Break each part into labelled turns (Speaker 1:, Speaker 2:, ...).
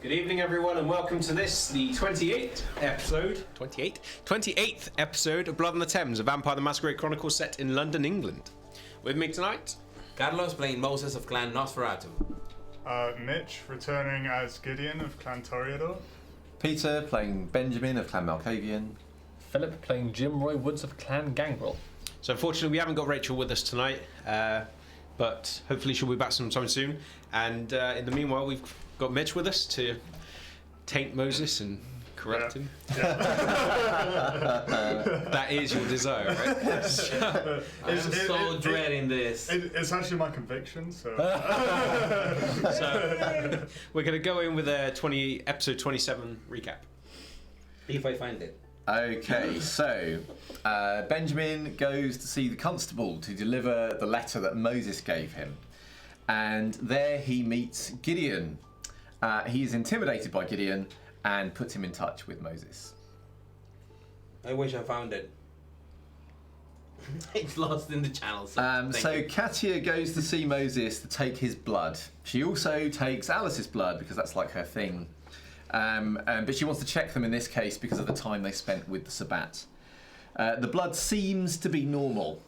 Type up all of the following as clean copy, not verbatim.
Speaker 1: Good evening, everyone, and welcome to this, the 28th episode of Blood on the Thames, a Vampire the Masquerade Chronicle set in London, England. With me tonight,
Speaker 2: Carlos playing Moses of Clan Nosferatu.
Speaker 3: Mitch returning as Gideon of Clan Toreador.
Speaker 4: Peter playing Benjamin of Clan Malkavian.
Speaker 5: Philip playing Jim Roy Woods of Clan Gangrel.
Speaker 1: So unfortunately we haven't got Rachel with us tonight, but hopefully she'll be back sometime soon. And in the meanwhile, we've got Mitch with us to taint Moses and correct him. Yeah. That is your desire, right?
Speaker 2: I'm so dreading this.
Speaker 3: It's actually my conviction, so...
Speaker 1: So we're going to go in with a episode 27 recap.
Speaker 2: If I find it.
Speaker 4: Okay, so Benjamin goes to see the constable to deliver the letter that Moses gave him. And there he meets Gideon. He is intimidated by Gideon and puts him in touch with Moses.
Speaker 2: I wish I found it. It's lost in the channel.
Speaker 4: So Katia goes to see Moses to take his blood. She also takes Alice's blood because that's like her thing. But she wants to check them in this case because of the time they spent with the Sabbat. The blood seems to be normal,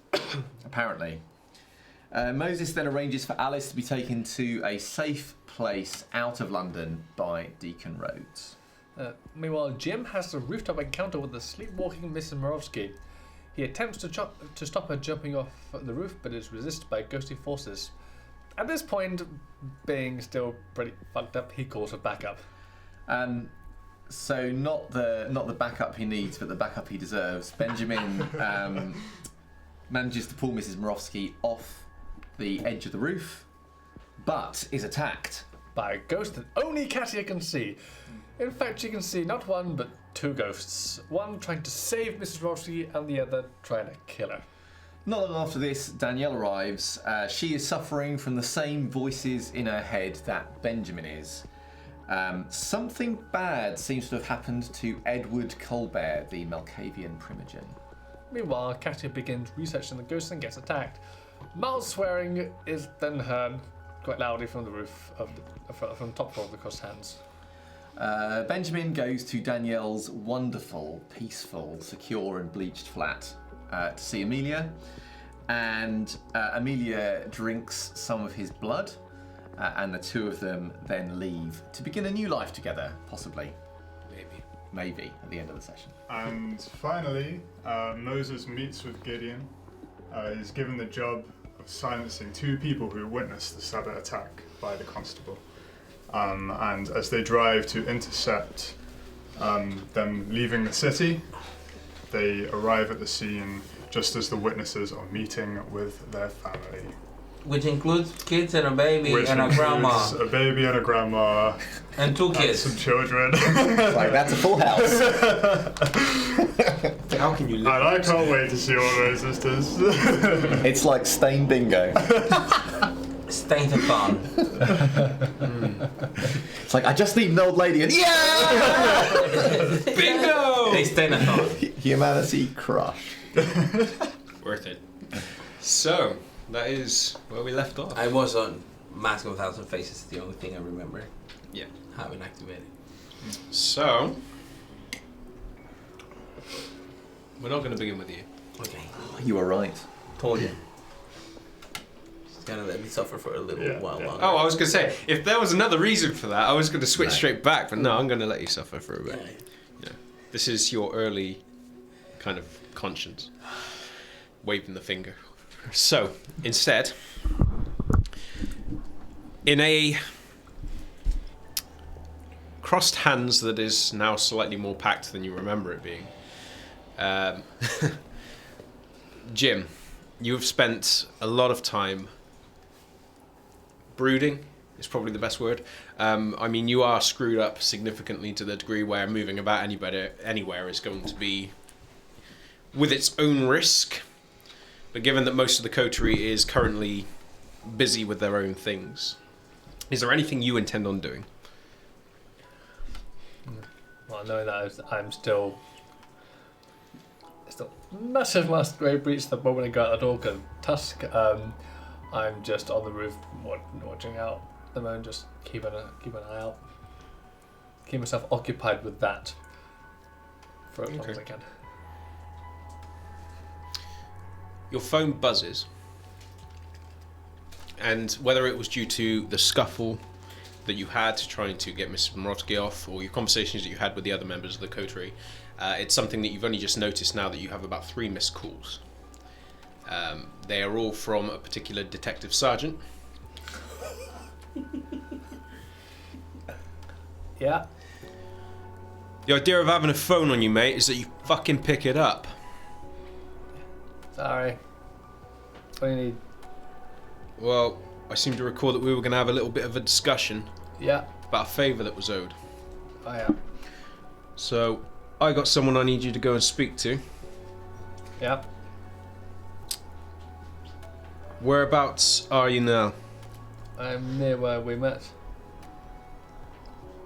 Speaker 4: apparently. Moses then arranges for Alice to be taken to a safe place out of London by Deacon Rhodes.
Speaker 5: Meanwhile, Jim has a rooftop encounter with the sleepwalking Mrs. Morovsky. He attempts to stop her jumping off the roof, but is resisted by ghostly forces. At this point, being still pretty fucked up, he calls for backup.
Speaker 4: So not the backup he needs, but the backup he deserves. Benjamin manages to pull Mrs. Morovsky off the edge of the roof, but is attacked
Speaker 5: by a ghost that only Katia can see. In fact, she can see not one, but two ghosts. One trying to save Mrs. Morovsky and the other trying to kill her.
Speaker 4: Not long after this, Danielle arrives. She is suffering from the same voices in her head that Benjamin is. Something bad seems to have happened to Edward Colbert, the Malkavian primogen.
Speaker 5: Meanwhile, Katia begins researching the ghost and gets attacked. Mild swearing is then heard quite loudly from the roof from the top floor of the crossed hands.
Speaker 4: Benjamin goes to Danielle's wonderful, peaceful, secure and bleached flat to see Amelia, and Amelia drinks some of his blood, and the two of them then leave to begin a new life together, possibly. Maybe at the end of the session.
Speaker 3: And finally, Moses meets with Gideon. He's given the job of silencing two people who witnessed the Sabbath attack by the constable. And as they drive to intercept them leaving the city, they arrive at the scene just as the witnesses are meeting with their family.
Speaker 2: Which includes kids and a baby and a grandma.
Speaker 3: A baby and a grandma.
Speaker 2: And two kids.
Speaker 3: And some children.
Speaker 4: Like, that's a full house.
Speaker 1: How can you live?
Speaker 3: And I can't wait to see all those sisters.
Speaker 4: It's like Stain Bingo.
Speaker 2: Stain of fun.
Speaker 4: It's like, I just need an old lady and yeah!
Speaker 2: Bingo! They stain a thought.
Speaker 4: Humanity crushed.
Speaker 1: Worth it. So, that is where we left off.
Speaker 2: I was on Mask of 1,000 Faces, the only thing I remember.
Speaker 1: Yeah.
Speaker 2: Having activated.
Speaker 1: So, we're not going to begin with you.
Speaker 2: Okay.
Speaker 4: You were right.
Speaker 2: Told you. Just gonna let me suffer for a little while longer.
Speaker 1: Oh, I was going to say, if there was another reason for that, I was going to switch straight back, but no, I'm going to let you suffer for a bit. Yeah. This is your early kind of conscience. Waving the finger. So, instead, in a crossed hands that is now slightly more packed than you remember it being, Jim, you have spent a lot of time brooding, is probably the best word. I mean, you are screwed up significantly to the degree where moving about anywhere is going to be with its own risk. But given that most of the coterie is currently busy with their own things, is there anything you intend on doing?
Speaker 5: Well, knowing that I'm still massive Masquerade breach the moment I go out the door because Tusk, I'm just on the roof watching out at the moment, just keep an eye out. keep myself occupied with that for as long as I can.
Speaker 1: Your phone buzzes, and whether it was due to the scuffle that you had trying to get Mrs. Morovsky off, or your conversations that you had with the other members of the coterie, it's something that you've only just noticed now that you have about 3 missed calls. They are all from a particular detective sergeant.
Speaker 5: Yeah.
Speaker 1: The idea of having a phone on you, mate, is that you fucking pick it up.
Speaker 5: Sorry. What do you need?
Speaker 1: Well, I seem to recall that we were going to have a little bit of a discussion
Speaker 5: Yeah.
Speaker 1: about a favour that was owed.
Speaker 5: Oh, yeah.
Speaker 1: So, I got someone I need you to go and speak to.
Speaker 5: Yeah.
Speaker 1: Whereabouts are you now?
Speaker 5: I'm near where we met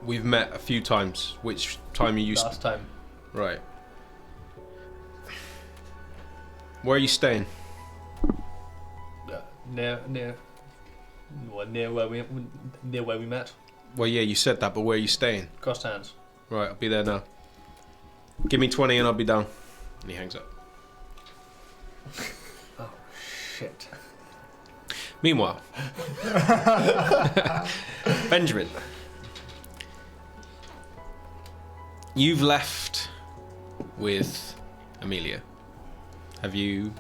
Speaker 1: We've met a few times. Which time are you...
Speaker 5: last time.
Speaker 1: Right. Where are you staying?
Speaker 5: Near where we met.
Speaker 1: Well, yeah, you said that, but where are you staying?
Speaker 5: Crossed hands.
Speaker 1: Right, I'll be there now. Give me 20 and I'll be down. And he hangs up.
Speaker 5: Oh shit.
Speaker 1: Meanwhile, Benjamin, you've left with Amelia. Have you?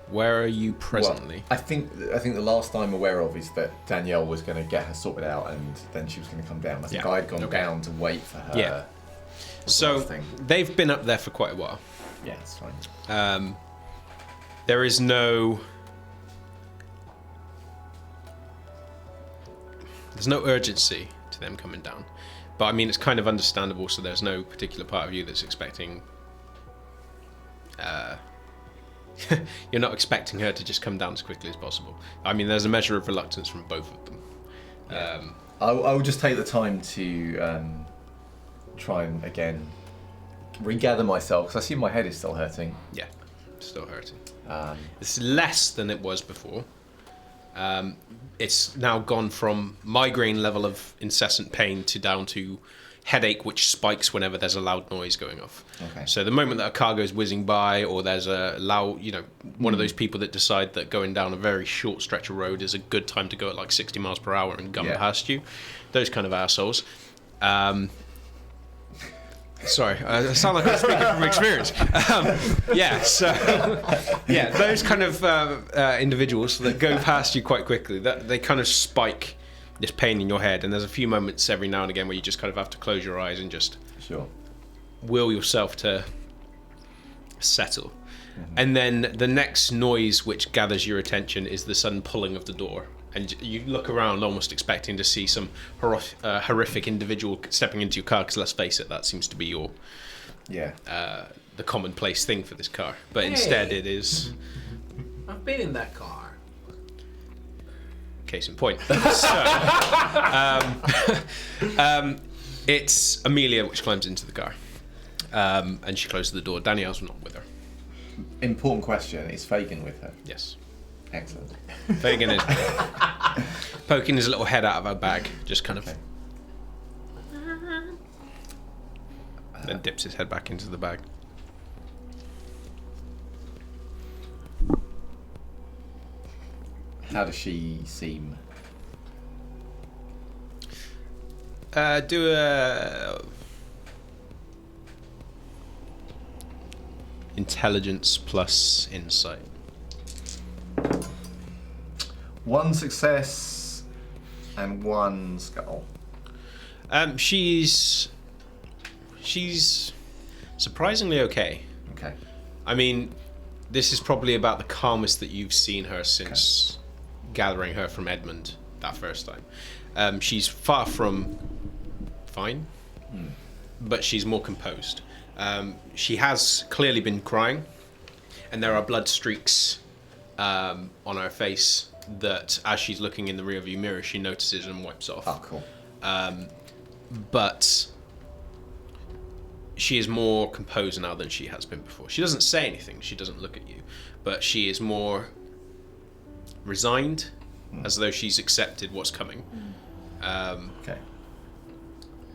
Speaker 1: Where are you presently?
Speaker 4: Well, I think the last I'm aware of is that Danielle was going to get her sorted out, and then she was going to come down. I think I'd gone down to wait for her.
Speaker 1: Yeah. So they've been up there for quite a while.
Speaker 4: Yeah, that's fine.
Speaker 1: There is no. There's no urgency to them coming down, but I mean it's kind of understandable. So there's no particular part of you that's expecting. You're not expecting her to just come down as quickly as possible. I mean, there's a measure of reluctance from both of them.
Speaker 4: Yeah. I will just take the time to try and again regather myself because I see my head is still hurting.
Speaker 1: Yeah, still hurting. It's less than it was before. It's now gone from migraine level of incessant pain to down to headache, which spikes whenever there's a loud noise going off.
Speaker 4: Okay.
Speaker 1: So the moment that a car goes whizzing by, or there's a loud, one of those people that decide that going down a very short stretch of road is a good time to go at like 60 miles per hour and gun past you, those kind of assholes. Sorry, I sound like I'm speaking from experience. Those kind of individuals that go past you quite quickly, that they kind of spike this pain in your head, and there's a few moments every now and again where you just kind of have to close your eyes and just will yourself to settle. Mm-hmm. And then the next noise which gathers your attention is the sudden pulling of the door. And you look around almost expecting to see some horrific individual stepping into your car, because let's face it, that seems to be your the commonplace thing for this car. But instead it is...
Speaker 2: I've been in that car.
Speaker 1: Case in point. It's Amelia which climbs into the car. And she closes the door. Danielle's not with her.
Speaker 4: Important question. Is Fagin with her?
Speaker 1: Yes.
Speaker 4: Excellent.
Speaker 1: Fagin is poking his little head out of her bag, just kind of. Then dips his head back into the bag.
Speaker 4: How does she seem?
Speaker 1: Do a intelligence plus insight.
Speaker 4: 1 success and 1 skull.
Speaker 1: She's surprisingly okay.
Speaker 4: Okay.
Speaker 1: I mean, this is probably about the calmest that you've seen her since gathering her from Edmund that first time. She's far from fine, but she's more composed. She has clearly been crying, and there are blood streaks on her face that, as she's looking in the rearview mirror, she notices and wipes off.
Speaker 4: Oh, cool.
Speaker 1: But she is more composed now than she has been before. She doesn't say anything, she doesn't look at you, but she is more resigned, as though she's accepted what's coming.
Speaker 4: Okay.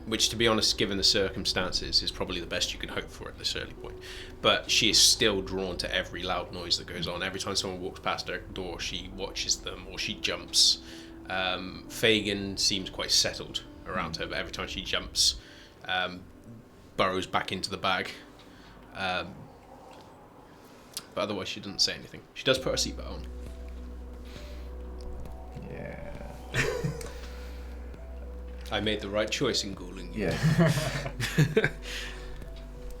Speaker 1: which, to be honest, given the circumstances, is probably the best you can hope for at this early point. But she is still drawn to every loud noise that goes on. Every time someone walks past her door, she watches them or she jumps. Fagin seems quite settled around her, but every time she jumps, burrows back into the bag. But otherwise, she doesn't say anything. She does put her seatbelt on.
Speaker 4: Yeah.
Speaker 1: I made the right choice in ghouling you.
Speaker 4: Yeah.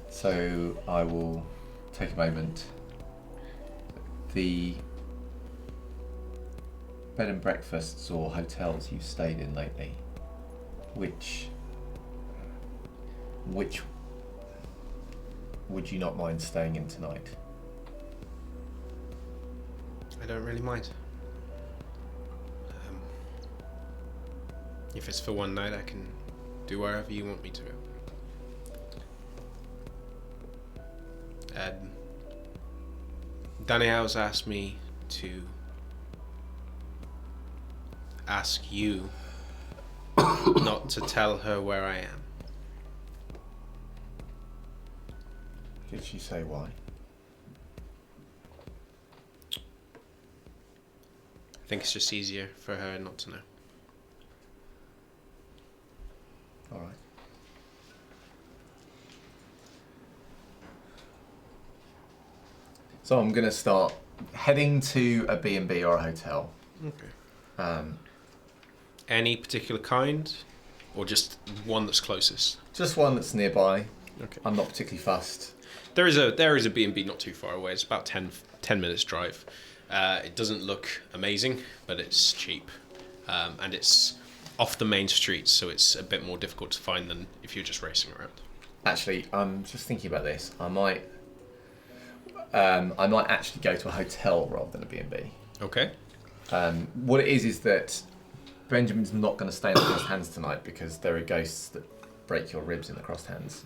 Speaker 4: So I will take a moment. The bed and breakfasts or hotels you've stayed in lately, which would you not mind staying in tonight?
Speaker 1: I don't really mind. If it's for one night, I can do wherever you want me to. Danny House asked me to ask you not to tell her where I am.
Speaker 4: Did she say why?
Speaker 1: I think it's just easier for her not to know.
Speaker 4: All right. So I'm going to start heading to a B&B or a hotel.
Speaker 1: Okay. Any particular kind, or just one that's closest?
Speaker 4: Just one that's nearby.
Speaker 1: Okay.
Speaker 4: I'm not particularly fussed.
Speaker 1: There is a B&B not too far away. It's about 10 minutes drive. It doesn't look amazing, but it's cheap, and it's off the main streets, so it's a bit more difficult to find than if you're just racing around.
Speaker 4: Actually, I'm just thinking about this. I might actually go to a hotel rather than a B&B.
Speaker 1: Okay.
Speaker 4: What it is that Benjamin's not going to stay in the crossed hands tonight because there are ghosts that break your ribs in the crossed hands,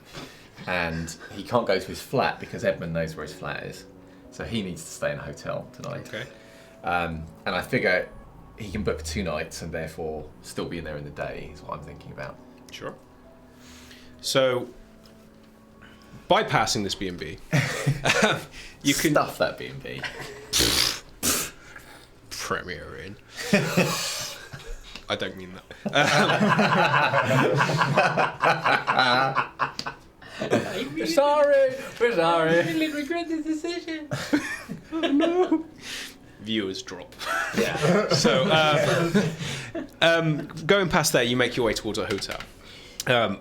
Speaker 4: and he can't go to his flat because Edmund knows where his flat is, so he needs to stay in a hotel tonight.
Speaker 1: Okay.
Speaker 4: And I figure he can book 2 nights and therefore still be in there in the day is what I'm thinking about.
Speaker 1: Sure. So, bypassing this B&B, you can
Speaker 4: Stuff that B&B.
Speaker 1: Premier in. I don't mean that.
Speaker 5: We're sorry.
Speaker 2: I really regret this decision.
Speaker 1: Oh no. Viewers drop.
Speaker 2: Yeah.
Speaker 1: So, going past there, you make your way towards a hotel.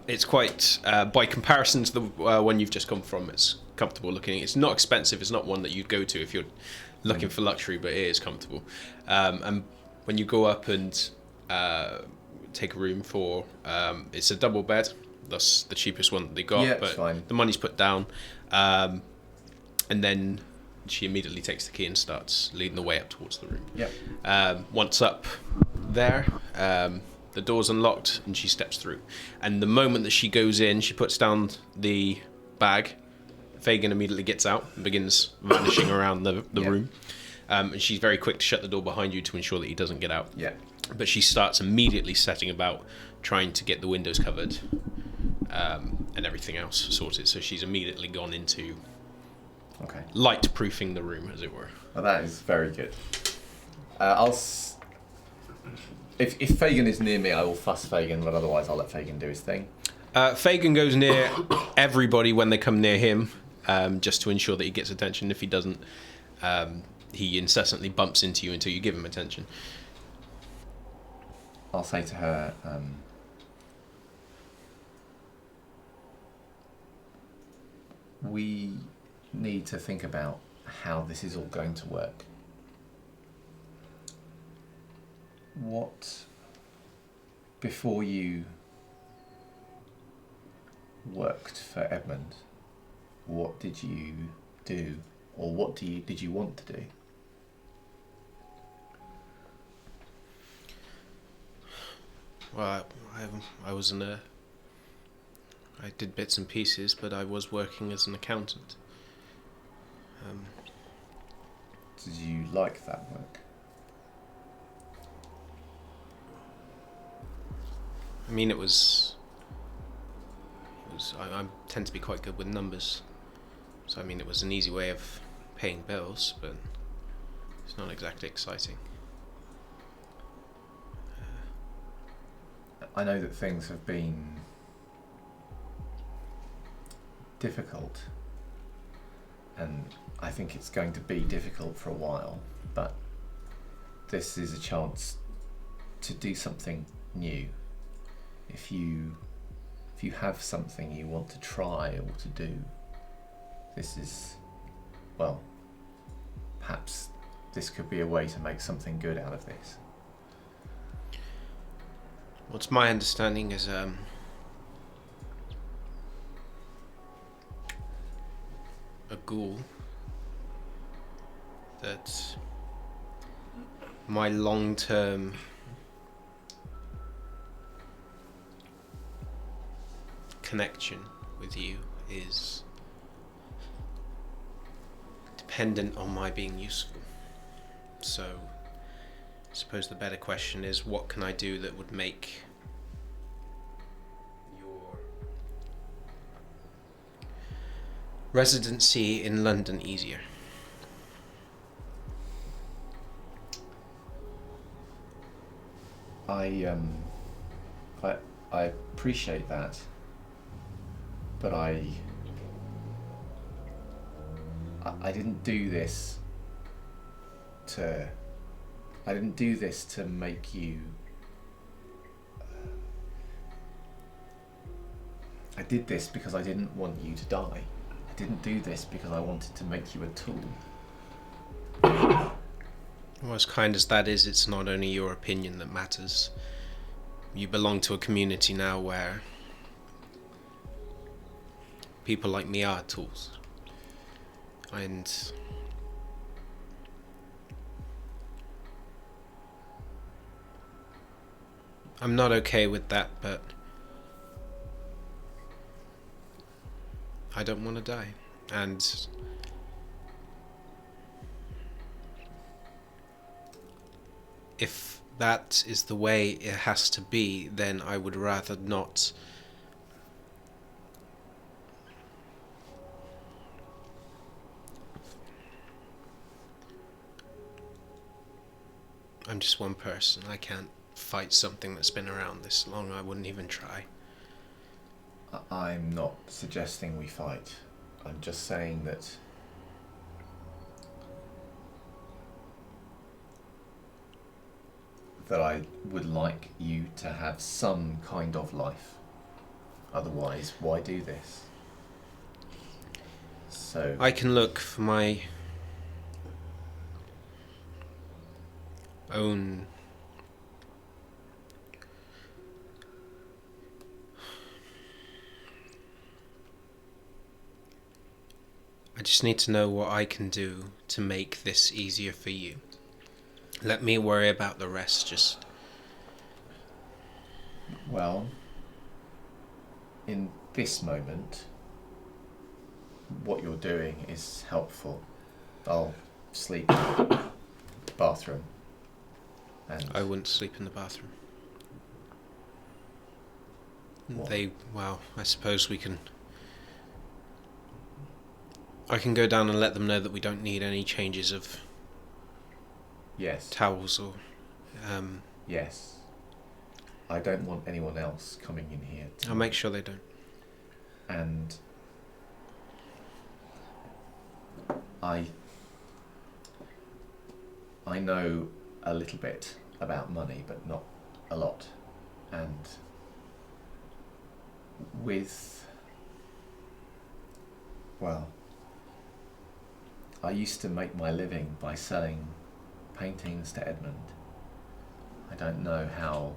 Speaker 1: It's quite, by comparison to the one you've just come from, it's comfortable looking. It's not expensive. It's not one that you'd go to if you're looking for luxury, but it is comfortable. And when you go up and take a room for, it's a double bed. That's the cheapest one that they got,
Speaker 4: Yeah,
Speaker 1: but
Speaker 4: fine.
Speaker 1: the money's put down. And then she immediately takes the key and starts leading the way up towards the room.
Speaker 4: Yep.
Speaker 1: Once up there, the door's unlocked and she steps through. And the moment that she goes in, she puts down the bag. Fagin immediately gets out and begins vanishing around the room. And she's very quick to shut the door behind you to ensure that he doesn't get out.
Speaker 4: Yeah.
Speaker 1: But she starts immediately setting about trying to get the windows covered and everything else sorted. So she's immediately gone into
Speaker 4: Okay.
Speaker 1: light-proofing the room, as it were.
Speaker 4: Well, that is very good. If Fagin is near me, I will fuss Fagin, but otherwise I'll let Fagin do his thing.
Speaker 1: Fagin goes near everybody when they come near him, just to ensure that he gets attention. If he doesn't, he incessantly bumps into you until you give him attention.
Speaker 4: I'll say to her, we need to think about how this is all going to work. What, before you worked for Edmund, what did you do, or what did you want to do?
Speaker 1: Well, I was I did bits and pieces, but I was working as an accountant.
Speaker 4: Did you like that work?
Speaker 1: I mean, it was I tend to be quite good with numbers. So I mean, it was an easy way of paying bills, but it's not exactly exciting.
Speaker 4: I know that things have been difficult, and I think it's going to be difficult for a while, but this is a chance to do something new. If you have something you want to try or to do, this is, well, perhaps this could be a way to make something good out of this.
Speaker 1: What's my understanding is a ghoul that my long-term connection with you is dependent on my being useful. So I suppose the better question is, what can I do that would make your residency in London easier?
Speaker 4: I appreciate that, but I didn't do this to make you. I did this because I didn't want you to die. I didn't do this because I wanted to make you a tool.
Speaker 1: Well, as kind as that is, it's not only your opinion that matters. You belong to a community now where people like me are tools. And I'm not okay with that, but I don't want to die. And if that is the way it has to be, then I would rather not I'm just one person. I can't fight something that's been around this long. I wouldn't even try.
Speaker 4: I'm not suggesting we fight. I'm just saying that I would like you to have some kind of life. Otherwise, why do this? So
Speaker 1: I can look for my own I just need to know what I can do to make this easier for you. Let me worry about the rest. Just
Speaker 4: well, in this moment, what you're doing is helpful. I'll sleep in the bathroom. And
Speaker 1: I wouldn't sleep in the bathroom.
Speaker 4: What?
Speaker 1: Well, I suppose I can go down and let them know that we don't need any changes of
Speaker 4: yes,
Speaker 1: towels or
Speaker 4: yes. I don't want anyone else coming in here.
Speaker 1: I'll make sure they don't.
Speaker 4: And I know a little bit about money, but not a lot. And I used to make my living by selling paintings to Edmund. I don't know how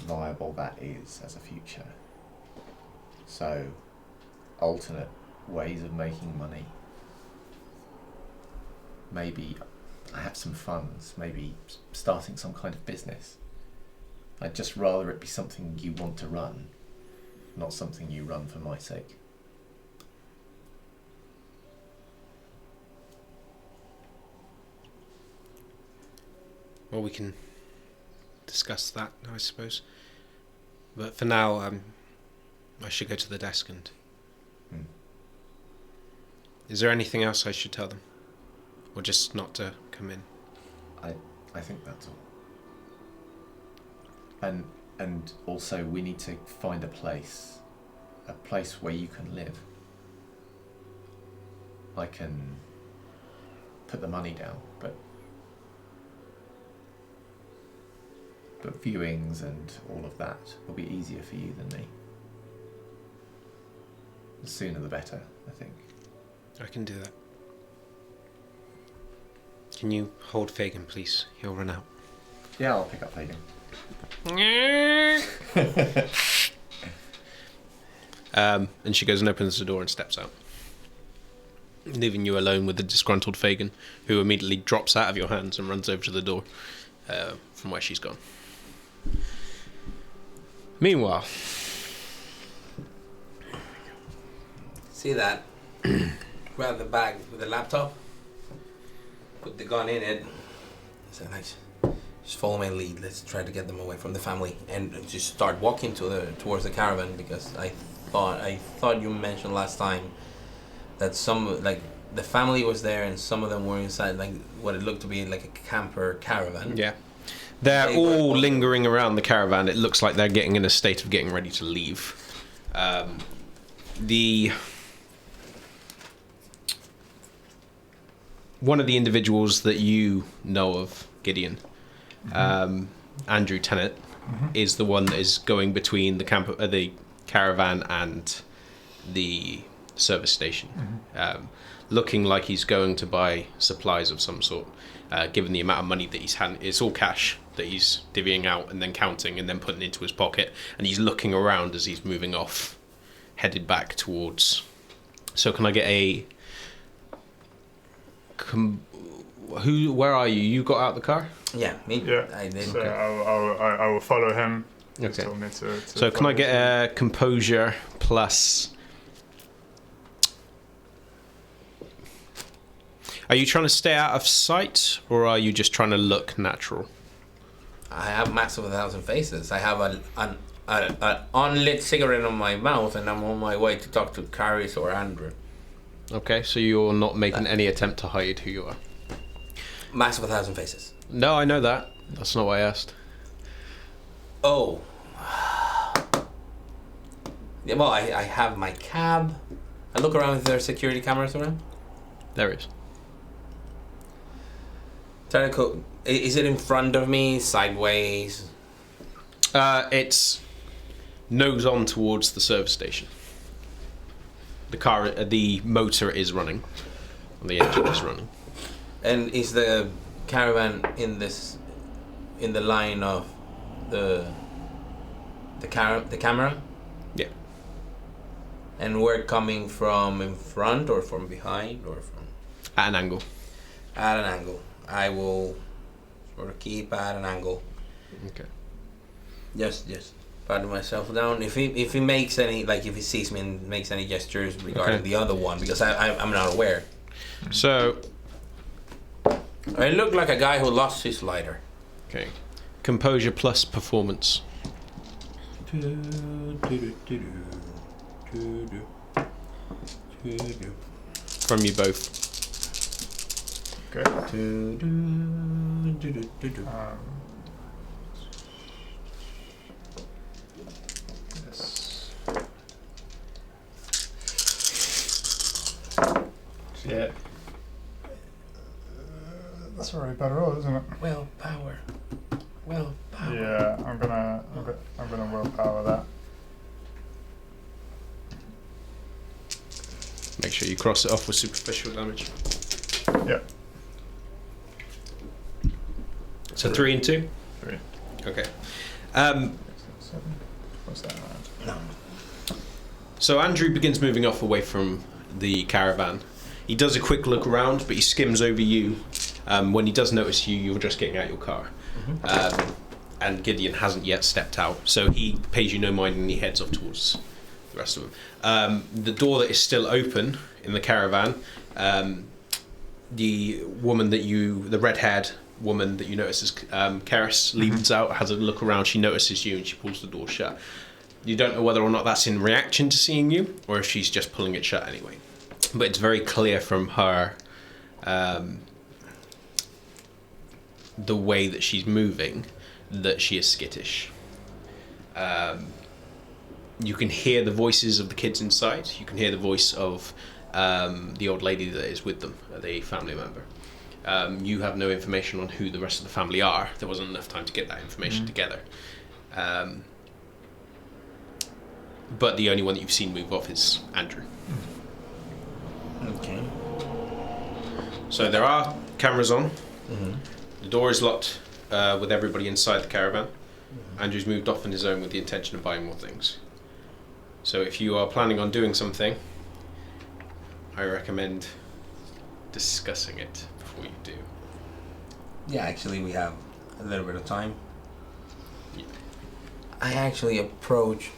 Speaker 4: viable that is as a future. So, alternate ways of making money. Maybe I have some funds, maybe starting some kind of business. I'd just rather it be something you want to run, not something you run for my sake.
Speaker 1: Well, we can discuss that, I suppose. But for now, I should go to the desk and...
Speaker 4: Hmm.
Speaker 1: Is there anything else I should tell them? Or just not to come in?
Speaker 4: I think that's all. And also we need to find a place where you can live. I can put the money down, but viewings and all of that will be easier for you than me. The sooner the better, I think.
Speaker 1: I can do that. Can you hold Fagin, please? He'll run out.
Speaker 4: Yeah, I'll pick up Fagin.
Speaker 1: And she goes and opens the door and steps out, leaving you alone with the disgruntled Fagin, who immediately drops out of your hands and runs over to the door from where she's gone. Meanwhile,
Speaker 2: See that? Grab the bag with the laptop, put the gun in it. So nice. Just follow my lead. Let's try to get them away from the family, and just start walking towards the caravan, because I thought you mentioned last time that some, like, the family was there and some of them were inside, like what it looked to be like a camper caravan.
Speaker 1: yeah, they're all lingering around the caravan. It looks like they're getting in a state of getting ready to leave. One of the individuals that you know of, Gideon, Andrew Tennant, is the one that is going between the caravan and the service station, looking like he's going to buy supplies of some sort, given the amount of money that he's had. It's all cash that he's divvying out and then counting and then putting into his pocket, and he's looking around as he's moving off, headed back towards... So can I get a... Where are you? You got out the car?
Speaker 2: Yeah, me.
Speaker 3: Yeah.
Speaker 2: I did.
Speaker 3: So I will follow him. He
Speaker 1: Okay.
Speaker 3: told me to
Speaker 1: So can I get a composure plus... Are you trying to stay out of sight, or are you just trying to look natural?
Speaker 2: I have Max of 1,000 Faces. I have an unlit cigarette on my mouth, and I'm on my way to talk to Caris or Andrew.
Speaker 1: Okay, so you're not making any attempt to hide who you are.
Speaker 2: Max of 1,000 Faces.
Speaker 1: No, I know that. That's not what I asked.
Speaker 2: Oh. Yeah, well, I have my cab. I look around if there are security cameras around.
Speaker 1: There is.
Speaker 2: Try to is it in front of me, sideways?
Speaker 1: It's nose on towards the service station. The motor is running. The engine is running.
Speaker 2: And is the caravan in the line of the camera?
Speaker 1: Yeah.
Speaker 2: And we're coming from in front or from behind or from
Speaker 1: At an angle.
Speaker 2: at an angle. I will sort of keep at an angle.
Speaker 1: Okay.
Speaker 2: Just pat myself down. If he makes any, like if he sees me and makes any gestures regarding the other one, because I'm not aware.
Speaker 1: So,
Speaker 2: I look like a guy who lost his lighter.
Speaker 1: okay. Composure plus performance. From you both.
Speaker 3: Okay. Yes.
Speaker 5: Yeah.
Speaker 3: That's already better roll, isn't it?
Speaker 2: Willpower.
Speaker 3: Yeah, I'm gonna willpower that.
Speaker 1: Make sure you cross it off with superficial damage.
Speaker 3: Yeah.
Speaker 1: So 3 and 2?
Speaker 3: 3.
Speaker 1: Okay.
Speaker 3: 7. What's that around?
Speaker 2: No.
Speaker 1: So Andrew begins moving off away from the caravan. He does a quick look around, but he skims over you. When he does notice you, you're just getting out your car. And Gideon hasn't yet stepped out, so he pays you no mind and he heads off towards the rest of them. The door that is still open in the caravan, the red-haired woman that you notice as Karis leads out, has a look around, she notices you and she pulls the door shut. You don't know whether or not that's in reaction to seeing you, or if she's just pulling it shut anyway. But it's very clear from her, the way that she's moving, that she is skittish. You can hear the voices of the kids inside. You can hear the voice of the old lady that is with them, the family member. You have no information on who the rest of the family are. There wasn't enough time to get that information together. But the only one that you've seen move off is Andrew.
Speaker 2: Okay.
Speaker 1: So there are cameras on.
Speaker 2: Mm-hmm.
Speaker 1: The door is locked with everybody inside the caravan. Andrew's moved off on his own with the intention of buying more things. So if you are planning on doing something, I recommend discussing it before you do.
Speaker 2: Yeah, actually, we have a little bit of time.
Speaker 1: Yeah.
Speaker 2: I actually approach,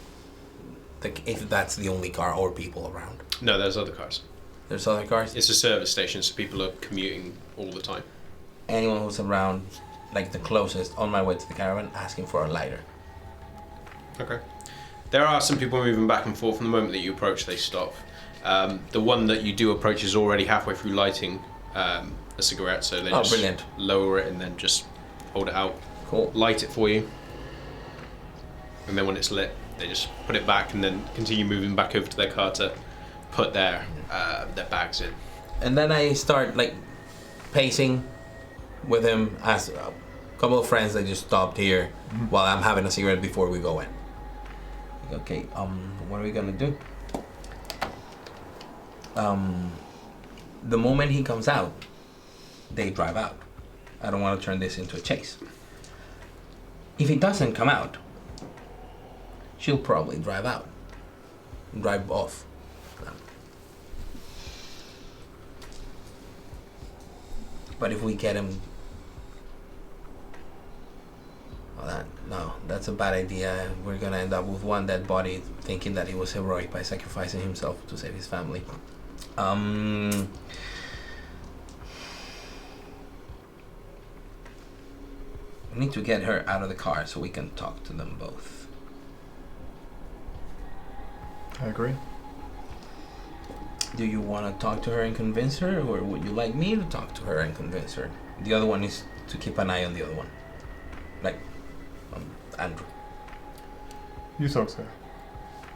Speaker 2: if that's the only car or people around.
Speaker 1: No, there's other cars.
Speaker 2: There's other cars?
Speaker 1: It's a service station, so people are commuting all the time.
Speaker 2: Anyone who's around, like the closest, on my way to the caravan, asking for a lighter.
Speaker 1: Okay. There are some people moving back and forth. From the moment that you approach, they stop. The one that you do approach is already halfway through lighting a cigarette, so they just
Speaker 2: brilliant.
Speaker 1: lower it and then just hold it out.
Speaker 2: Cool.
Speaker 1: Light it for you. And then when it's lit, they just put it back and then continue moving back over to their car to put their bags in.
Speaker 2: And then I start like pacing with him as a couple of friends that just stopped here while I'm having a cigarette before we go in. Okay, what are we gonna do? The moment he comes out, they drive out. I don't want to turn this into a chase. If he doesn't come out, she'll probably drive out. Drive off. But if we get him... Well, no, that's a bad idea. We're gonna end up with one dead body thinking that he was heroic by sacrificing himself to save his family. We need to get her out of the car so we can talk to them both.
Speaker 3: I agree.
Speaker 2: Do you want to talk to her and convince her, or would you like me to talk to her and convince her? The other one is to keep an eye on the other one. Like, Andrew.
Speaker 3: You talk to her.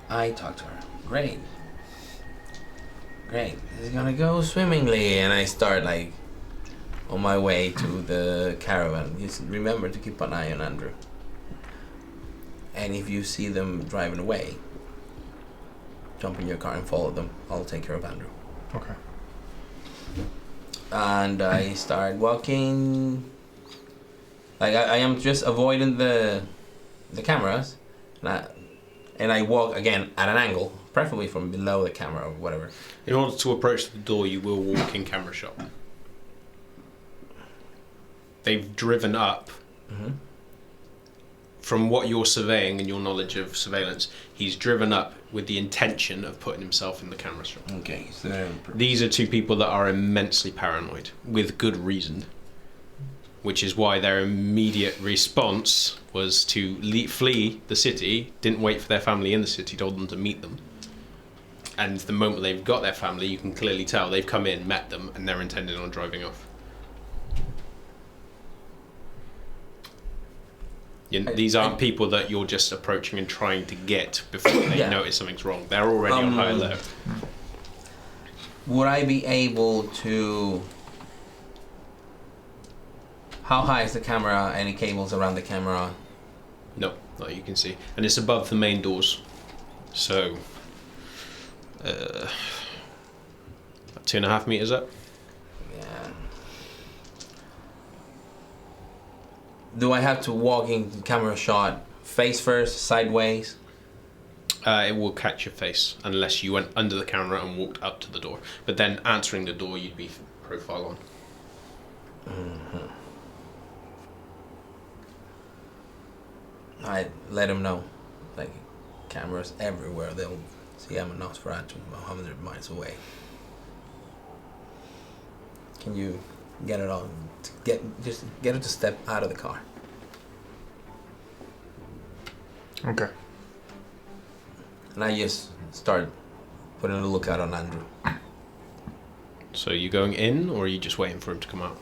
Speaker 2: I talk to her. Great. Great. This is gonna go swimmingly. And I start, like, on my way to the caravan. Just remember to keep an eye on Andrew. And if you see them driving away, jump in your car and follow them. I'll take care of Andrew.
Speaker 3: Okay.
Speaker 2: And I start walking. Like I am just avoiding the cameras, and I walk again at an angle, preferably from below the camera or whatever.
Speaker 1: In order to approach the door, you will walk in camera shot. They've driven up.
Speaker 2: Mm-hmm.
Speaker 1: From what you're surveying and your knowledge of surveillance, he's driven up with the intention of putting himself in the camera shot.
Speaker 2: Okay, so
Speaker 1: These are two people that are immensely paranoid, with good reason. Which is why their immediate response was to flee the city, didn't wait for their family in the city, told them to meet them. And the moment they've got their family, you can clearly tell they've come in, met them, and they're intending on driving off. These aren't people that you're just approaching and trying to get before they notice something's wrong. They're already on high alert.
Speaker 2: Would I be able to... How high is the camera? Any cables around the camera?
Speaker 1: No, not you can see. And it's above the main doors. So, 2.5 meters up.
Speaker 2: Yeah. Do I have to walk in camera shot face first, sideways?
Speaker 1: It will catch your face unless you went under the camera and walked up to the door. But then answering the door, you'd be profile on.
Speaker 2: Mm-hmm. I let him know, like, cameras everywhere. They'll see I'm a Nosferatu 100 miles away. Can you get it on? Just get her to step out of the car.
Speaker 3: Okay.
Speaker 2: And I just start putting a lookout on Andrew.
Speaker 1: So you going in, or are you just waiting for him to come out?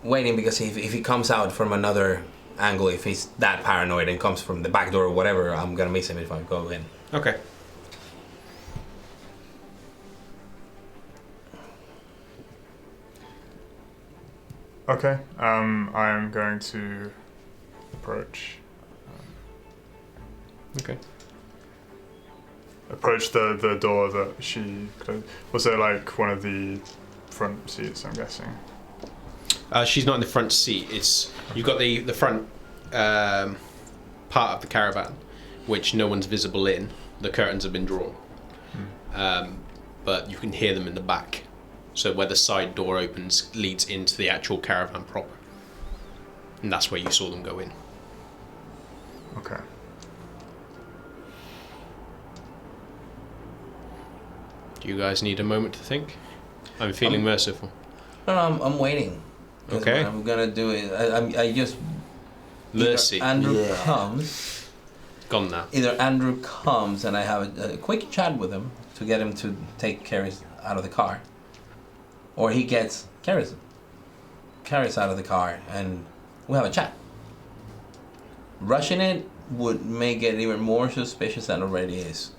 Speaker 2: Waiting, because if he comes out from another angle, if he's that paranoid and comes from the back door or whatever, I'm gonna miss him if I go in.
Speaker 1: Okay.
Speaker 3: Okay. I am going to approach.
Speaker 1: Okay.
Speaker 3: Approach the door that she closed. Was it like one of the front seats? I'm guessing.
Speaker 1: She's not in the front seat. It's you've got the front part of the caravan, which no one's visible in. The curtains have been drawn, but you can hear them in the back. So where the side door opens leads into the actual caravan proper, and that's where you saw them go in.
Speaker 3: Okay.
Speaker 1: Do you guys need a moment to think? I'm feeling merciful.
Speaker 2: No, I'm waiting. 'Cause
Speaker 1: Okay.
Speaker 2: what I'm gonna do is I just
Speaker 1: Mercy.
Speaker 2: Either Andrew comes.
Speaker 1: Gone now.
Speaker 2: Either Andrew comes and I have a quick chat with him to get him to take Karis out of the car, or he gets Karis out of the car and we have a chat. Rushing it would make it even more suspicious than it already is.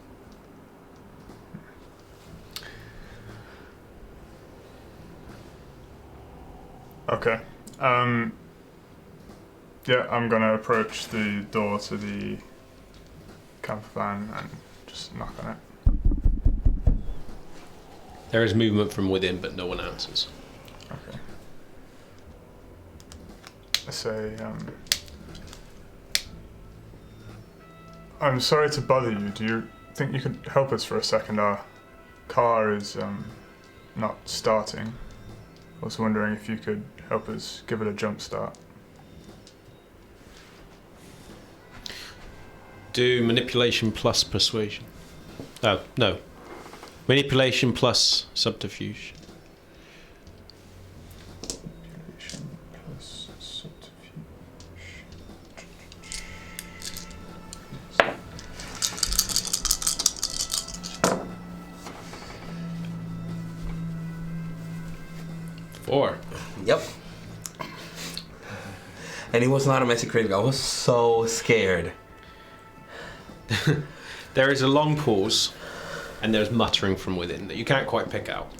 Speaker 3: Okay. Yeah, I'm gonna approach the door to the camper van and just knock on it.
Speaker 1: There is movement from within, but no one answers.
Speaker 3: Okay. I say, I'm sorry to bother you. Do you think you could help us for a second? Our car is not starting. I was wondering if you could help us give it a jump start.
Speaker 1: Do manipulation plus persuasion. Oh, no. Manipulation plus subterfuge.
Speaker 3: Manipulation plus subterfuge.
Speaker 1: 4.
Speaker 2: Yep. And it was not a messy critical. I was so scared.
Speaker 1: There is a long pause, and there's muttering from within that you can't quite pick out.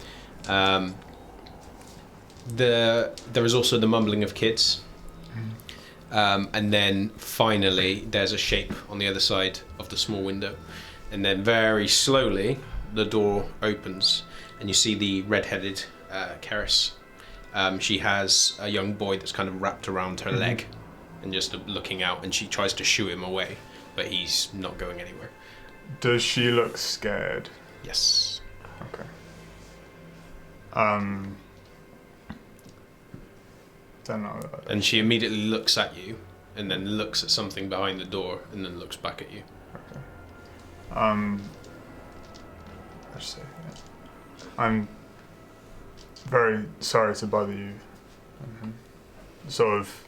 Speaker 1: There is also the mumbling of kids. And then finally, there's a shape on the other side of the small window. And then very slowly, the door opens, and you see the red-headed Karis. She has a young boy that's kind of wrapped around her leg and just looking out, and she tries to shoo him away, but he's not going anywhere.
Speaker 3: Does she look scared?
Speaker 1: Yes.
Speaker 3: Okay. Then
Speaker 1: And she immediately looks at you, and then looks at something behind the door, and then looks back at you.
Speaker 3: Okay. Let's see. I'm very sorry to bother you. Sort of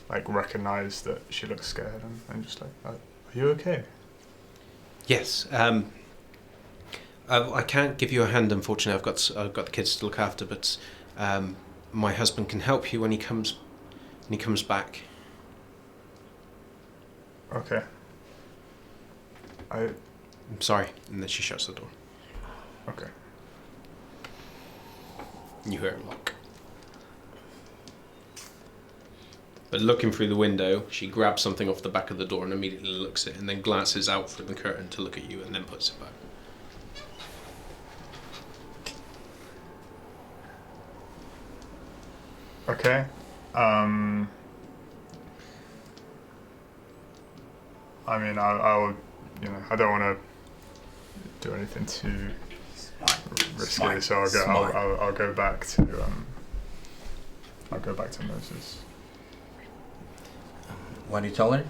Speaker 3: like recognize that she looks scared, and I'm just like, are you okay?
Speaker 1: Yes. I can't give you a hand, unfortunately. I've got the kids to look after, but my husband can help you when he comes back.
Speaker 3: Okay.
Speaker 1: I'm sorry. And then she shuts the door.
Speaker 3: Okay.
Speaker 1: You hear it lock. But looking through the window, she grabs something off the back of the door and immediately looks at it, and then glances out through the curtain to look at you, and then puts it back.
Speaker 3: Okay. I mean, I'll, I don't want to do anything too risky, so I'll go back to Moses.
Speaker 2: What do you tell her?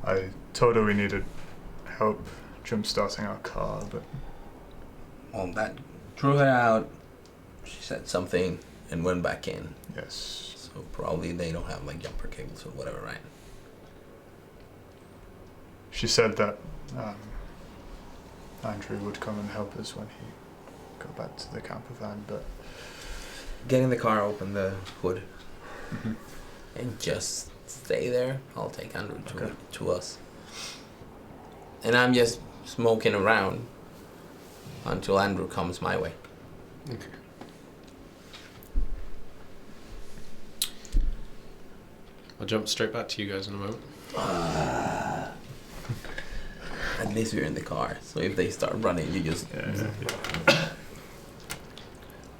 Speaker 3: I told her we needed help jump starting our car, but
Speaker 2: Well, that drew her out. She said something and went back in.
Speaker 3: yes.
Speaker 2: So probably they don't have like jumper cables or whatever, right?
Speaker 3: she said that Andrew would come and help us when he got back to the camper van, but...
Speaker 2: Getting the car, open the hood, and just stay there. I'll take Andrew to us. And I'm just smoking around until Andrew comes my way.
Speaker 1: Okay. I'll jump straight back to you guys in a moment.
Speaker 2: At least we're in the car, so if they start running, you just...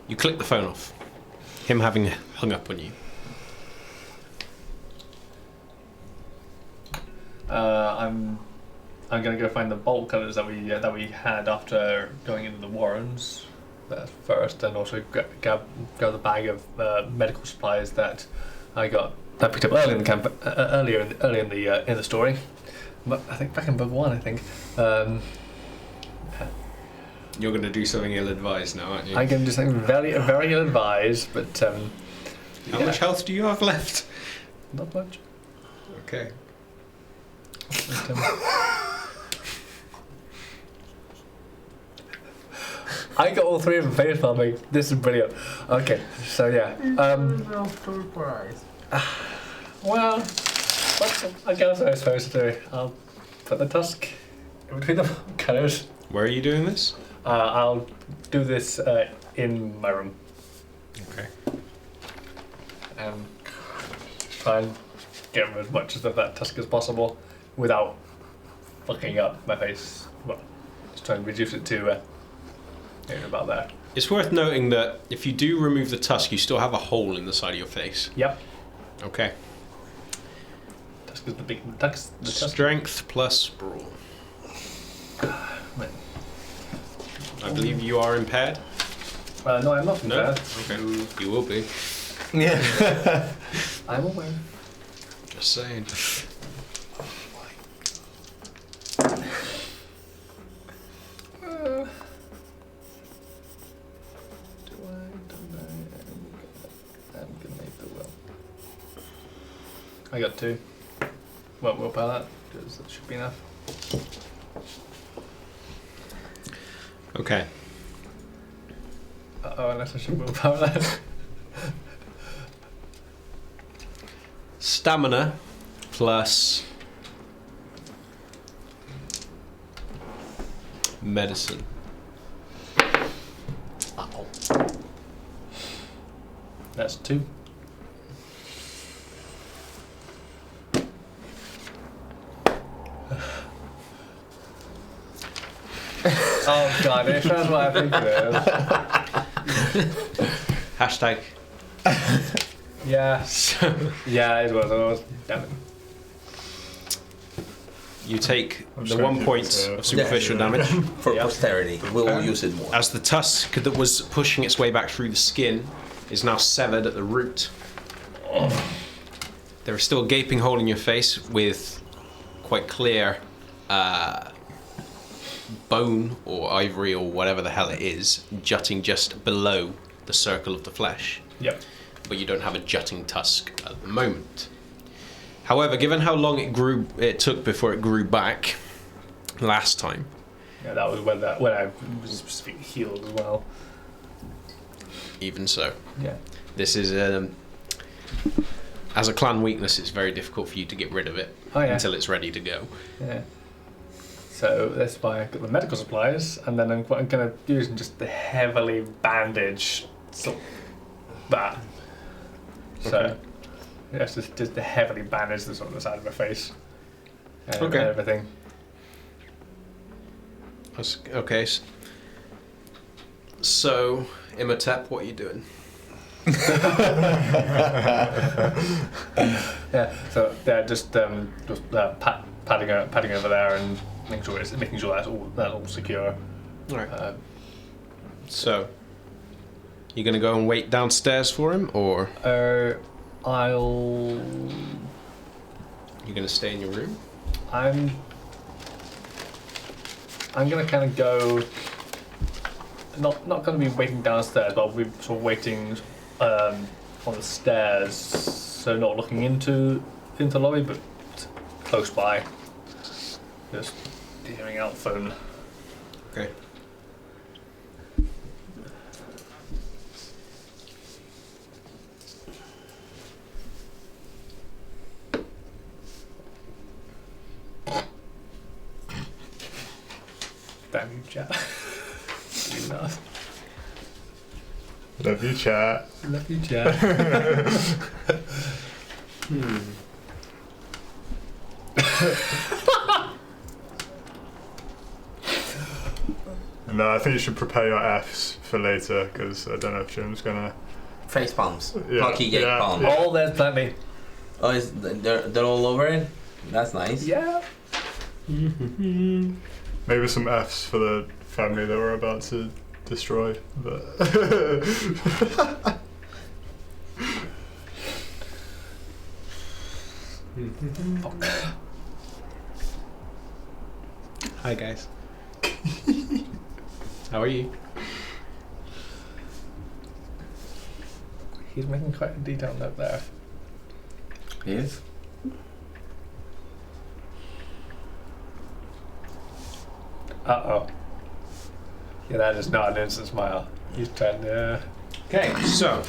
Speaker 1: You click the phone off. Him having hung up on you.
Speaker 5: I'm gonna go find the bolt cutters that we had after going into the Warrens first, and also grab the bag of medical supplies that I picked up early in the camp, earlier in the story. But I think back in book 1, I think.
Speaker 1: You're going to do something ill-advised now, aren't you?
Speaker 5: I'm going to do something very ill-advised, but
Speaker 1: How much health do you have left?
Speaker 5: Not much.
Speaker 1: Okay.
Speaker 5: But, I got all 3 of them face farming. This is brilliant. Okay, so yeah. Well, I guess I was supposed to do. I'll put the tusk in between the cutters.
Speaker 1: Where are you doing this?
Speaker 5: I'll do this in my room.
Speaker 1: Okay.
Speaker 5: And try and get rid of as much of that tusk as possible without fucking up my face. Well, just try and reduce it to about there.
Speaker 1: It's worth noting that if you do remove the tusk, you still have a hole in the side of your face.
Speaker 5: Yep.
Speaker 1: Okay.
Speaker 5: Tusk is the tusk.
Speaker 1: Strength plus brawl.
Speaker 5: Man.
Speaker 1: I believe you are impaired.
Speaker 5: No, I'm not
Speaker 1: No?
Speaker 5: impaired.
Speaker 1: Okay. You will be.
Speaker 4: Yeah.
Speaker 5: I'm aware.
Speaker 1: Just saying.
Speaker 5: I got 2. Won't willpower that, because that should be enough.
Speaker 1: Okay.
Speaker 5: Unless I should willpower that.
Speaker 1: Stamina plus medicine.
Speaker 5: That's 2. Oh god, it shows what I think it is.
Speaker 1: Hashtag.
Speaker 5: Yeah. Yeah, it was. Damn it.
Speaker 1: You take
Speaker 3: I'm
Speaker 1: the
Speaker 3: just
Speaker 1: 1
Speaker 3: gonna
Speaker 1: point
Speaker 3: keep it,
Speaker 1: of superficial
Speaker 3: yeah.
Speaker 1: damage
Speaker 2: For
Speaker 5: Yep.
Speaker 2: posterity, we will use it more.
Speaker 1: as the tusk that was pushing its way back through the skin is now severed at the root. There is still a gaping hole in your face with quite clear bone or ivory or whatever the hell it is jutting just below the circle of the flesh.
Speaker 5: Yep.
Speaker 1: But you don't have a jutting tusk at the moment. However, given how long it took before it grew back last time,
Speaker 5: Yeah, that was when I was specifically healed as well.
Speaker 1: even so,
Speaker 5: Yeah.
Speaker 1: this is as a clan weakness, it's very difficult for you to get rid of it
Speaker 5: Oh yeah.
Speaker 1: until it's ready to go.
Speaker 5: Yeah. So that's why I got the medical supplies, and then what I'm gonna use is just the heavily bandage that. So
Speaker 1: Okay.
Speaker 5: yes, just the heavily bandage that's on the side of my face. And
Speaker 1: Okay.
Speaker 5: everything.
Speaker 1: Okay. So, Imhotep, what are you doing?
Speaker 5: Yeah. So yeah, just padding over there and making sure that's all secure.
Speaker 1: Alright. So, you gonna go and wait downstairs for him, or
Speaker 5: I'll.
Speaker 1: you gonna stay in your room?
Speaker 5: I'm gonna kind of go. Not gonna be waiting downstairs, but I'll be sort of waiting on the stairs, so not looking into the lobby, but close by. Just hearing out phone.
Speaker 1: Okay.
Speaker 5: Damn you, chat. Enough.
Speaker 3: Love you, chat.
Speaker 5: Love you, chat.
Speaker 3: No, I think you should prepare your Fs for later because I don't know if Jim's gonna.
Speaker 2: Face palms.
Speaker 3: Yeah,
Speaker 2: Hockey gate
Speaker 3: yeah,
Speaker 2: palm.
Speaker 3: yeah.
Speaker 5: Oh, there's plenty.
Speaker 2: Oh, they're all over it? That's nice.
Speaker 5: Yeah.
Speaker 3: Maybe some Fs for the family that we're about to destroy, but.
Speaker 1: Hi guys. How are you?
Speaker 5: He's making quite a detailed note there.
Speaker 4: He is.
Speaker 5: Uh-oh. Yeah, that is not an instant smile. He's trying to...
Speaker 1: Okay, so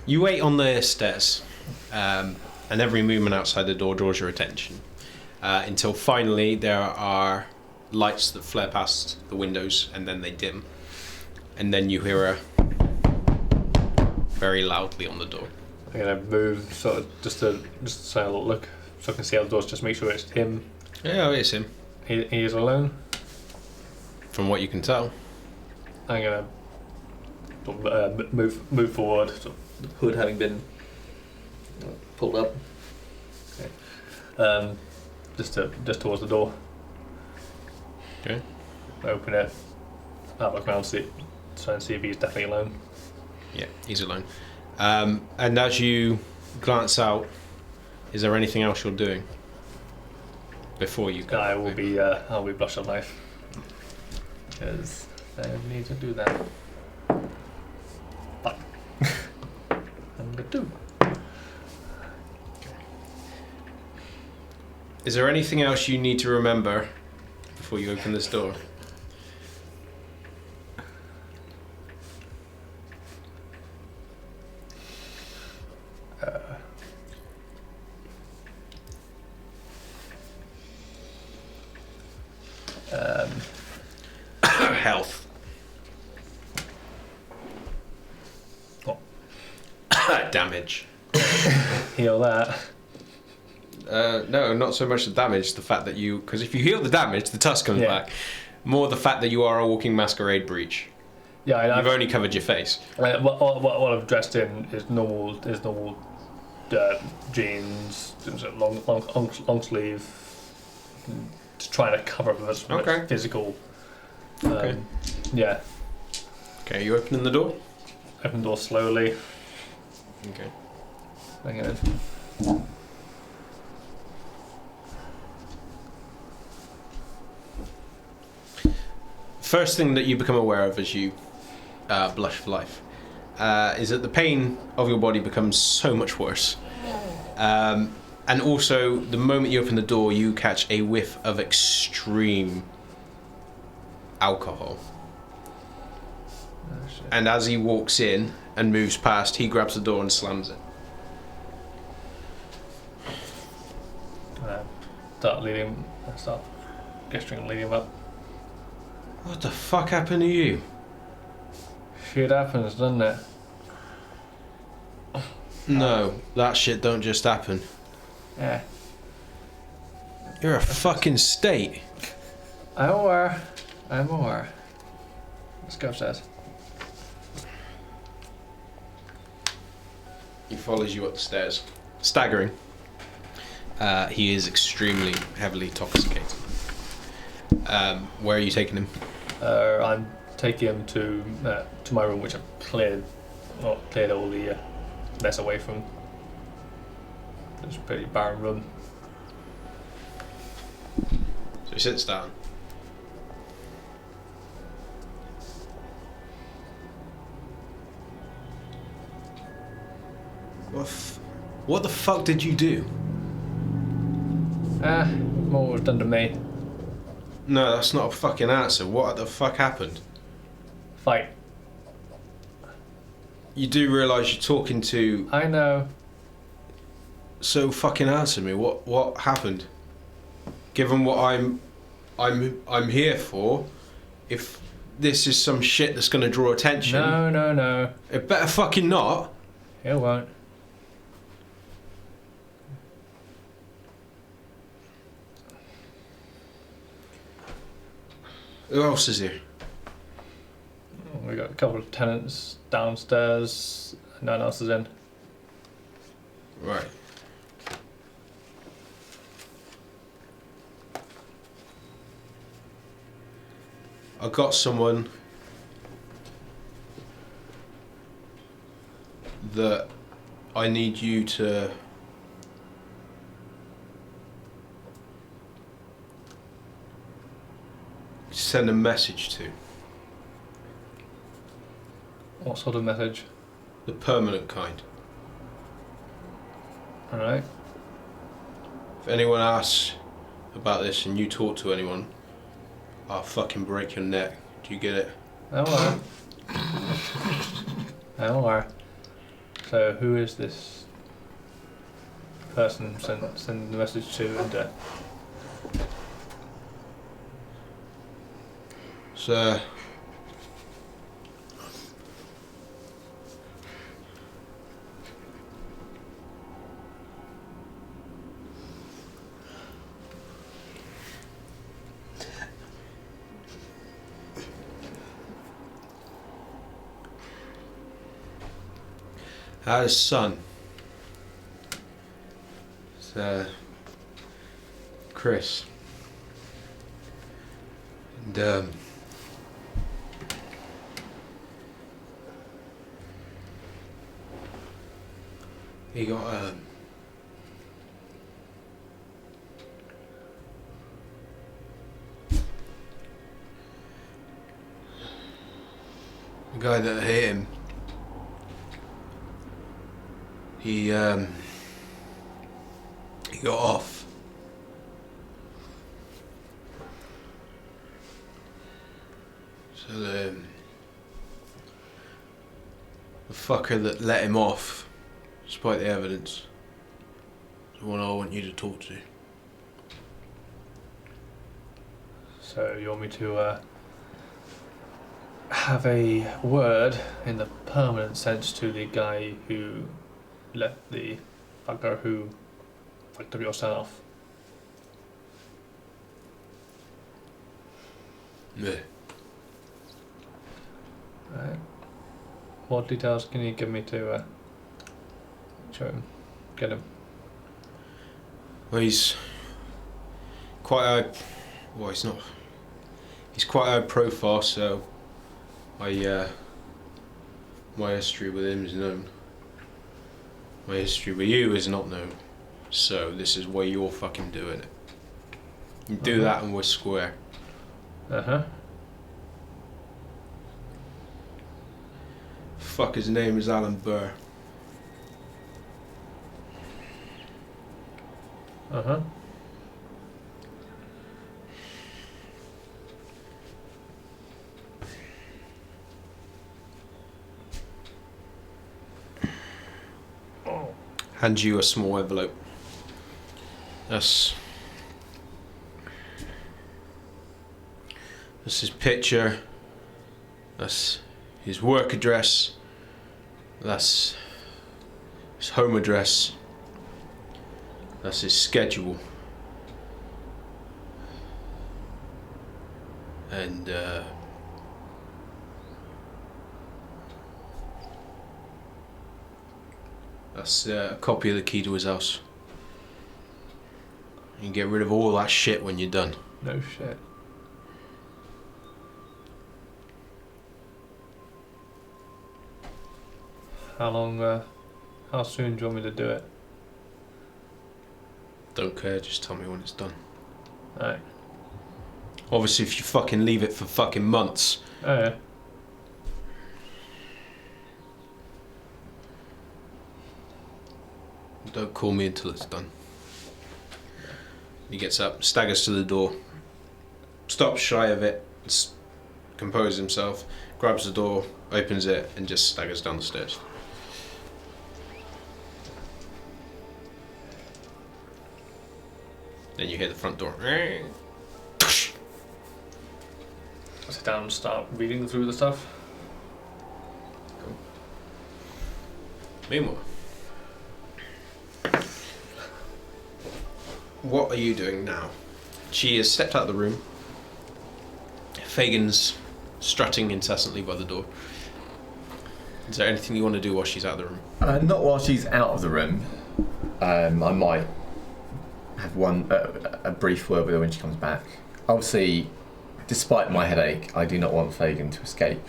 Speaker 1: you wait on the stairs, and every movement outside the door draws your attention until finally there are lights that flare past the windows and then they dim, and then you hear a very loudly on the door.
Speaker 5: I'm gonna move sort of just to say a little look so I can see how the doors, just make sure it's him.
Speaker 1: Yeah, it's him.
Speaker 5: He is alone.
Speaker 1: From what you can tell.
Speaker 5: I'm gonna move forward, sort of the hood having been pulled up. Okay. Just towards the door.
Speaker 1: Okay.
Speaker 5: Open it. Have a look around, try and see if he's definitely alone.
Speaker 1: Yeah, he's alone. And as you glance out, is there anything else you're doing before you go?
Speaker 5: I'll be blush of life because I need to do that. But I'm gonna do.
Speaker 1: Is there anything else you need to remember before you open this door? Health.
Speaker 5: What?
Speaker 1: Damage.
Speaker 5: Heal that.
Speaker 1: No, not so much the damage, the fact that you... Because if you heal the damage, the tusk comes
Speaker 5: Yeah.
Speaker 1: back. More the fact that you are a walking masquerade breach.
Speaker 5: Yeah, and
Speaker 1: You've only covered your face.
Speaker 5: what I've dressed in is normal jeans, long sleeve, to try to cover up as much
Speaker 1: Okay.
Speaker 5: physical.
Speaker 1: Okay.
Speaker 5: Yeah.
Speaker 1: Okay, you opening the door?
Speaker 5: Open the door slowly.
Speaker 1: Okay.
Speaker 5: Bring it in.
Speaker 1: First thing that you become aware of as you blush for life is that the pain of your body becomes so much worse. And also, the moment you open the door, you catch a whiff of extreme alcohol.
Speaker 5: Oh, shit.
Speaker 1: And as he walks in and moves past, he grabs the door and slams it.
Speaker 5: Start gesturing and leading him up.
Speaker 1: What the fuck happened to you?
Speaker 5: Shit happens, doesn't it?
Speaker 1: No, that shit don't just happen.
Speaker 5: Yeah.
Speaker 1: You're a fucking state.
Speaker 5: I'm aware. Let's go upstairs.
Speaker 1: He follows you up the stairs, staggering. He is extremely heavily intoxicated. Where are you taking him?
Speaker 5: I'm taking him to my room, which I've cleared all the mess away from. It's a pretty barren room.
Speaker 1: So he sits down. What the fuck did you do?
Speaker 5: More was done to me.
Speaker 1: No, that's not a fucking answer. What the fuck happened?
Speaker 5: Fight.
Speaker 1: You do realise you're talking to...
Speaker 5: I know.
Speaker 1: So fucking answer me. What happened? Given what I'm here for, if this is some shit that's gonna draw attention...
Speaker 5: No.
Speaker 1: It better fucking not.
Speaker 5: It won't.
Speaker 1: Who else is here?
Speaker 5: We got a couple of tenants downstairs. No one else is in.
Speaker 1: Right. I got someone that I need you to send a message to.
Speaker 5: What sort of message?
Speaker 1: The permanent kind.
Speaker 5: Alright.
Speaker 1: If anyone asks about this and you talk to anyone, I'll fucking break your neck. Do you get it?
Speaker 5: Don't worry. Don't worry. So who is this person sending the message to and
Speaker 1: So how's son? It's Chris. And he got the guy that hit him. He got off. So the fucker that let him off, despite the evidence, is the one I want you to talk to.
Speaker 5: so you want me to have a word in the permanent sense to the guy who let the fucker who fucked up your son off?
Speaker 1: Yeah.
Speaker 5: Right. What details can you give me to show him, get him?
Speaker 1: Well, he's quite a... Well, he's not... He's quite a profile, so my history with him is known. My history with you is not known. So this is why you're fucking doing it. You do that and we're square.
Speaker 5: Uh-huh.
Speaker 1: Fuck, his name is Alan Burr.
Speaker 5: Uh-huh.
Speaker 1: Hand you a small envelope. That's his picture. That's his work address. That's his home address. That's his schedule. And that's a copy of the key to his house. You can get rid of all that shit when you're done.
Speaker 5: No shit. How soon do you want me to do it?
Speaker 1: Don't care, just tell me when it's done.
Speaker 5: Alright.
Speaker 1: Obviously, if you fucking leave it for fucking months.
Speaker 5: Oh yeah.
Speaker 1: Don't call me until it's done. He gets up, staggers to the door, stops shy of it, composes himself, grabs the door, opens it, and just staggers down the stairs. Then you hear the front door.
Speaker 5: I sit down and start reading through the stuff.
Speaker 1: Meanwhile, what are you doing now? She has stepped out of the room. Fagin's strutting incessantly by the door. Is there anything you want to do while she's out of the room?
Speaker 4: Not while she's out of the room. I might have a brief word with her when she comes back. Obviously, despite my headache, I do not want Fagin to escape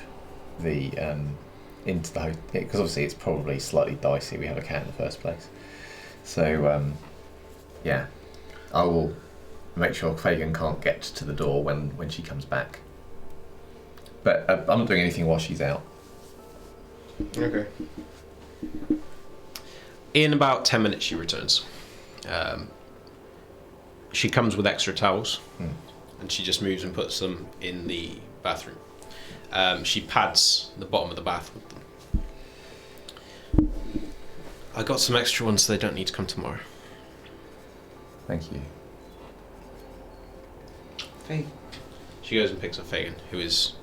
Speaker 4: into the hotel, because obviously it's probably slightly dicey. We have a cat in the first place, so yeah, I will make sure Fagin can't get to the door when she comes back. But I'm not doing anything while she's out.
Speaker 1: Okay. In about 10 minutes, she returns. She comes with extra towels, and she just moves and puts them in the bathroom. She pads the bottom of the bath with them. I got some extra ones, so they don't need to come tomorrow.
Speaker 4: Thank you.
Speaker 1: Fagin. She goes and picks up Fagin, who is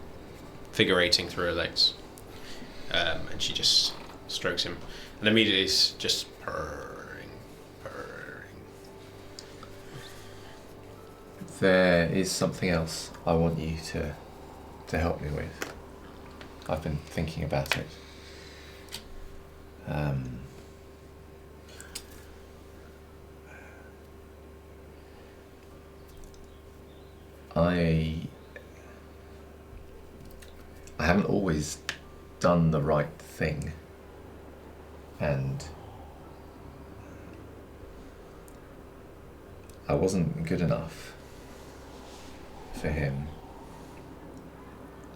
Speaker 1: figurating through her legs. And she just strokes him. And immediately he's just purring.
Speaker 4: There is something else I want you to help me with. I've been thinking about it. I haven't always done the right thing, and I wasn't good enough for him,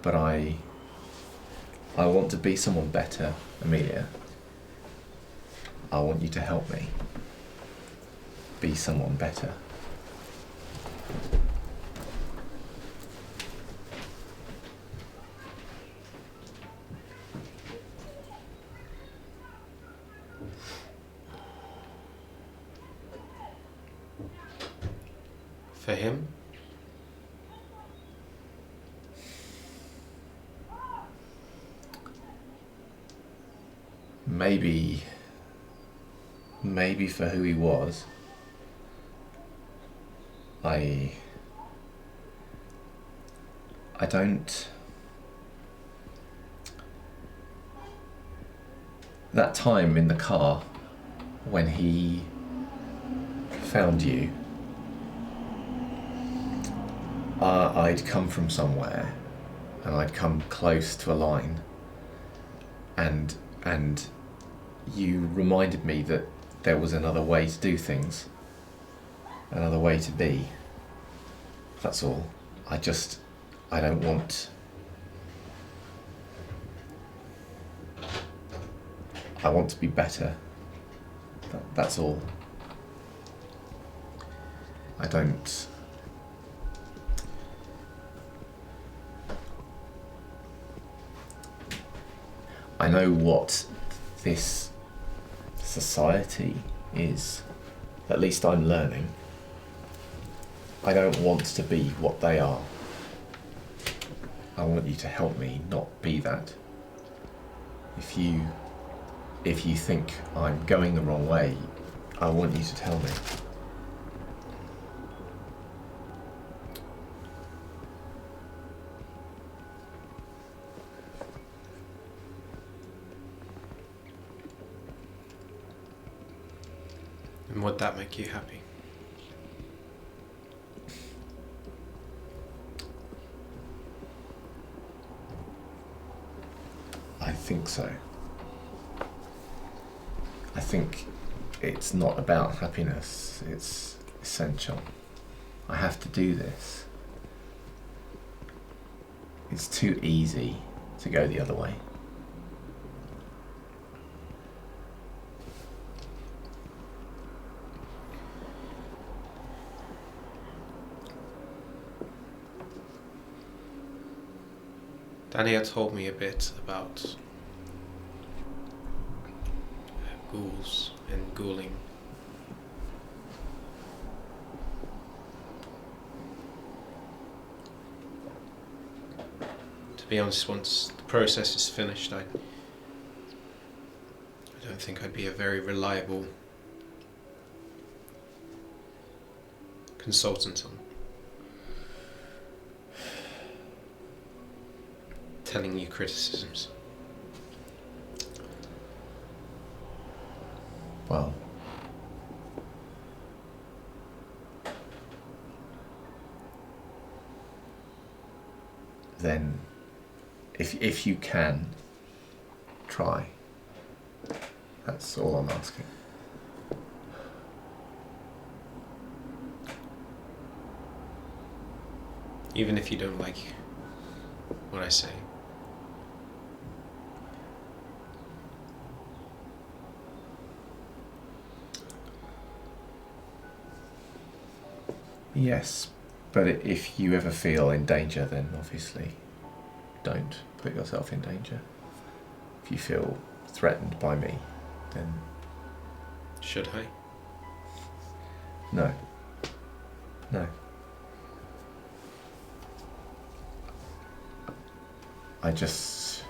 Speaker 4: but I want to be someone better, Amelia. I want you to help me be someone better.
Speaker 1: For him? Maybe for who he was. I don't... That time in the car when he found you, I'd come from somewhere and I'd come close to a line, and you reminded me that there was another way to do things, another way to be. That's all. I don't want... I want to be better. That's all. I don't... I know what this society is. At least I'm learning. I don't want to be what they are. I want you to help me not be that. If you think I'm going the wrong way, I want you to tell me. And would that make you happy?
Speaker 4: I think so. I think it's not about happiness, it's essential. I have to do this. It's too easy to go the other way.
Speaker 1: Daniel told me a bit about ghouls and ghouling. To be honest, once the process is finished, I don't think I'd be a very reliable consultant on telling you criticisms.
Speaker 4: Well, then, if you can, try. That's all I'm asking.
Speaker 1: Even if you don't like what I say.
Speaker 4: Yes, but if you ever feel in danger, then obviously don't put yourself in danger. If you feel threatened by me, then
Speaker 1: Should I?
Speaker 4: no. No. I just...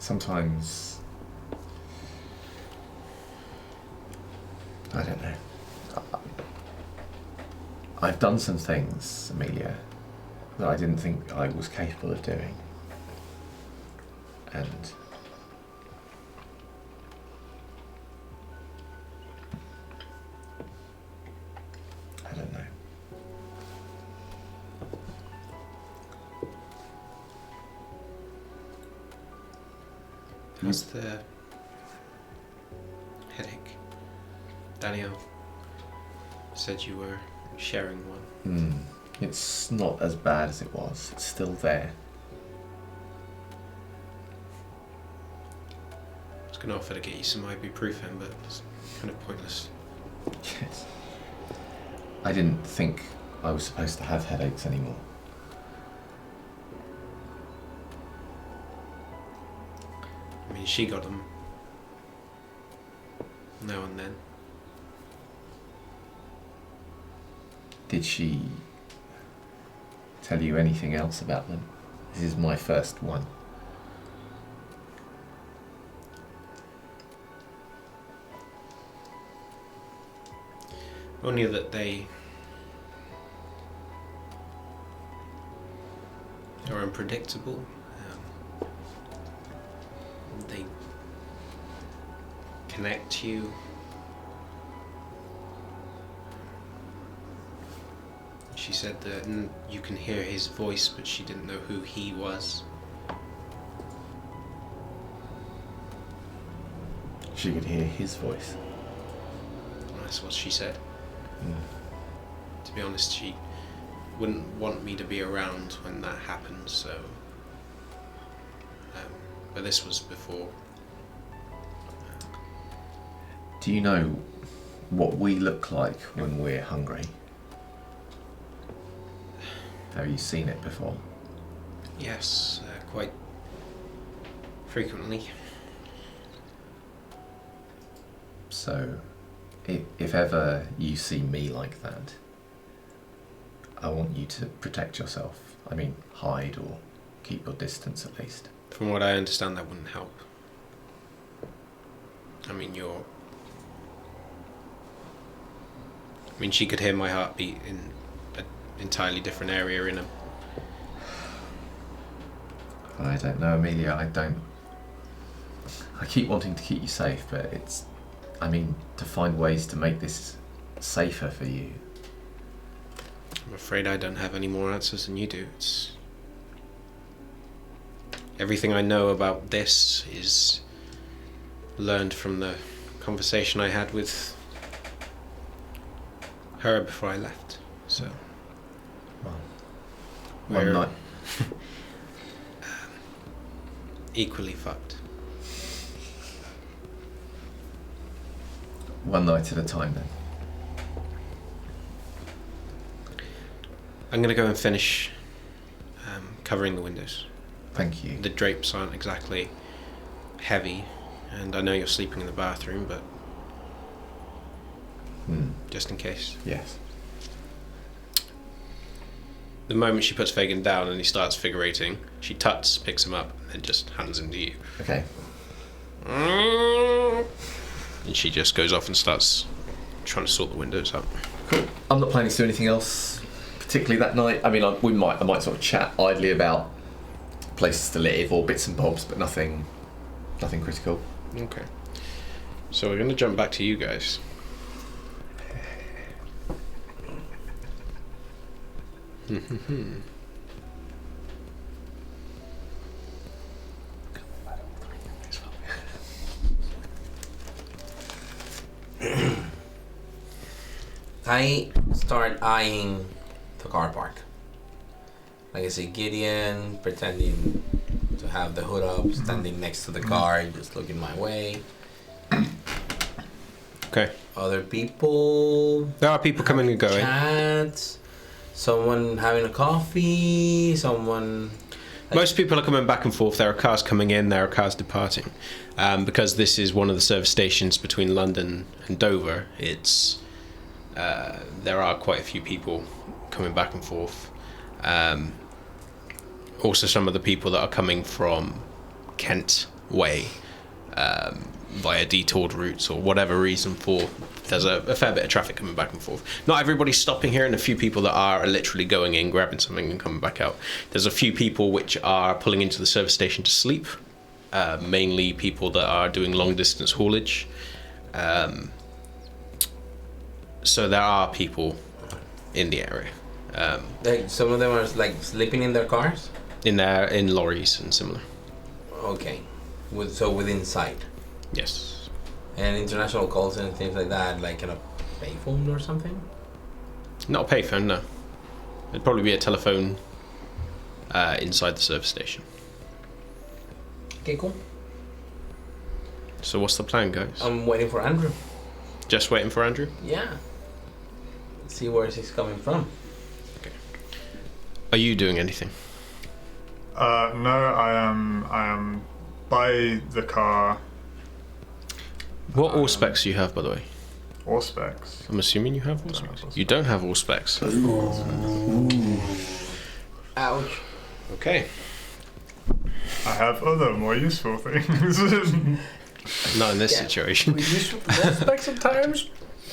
Speaker 4: Sometimes... I don't know. I've done some things, Amelia, that I didn't think I was capable of doing. And I don't know.
Speaker 1: How's the headache? Daniel said you were sharing one.
Speaker 4: It's not as bad as it was. It's still there.
Speaker 1: I was going to offer to get you some ibuprofen, but it's kind of pointless.
Speaker 4: Yes. I didn't think I was supposed to have headaches anymore.
Speaker 1: I mean, she got them now and then.
Speaker 4: Did she tell you anything else about them? This is my first one.
Speaker 1: Only that they are unpredictable. They connect you. She said that you can hear his voice, but she didn't know who he was.
Speaker 4: She could hear his voice.
Speaker 1: That's what she said. To be honest, she wouldn't want me to be around when that happened, so... but this was before.
Speaker 4: Do you know what we look like when we're hungry? Have you seen it before?
Speaker 1: Yes, quite frequently.
Speaker 4: So, if ever you see me like that, I want you to protect yourself. I mean, hide or keep your distance at least.
Speaker 1: From what I understand, that wouldn't help. I mean, she could hear my heartbeat in an entirely different area in a...
Speaker 4: I don't know, Amelia, I keep wanting to keep you safe, but to find ways to make this safer for you.
Speaker 1: I'm afraid I don't have any more answers than you do. It's... Everything I know about this is learned from the conversation I had with her before I left. So,
Speaker 4: One night.
Speaker 1: Equally fucked.
Speaker 4: One night at a time then.
Speaker 1: I'm gonna go and finish covering the windows.
Speaker 4: Thank you.
Speaker 1: The drapes aren't exactly heavy, and I know you're sleeping in the bathroom, but just in case.
Speaker 4: Yes.
Speaker 1: The moment she puts Fagin down and he starts figurating, she tuts, picks him up, and then just hands him to you.
Speaker 4: Okay.
Speaker 1: And she just goes off and starts trying to sort the windows up.
Speaker 4: Cool. I'm not planning to do anything else particularly that night. I mean, I might sort of chat idly about places to live or bits and bobs, but nothing critical.
Speaker 1: Okay. So we're going to jump back to you guys.
Speaker 2: I start eyeing the car park. Like I see Gideon pretending to have the hood up, standing next to the car, just looking my way.
Speaker 1: Okay.
Speaker 2: Other people.
Speaker 1: There are people coming and going.
Speaker 2: Chats. Someone having a coffee. Someone.
Speaker 1: Most people are coming back and forth. There are cars coming in, there are cars departing. Because this is one of the service stations between London and Dover, there are quite a few people coming back and forth. Also some of the people that are coming from Kent Way via detoured routes or whatever reason there's a fair bit of traffic coming back and forth. Not everybody's stopping here, and a few people that are literally going in, grabbing something and coming back out. There's a few people which are pulling into the service station to sleep, mainly people that are doing long distance haulage. So there are people in the area.
Speaker 2: Like some of them are like sleeping in their cars.
Speaker 1: In lorries and similar.
Speaker 2: Okay, so within sight.
Speaker 1: Yes.
Speaker 2: And international calls and things like that, like in a payphone or something.
Speaker 1: Not a payphone, no. It'd probably be a telephone inside the service station.
Speaker 2: Okay, cool.
Speaker 1: So what's the plan, guys?
Speaker 2: I'm waiting for Andrew.
Speaker 1: Just waiting for Andrew?
Speaker 2: Yeah. See where he's coming from.
Speaker 1: Are you doing anything?
Speaker 3: No, I am by the car.
Speaker 1: What all specs do you have, by the way?
Speaker 3: All specs.
Speaker 1: I'm assuming you have all
Speaker 3: Don't have
Speaker 1: specs.
Speaker 3: all
Speaker 1: You don't have all specs.
Speaker 2: Ouch.
Speaker 1: Okay.
Speaker 3: I have other more useful things.
Speaker 1: Not in this situation.
Speaker 5: We use specs sometimes.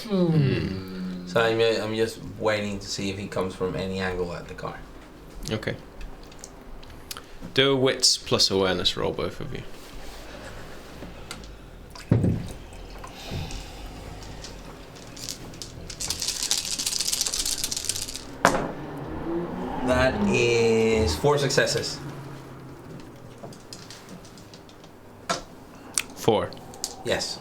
Speaker 2: So I'm just waiting to see if he comes from any angle at the car.
Speaker 1: Okay. Do a wits plus awareness roll, both of you.
Speaker 2: That is 4 successes.
Speaker 1: 4.
Speaker 2: Yes.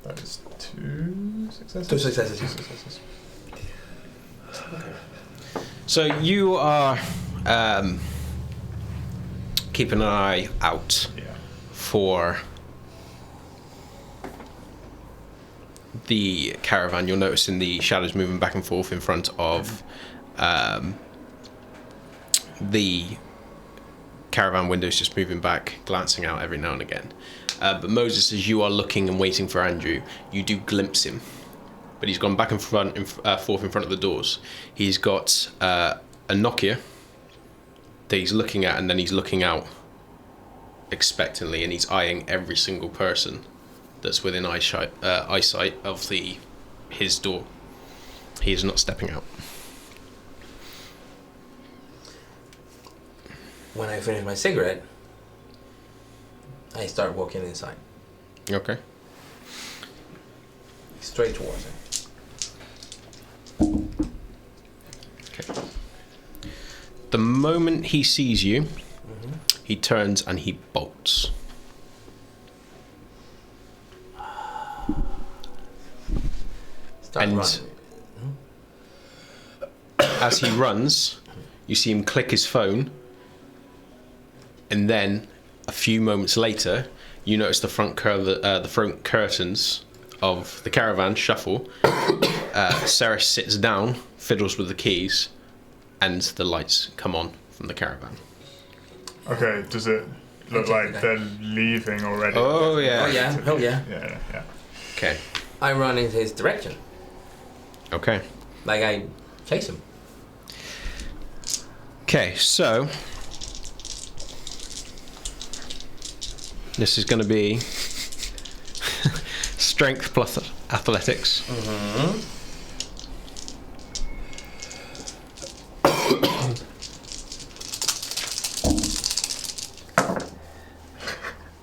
Speaker 3: That is 2 successes.
Speaker 2: 2 successes.
Speaker 3: 2 successes.
Speaker 1: So you are keeping an eye out
Speaker 3: Yeah.
Speaker 1: for the caravan. You're noticing the shadows moving back and forth in front of the caravan windows, just moving back, glancing out every now and again. But Moses, as you are looking and waiting for Andrew, you do glimpse him. But he's gone back and forth in front of the doors. He's got a Nokia that he's looking at, and then he's looking out expectantly, and he's eyeing every single person that's within eyesight of his door. He is not stepping out.
Speaker 2: When I finish my cigarette, I start walking inside,
Speaker 1: Okay.
Speaker 2: straight towards him.
Speaker 1: Okay. The moment he sees you, he turns and he bolts.
Speaker 2: Start
Speaker 1: And-
Speaker 2: running.
Speaker 1: As he runs, you see him click his phone, and then a few moments later, you notice the front curtains of the caravan shuffle, Ceres sits down, fiddles with the keys, and the lights come on from the caravan.
Speaker 3: Okay, does it look like they're leaving already?
Speaker 1: Oh yeah.
Speaker 2: Oh yeah. Oh yeah.
Speaker 3: Yeah.
Speaker 1: Okay.
Speaker 2: I run in his direction.
Speaker 1: Okay.
Speaker 2: Like I chase him.
Speaker 1: Okay, so this is going to be strength plus athletics.
Speaker 2: Mm-hmm.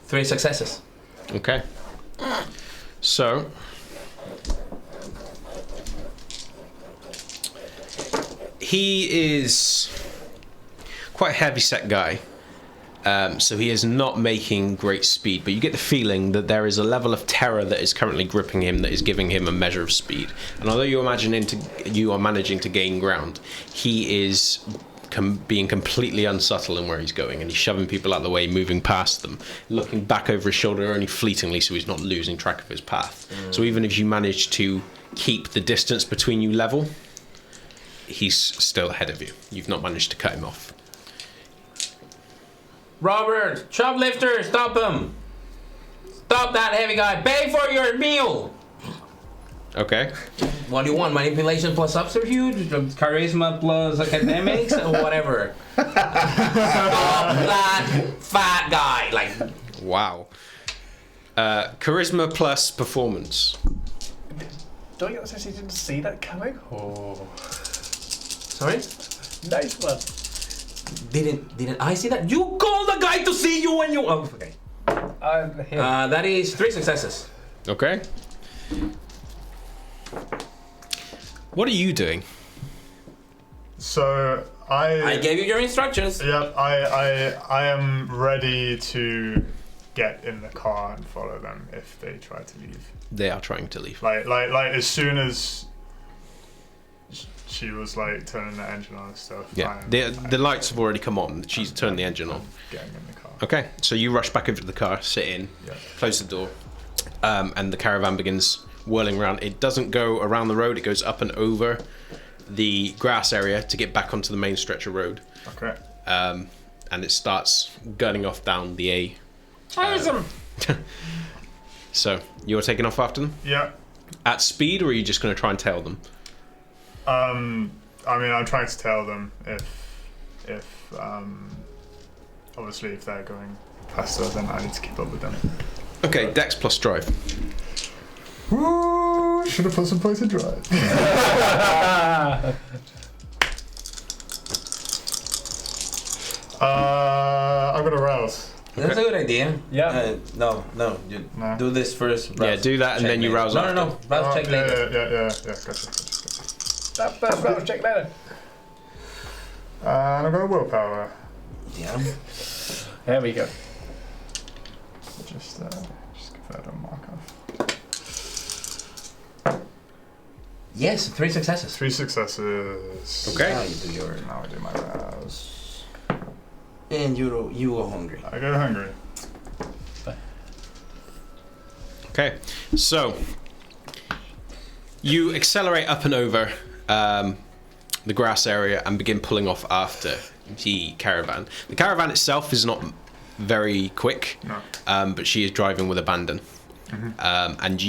Speaker 2: 3 successes.
Speaker 1: Okay. So he is quite a heavy-set guy. So he is not making great speed, but you get the feeling that there is a level of terror that is currently gripping him that is giving him a measure of speed. And although you are managing to gain ground, he is being completely unsubtle in where he's going, and he's shoving people out of the way, moving past them, looking back over his shoulder only fleetingly so he's not losing track of his path. So even if you manage to keep the distance between you level, he's still ahead of you. You've not managed to cut him off.
Speaker 2: Robert, shoplifter, stop him! Stop that heavy guy! Pay for your meal!
Speaker 1: Okay.
Speaker 2: What do you want? Manipulation plus subterfuge? Charisma plus academics? Or whatever. Stop that fat guy! Like,
Speaker 1: Wow. Charisma plus performance.
Speaker 5: Don't you sense he didn't see that coming? Oh,
Speaker 2: sorry?
Speaker 5: nice one.
Speaker 2: Didn't I see that? You call the guy to see you when you. Oh, okay.
Speaker 5: I'm here.
Speaker 2: That is 3 successes.
Speaker 1: Okay. What are you doing?
Speaker 3: So
Speaker 2: I gave you your instructions.
Speaker 3: Yep, I am ready to get in the car and follow them if they try to leave.
Speaker 1: They are trying to leave.
Speaker 3: Like as soon as she was like turning the engine on and stuff.
Speaker 1: Yeah. The lights have already come on. She's turned the engine on.
Speaker 3: Getting in the car.
Speaker 1: Okay. So you rush back over to the car, sit in,
Speaker 3: Yeah.
Speaker 1: close the door, and the caravan begins whirling around. It doesn't go around the road. It goes up and over the grass area to get back onto the main stretch of road.
Speaker 3: Okay.
Speaker 1: And it starts gunning off down the A.
Speaker 2: Awesome.
Speaker 1: So you're taking off after them
Speaker 3: Yeah.
Speaker 1: at speed, or are you just going to try and tail them?
Speaker 3: I mean, I'm trying to tell them if obviously if they're going faster, then I need to keep up with them.
Speaker 1: Okay, Dex plus drive.
Speaker 3: Ooh, should have put some points in drive. I'm gonna rouse.
Speaker 2: That's a good idea.
Speaker 5: Yeah.
Speaker 2: No. You
Speaker 3: No.
Speaker 2: do this first.
Speaker 1: Yeah,
Speaker 2: Rouse
Speaker 1: do that and
Speaker 2: check
Speaker 1: then you
Speaker 2: later.
Speaker 1: rouse
Speaker 2: No.
Speaker 1: after.
Speaker 2: Rouse check later.
Speaker 3: Yeah. Gotcha.
Speaker 5: That first round check later.
Speaker 3: And I'm gonna willpower.
Speaker 2: Yeah.
Speaker 5: There we go.
Speaker 3: Just give that a mark off.
Speaker 2: Yes, 3 successes.
Speaker 3: 3 successes.
Speaker 1: Okay.
Speaker 2: Now you do your.
Speaker 3: Now I do my rouse.
Speaker 2: And you go hungry.
Speaker 3: I go hungry.
Speaker 1: Okay, so you accelerate up and over the grass area and begin pulling off after the caravan. The caravan itself is not very quick,
Speaker 3: No.
Speaker 1: but she is driving with abandon.
Speaker 3: Mm-hmm.
Speaker 1: And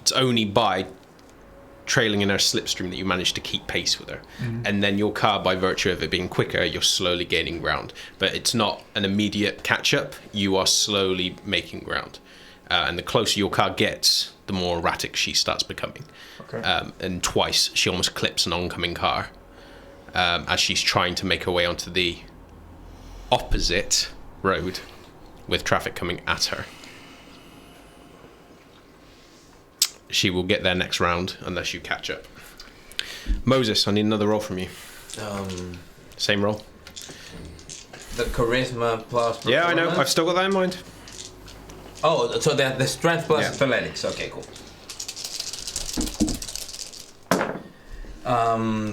Speaker 1: it's only by trailing in her slipstream that you manage to keep pace with her.
Speaker 3: Mm-hmm.
Speaker 1: And then your car, by virtue of it being quicker, you're slowly gaining ground. But it's not an immediate catch-up. You are slowly making ground. And the closer your car gets, the more erratic she starts becoming.
Speaker 3: Okay.
Speaker 1: And twice, she almost clips an oncoming car as she's trying to make her way onto the opposite road with traffic coming at her. She will get there next round unless you catch up. Moses, I need another roll from you. Same roll.
Speaker 2: The charisma plus.
Speaker 1: Yeah, I know.
Speaker 2: performance?
Speaker 1: I've still got that in mind.
Speaker 2: Oh, so the strength plus
Speaker 1: Yeah.
Speaker 2: athletics. Okay, cool.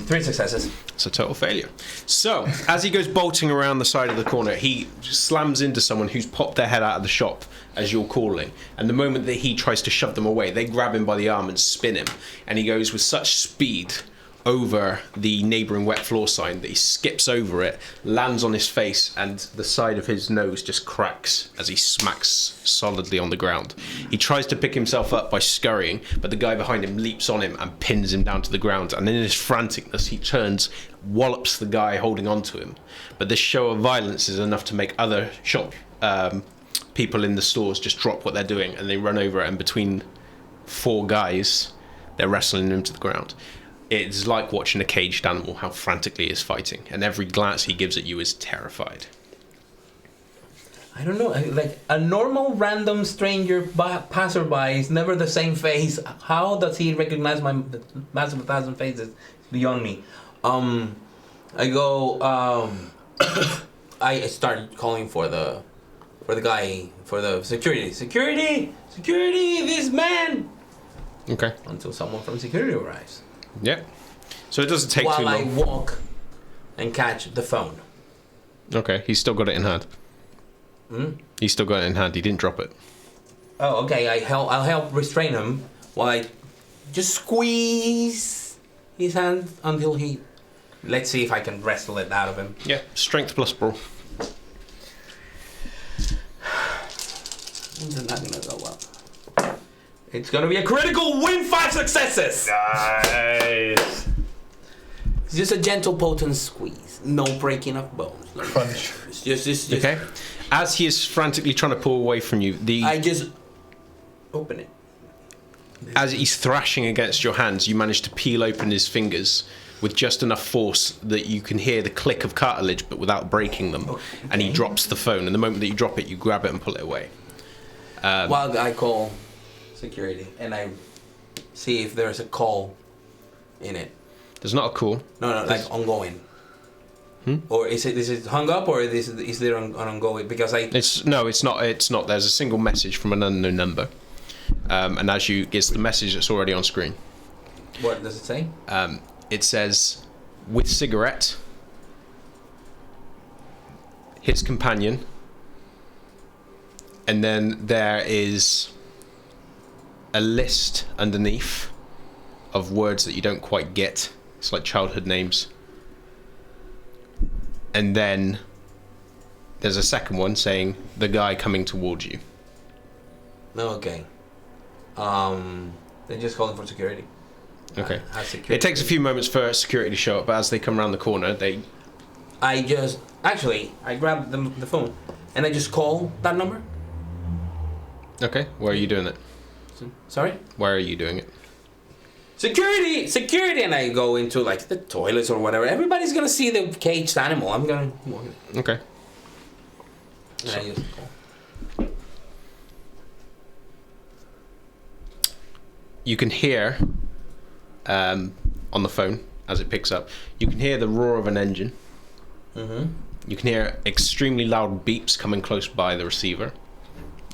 Speaker 2: 3 successes.
Speaker 1: It's a total failure. So, as he goes bolting around the side of the corner, he slams into someone who's popped their head out of the shop as you're calling. And the moment that he tries to shove them away, they grab him by the arm and spin him. And he goes with such speed over the neighbouring wet floor sign that he skips over it, lands on his face, and the side of his nose just cracks as he smacks solidly on the ground. He tries to pick himself up by scurrying, but the guy behind him leaps on him and pins him down to the ground. And in his franticness, he turns, wallops the guy holding on to him. But this show of violence is enough to make other shop people in the stores just drop what they're doing, and they run over it, and between 4 guys, they're wrestling him to the ground. It's like watching a caged animal, how frantically he is fighting, and every glance he gives at you is terrified.
Speaker 2: I don't know, like a normal random stranger passerby is never the same face. How does he recognize my massive 1,000 faces? Beyond me. I go. I start calling for the guy, for the security. Security! This man!
Speaker 1: Okay.
Speaker 2: Until someone from security arrives.
Speaker 1: Yeah. So it doesn't take too long.
Speaker 2: While I walk and catch the phone.
Speaker 1: Okay, he's still got it in hand.
Speaker 2: Hmm?
Speaker 1: He's still got it in hand. He didn't drop it.
Speaker 2: Oh, okay. I'll help restrain him while I just squeeze his hand until he. Let's see if I can wrestle it out of him.
Speaker 1: Yeah. Strength plus brawl.
Speaker 2: It's not gonna go well. It's gonna be a critical win. 5 successes.
Speaker 3: Nice.
Speaker 2: It's just a gentle, potent squeeze. No breaking of bones. No
Speaker 5: Crunch.
Speaker 2: It's just.
Speaker 1: Okay. As he is frantically trying to pull away from you,
Speaker 2: I just open it.
Speaker 1: as he's thrashing against your hands, you manage to peel open his fingers with just enough force that you can hear the click of cartilage, but without breaking them.
Speaker 2: Okay.
Speaker 1: And he drops the phone. And the moment that you drop it, you grab it and pull it away.
Speaker 2: While I call security and I see if there's a call in it.
Speaker 1: There's not a call.
Speaker 2: No, like ongoing. Or is it hung up, or is there an ongoing? Because
Speaker 1: It's not. There's a single message from an unknown number, and as you it's the message that's already on screen.
Speaker 2: What does it say?
Speaker 1: It says, with cigarette, his companion, and then there is a list underneath of words that you don't quite get. It's like childhood names. And then there's a second one saying, the guy coming towards you.
Speaker 2: No, okay. They're just calling for security.
Speaker 1: Okay.
Speaker 2: Security.
Speaker 1: It takes a few moments for security to show up, but as they come around the corner,
Speaker 2: I grab the phone and I just call that number.
Speaker 1: Okay, where are you doing it?
Speaker 2: Sorry?
Speaker 1: Where are you doing it?
Speaker 2: Security, and I go into like the toilets or whatever. Everybody's gonna see the caged animal. I'm gonna.
Speaker 1: Okay.
Speaker 2: And I just call.
Speaker 1: You can hear, on the phone, as it picks up, you can hear the roar of an engine.
Speaker 2: Mm-hmm.
Speaker 1: You can hear extremely loud beeps coming close by the receiver.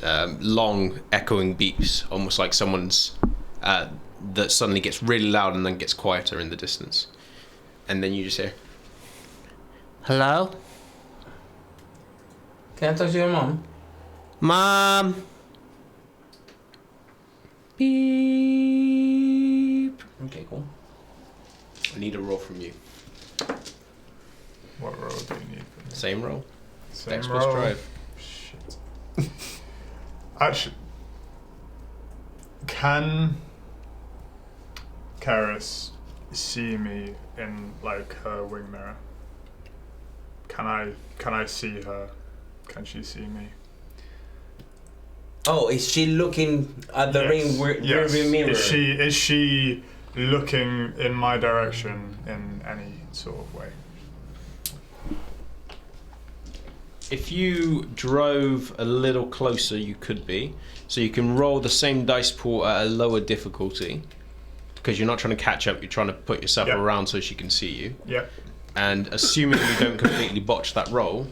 Speaker 1: Long, echoing beeps, almost like someone's... that suddenly gets really loud and then gets quieter in the distance. And then you just hear, hello?
Speaker 2: Can I talk to your mom?
Speaker 1: Mom? Beep.
Speaker 2: Okay, cool.
Speaker 1: I need a roll from you.
Speaker 3: What roll do you need from me?
Speaker 1: Same roll.
Speaker 3: Same
Speaker 1: Dex plus
Speaker 3: roll.
Speaker 1: drive.
Speaker 3: Shit. Actually, can Karis see me in like her wing mirror? Can I see her? Can she see me?
Speaker 2: Oh, is she looking at the
Speaker 3: Yes.
Speaker 2: rearview mirror?
Speaker 3: Is she looking in my direction in any sort of way?
Speaker 1: If you drove a little closer, you could be. So you can roll the same dice pool at a lower difficulty, because you're not trying to catch up, you're trying to put yourself
Speaker 3: Yep.
Speaker 1: around so she can see you.
Speaker 3: Yep.
Speaker 1: And assuming you don't completely botch that roll,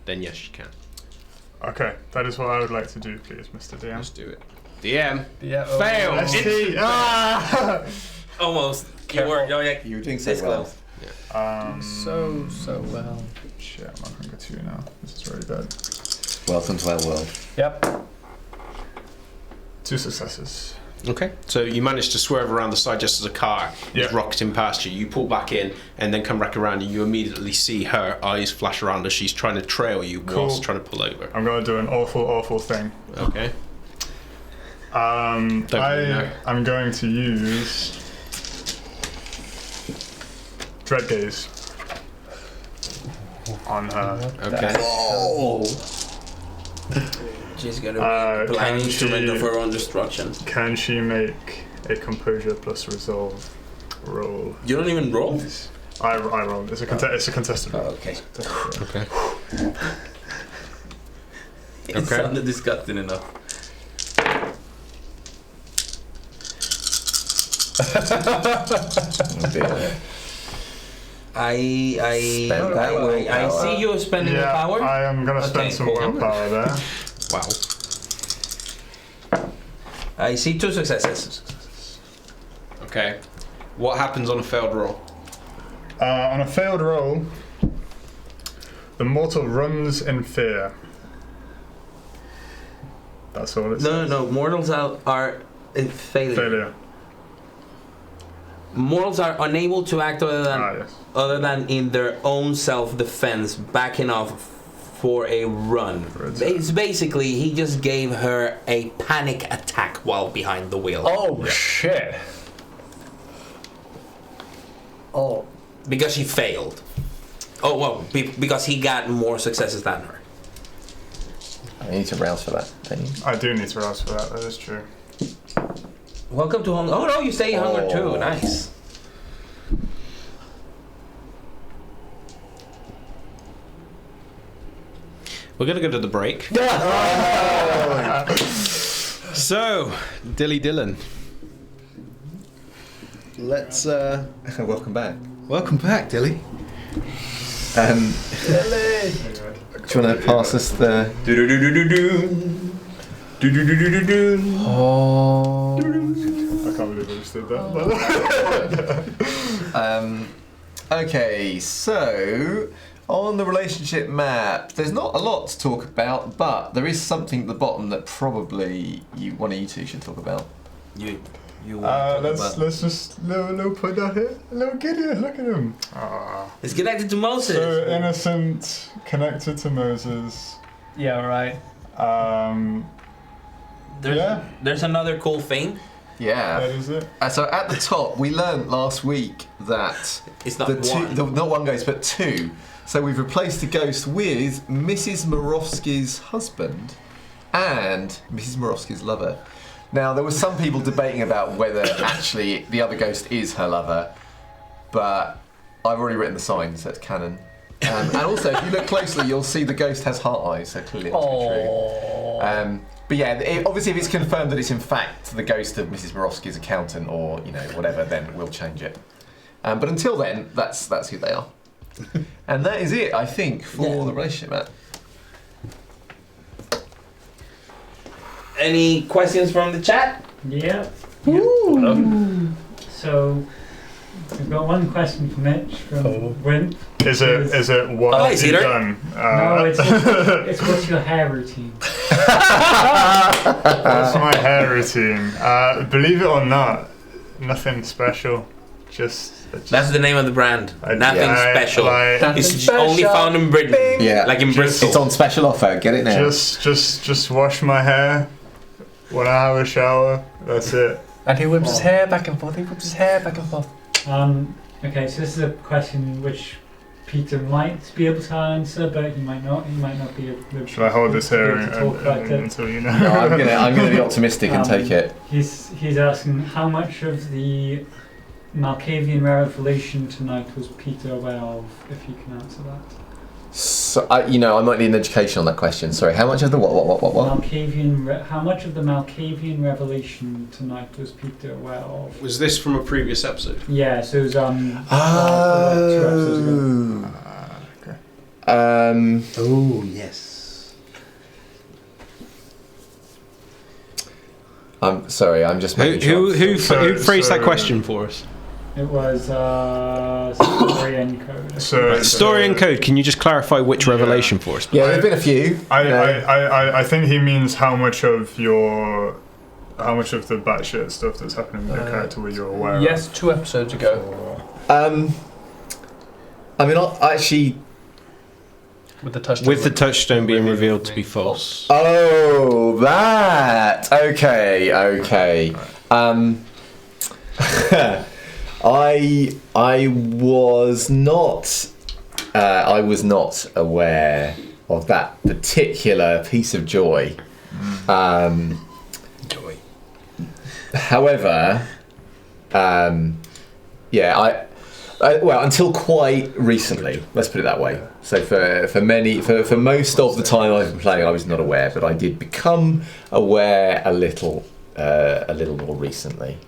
Speaker 1: then yes, you can.
Speaker 3: Okay, that is what I would like to do, please, Mr. DM.
Speaker 1: Let's do it. DM.
Speaker 5: Yeah.
Speaker 1: Fail.
Speaker 3: ST. Ah!
Speaker 2: Almost. You were
Speaker 4: You were doing so
Speaker 2: this
Speaker 4: well.
Speaker 2: close.
Speaker 5: So well.
Speaker 3: Shit, I'm on hunger 2 now. This is really bad.
Speaker 4: Welcome to our world.
Speaker 5: Yep.
Speaker 3: 2 successes.
Speaker 1: Okay. So you manage to swerve around the side just as a car is rocketing past you. You pull back in and then come back around and you immediately see her eyes flash around as she's trying to trail you whilst trying to pull over.
Speaker 3: I'm going to do an awful thing.
Speaker 1: Okay.
Speaker 3: I'm going to use Dread Gaze on her.
Speaker 1: Okay.
Speaker 4: Oh!
Speaker 2: She's gonna be a blind instrument of her own destruction.
Speaker 3: Can she make a Composure plus Resolve roll?
Speaker 2: You don't even roll?
Speaker 3: I roll. It's a contested roll.
Speaker 2: Okay.
Speaker 1: Okay.
Speaker 2: It sounded disgusting enough. I see you spending the power.
Speaker 3: I am gonna spend some willpower there.
Speaker 1: Wow.
Speaker 2: I see 2 successes.
Speaker 1: Okay. What happens on a failed roll?
Speaker 3: On a failed roll, the mortal runs in fear. That's all it says.
Speaker 2: No. Mortals are in failure. Mortals are unable to act other than in their own self-defense, backing off for a run. It's basically he just gave her a panic attack while behind the wheel.
Speaker 5: Oh shit. Oh.
Speaker 2: Because she failed. Oh well, because he got more successes than her.
Speaker 4: I need to rouse for that, don't you?
Speaker 3: I do need to rouse for that. That is true.
Speaker 2: Welcome to hunger. Oh no, you stay hunger too. Nice.
Speaker 1: We're going to go to the break. So, Dilly Dillon.
Speaker 4: Let's welcome back.
Speaker 1: Welcome back, Dilly.
Speaker 4: Do you want to pass us the? Oh.
Speaker 3: I can't believe I just did that.
Speaker 4: Okay, so on the relationship map, there's not a lot to talk about, but there is something at the bottom that probably one of you two should talk about.
Speaker 2: You want to talk about?
Speaker 3: Let's just little put that here. Little Gideon, look at him.
Speaker 2: It's connected to Moses.
Speaker 3: So innocent, connected to Moses.
Speaker 5: Yeah, right.
Speaker 2: There's another cool thing.
Speaker 4: Yeah.
Speaker 3: That is it.
Speaker 4: So at the top, we learned last week that
Speaker 2: It's not one.
Speaker 4: not one ghost, but 2. So we've replaced the ghost with Mrs. Morovsky's husband and Mrs. Morovsky's lover. Now, there were some people debating about whether actually the other ghost is her lover, but I've already written the sign, so it's canon. And also, if you look closely, you'll see the ghost has heart eyes, so clearly it must be true. But yeah, obviously if it's confirmed that it's in fact the ghost of Mrs. Morovsky's accountant or, whatever, then we'll change it. But until then, that's who they are. And that is it, I think, for the relationship map.
Speaker 2: Any questions from the chat?
Speaker 6: Yeah. So we've got one question from Mitch from Wimp.
Speaker 3: Is it what have you done?
Speaker 6: No, it's what's your hair routine?
Speaker 3: What's my hair routine? Believe it or not, nothing special. Just
Speaker 2: that's the name of the brand. Nothing special. It's
Speaker 5: special.
Speaker 2: only found in Britain.
Speaker 4: Yeah,
Speaker 2: like in Bristol.
Speaker 4: It's on special offer. Get it now.
Speaker 3: Just wash my hair when I have a shower. That's it.
Speaker 5: And he whips his hair back and forth.
Speaker 6: Okay, so this is a question which Peter might be able to answer, but he might not. He might not be able to.
Speaker 3: Should I hold this here
Speaker 6: until
Speaker 3: you know?
Speaker 4: No, I'm gonna be optimistic and take it.
Speaker 6: He's asking how much of the Malkavian revelation tonight was Peter aware of, if you can answer that.
Speaker 4: So I might need an education on that question. Sorry, how much of the what?
Speaker 6: How much of the Malkavian revelation tonight was Peter aware of?
Speaker 1: Was this from a previous episode?
Speaker 6: Yeah, so it was 2 episodes ago.
Speaker 4: Okay.
Speaker 2: Oh yes.
Speaker 4: I'm sorry. I'm just making sure.
Speaker 1: Who phrased that question for us?
Speaker 6: It was story encode.
Speaker 1: Story and code. Can you just clarify which revelation for us?
Speaker 4: Yeah, there's been a few.
Speaker 3: I think he means how much of the batshit stuff that's happening with your character were you aware
Speaker 5: Yes,
Speaker 3: of?
Speaker 5: 2 episodes ago.
Speaker 4: I mean, I actually.
Speaker 5: With the touchstone.
Speaker 1: With the touchstone being revealed to be false.
Speaker 4: Oh, that. Okay. I was not. I was not aware of that particular piece of joy.
Speaker 2: Joy.
Speaker 4: However, yeah, well, until quite recently, let's put it that way. So for most of the time I've been playing, I was not aware, but I did become aware a little more recently,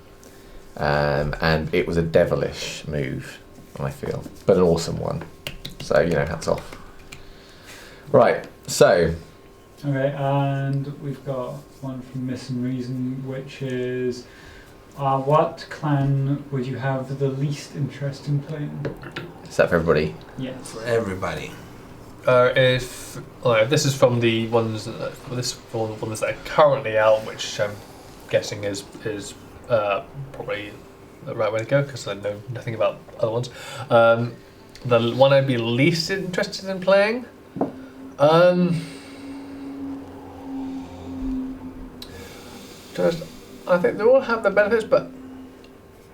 Speaker 4: and it was a devilish move, I feel, but an awesome one. So hats off. Right, so.
Speaker 6: Okay, and we've got one from Miss and Reason, which is, what clan would you have the least interest in playing?
Speaker 4: Is that for everybody?
Speaker 6: Yeah.
Speaker 2: For everybody.
Speaker 5: If this is from the ones, this is from the ones that are currently out, which I'm guessing is probably the right way to go because I know nothing about other ones. The one I'd be least interested in playing. I think they all have their benefits, but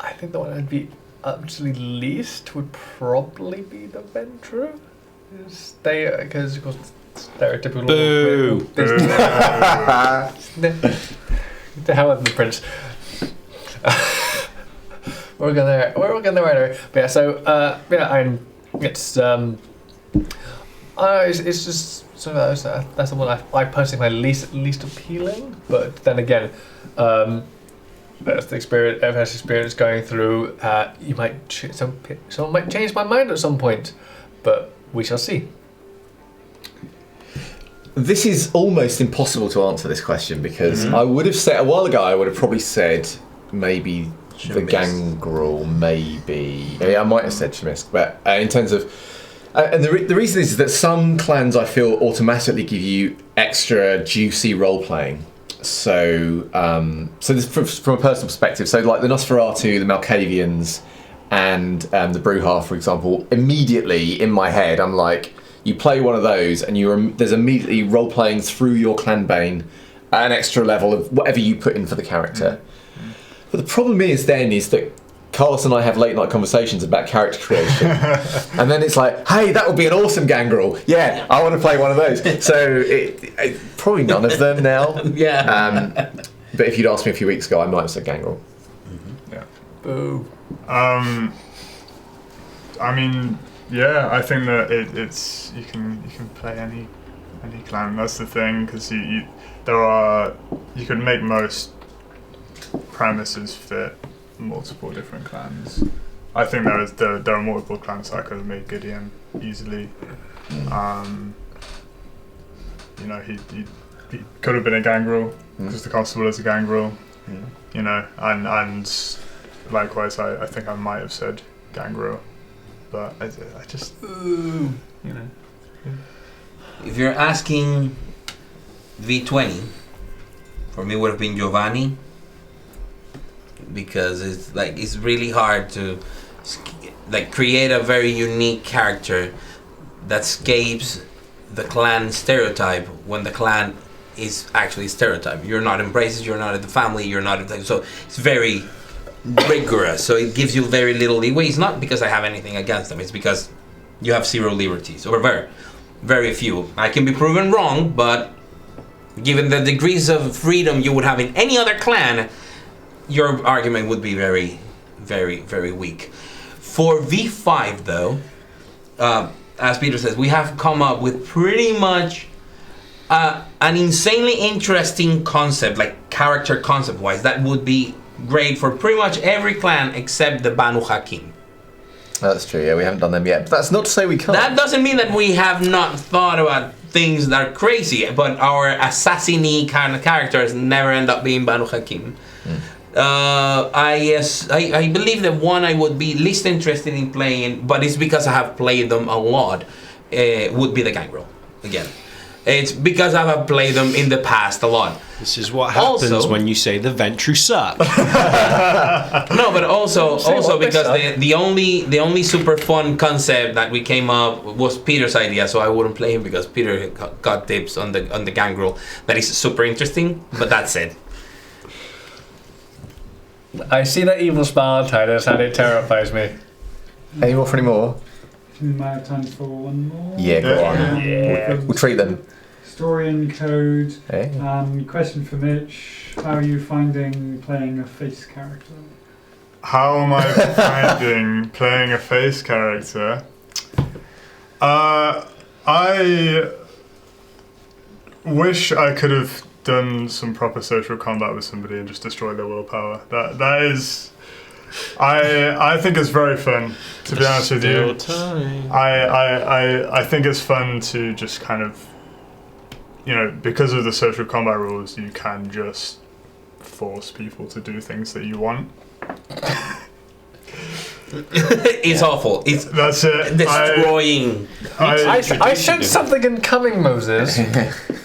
Speaker 5: I think the one I'd be absolutely least would probably be the Ventru. Because of course stereotypical.
Speaker 1: Boo.
Speaker 5: The hell with the prince. We're going there right away. But yeah, so it's just sort of that's the one I personally find least appealing. But then again, that's the experience. Everyone has experience going through. You might someone might change my mind at some point, but we shall see.
Speaker 4: This is almost impossible to answer this question because I would have said a while ago. I would have probably said maybe the Gangrel, maybe. Yeah, I might have said Shemisk, but in terms of. And the reason is that some clans I feel automatically give you extra juicy role playing. So this from a personal perspective. So like the Nosferatu, the Malkavians, and the Bruja, for example. Immediately in my head, I'm like, you play one of those, and there's immediately role playing through your clanbane at an extra level of whatever you put in for the character. But the problem is that Carlos and I have late night conversations about character creation, and then it's like, hey, that would be an awesome Gangrel. Yeah, I want to play one of those. So it probably none of them now.
Speaker 2: Yeah.
Speaker 4: But if you'd asked me a few weeks ago, I might have said Gangrel.
Speaker 3: Yeah.
Speaker 5: Boo.
Speaker 3: I mean, yeah, I think that it's you can play any clan. That's the thing, because you could make most premises fit multiple different clans. I think there are multiple clans that I could have made Gideon easily. He could have been a Gangrel because the constable is a Gangrel. And likewise, I think I might have said Gangrel, but I just
Speaker 2: If you're asking V20, for me would have been Giovanni, because it's really hard to create a very unique character that escapes the clan stereotype when the clan is actually stereotype. You're not embraced, you're not in the family, you're not so it's very rigorous, so it gives you very little leeway. It's not because I have anything against them, it's because you have zero liberties, or very, very few. I can be proven wrong, but given the degrees of freedom you would have in any other clan, your argument would be very, very, very weak. For V5 though, as Peter says, we have come up with pretty much an insanely interesting concept, like character concept wise, that would be great for pretty much every clan except the Banu Hakim.
Speaker 4: That's true, yeah, we haven't done them yet. But that's not to say we can't.
Speaker 2: That doesn't mean that we have not thought about things that are crazy, but our assassini kind of characters never end up being Banu Hakim. I believe the one I would be least interested in playing, but it's because I have played them a lot, would be the Gangrel again. It's because I have played them in the past a lot.
Speaker 1: This is what happens
Speaker 2: Also-
Speaker 1: when you say the Ventru suck.
Speaker 2: No, but also because the only super fun concept that we came up was Peter's idea, so I wouldn't play him because Peter got tips on the Gangrel that is super interesting. But that's it.
Speaker 5: I see that evil smile on Titus and it terrifies me.
Speaker 4: Any more for any more?
Speaker 6: We might have time for one more.
Speaker 4: Yeah, go on.
Speaker 5: Yeah.
Speaker 4: We'll treat them.
Speaker 6: Story and code.
Speaker 4: Hey.
Speaker 6: Question for Mitch. How are you finding playing a face character?
Speaker 3: How am I finding playing a face character? I wish I could have done some proper social combat with somebody and just destroy their willpower. That is, I think it's very fun. To be honest with you, I think it's fun to just kind of, because of the social combat rules, you can just force people to do things that you want.
Speaker 2: It's awful. It's
Speaker 3: That's it.
Speaker 2: destroying.
Speaker 5: I sense something incoming, Moses.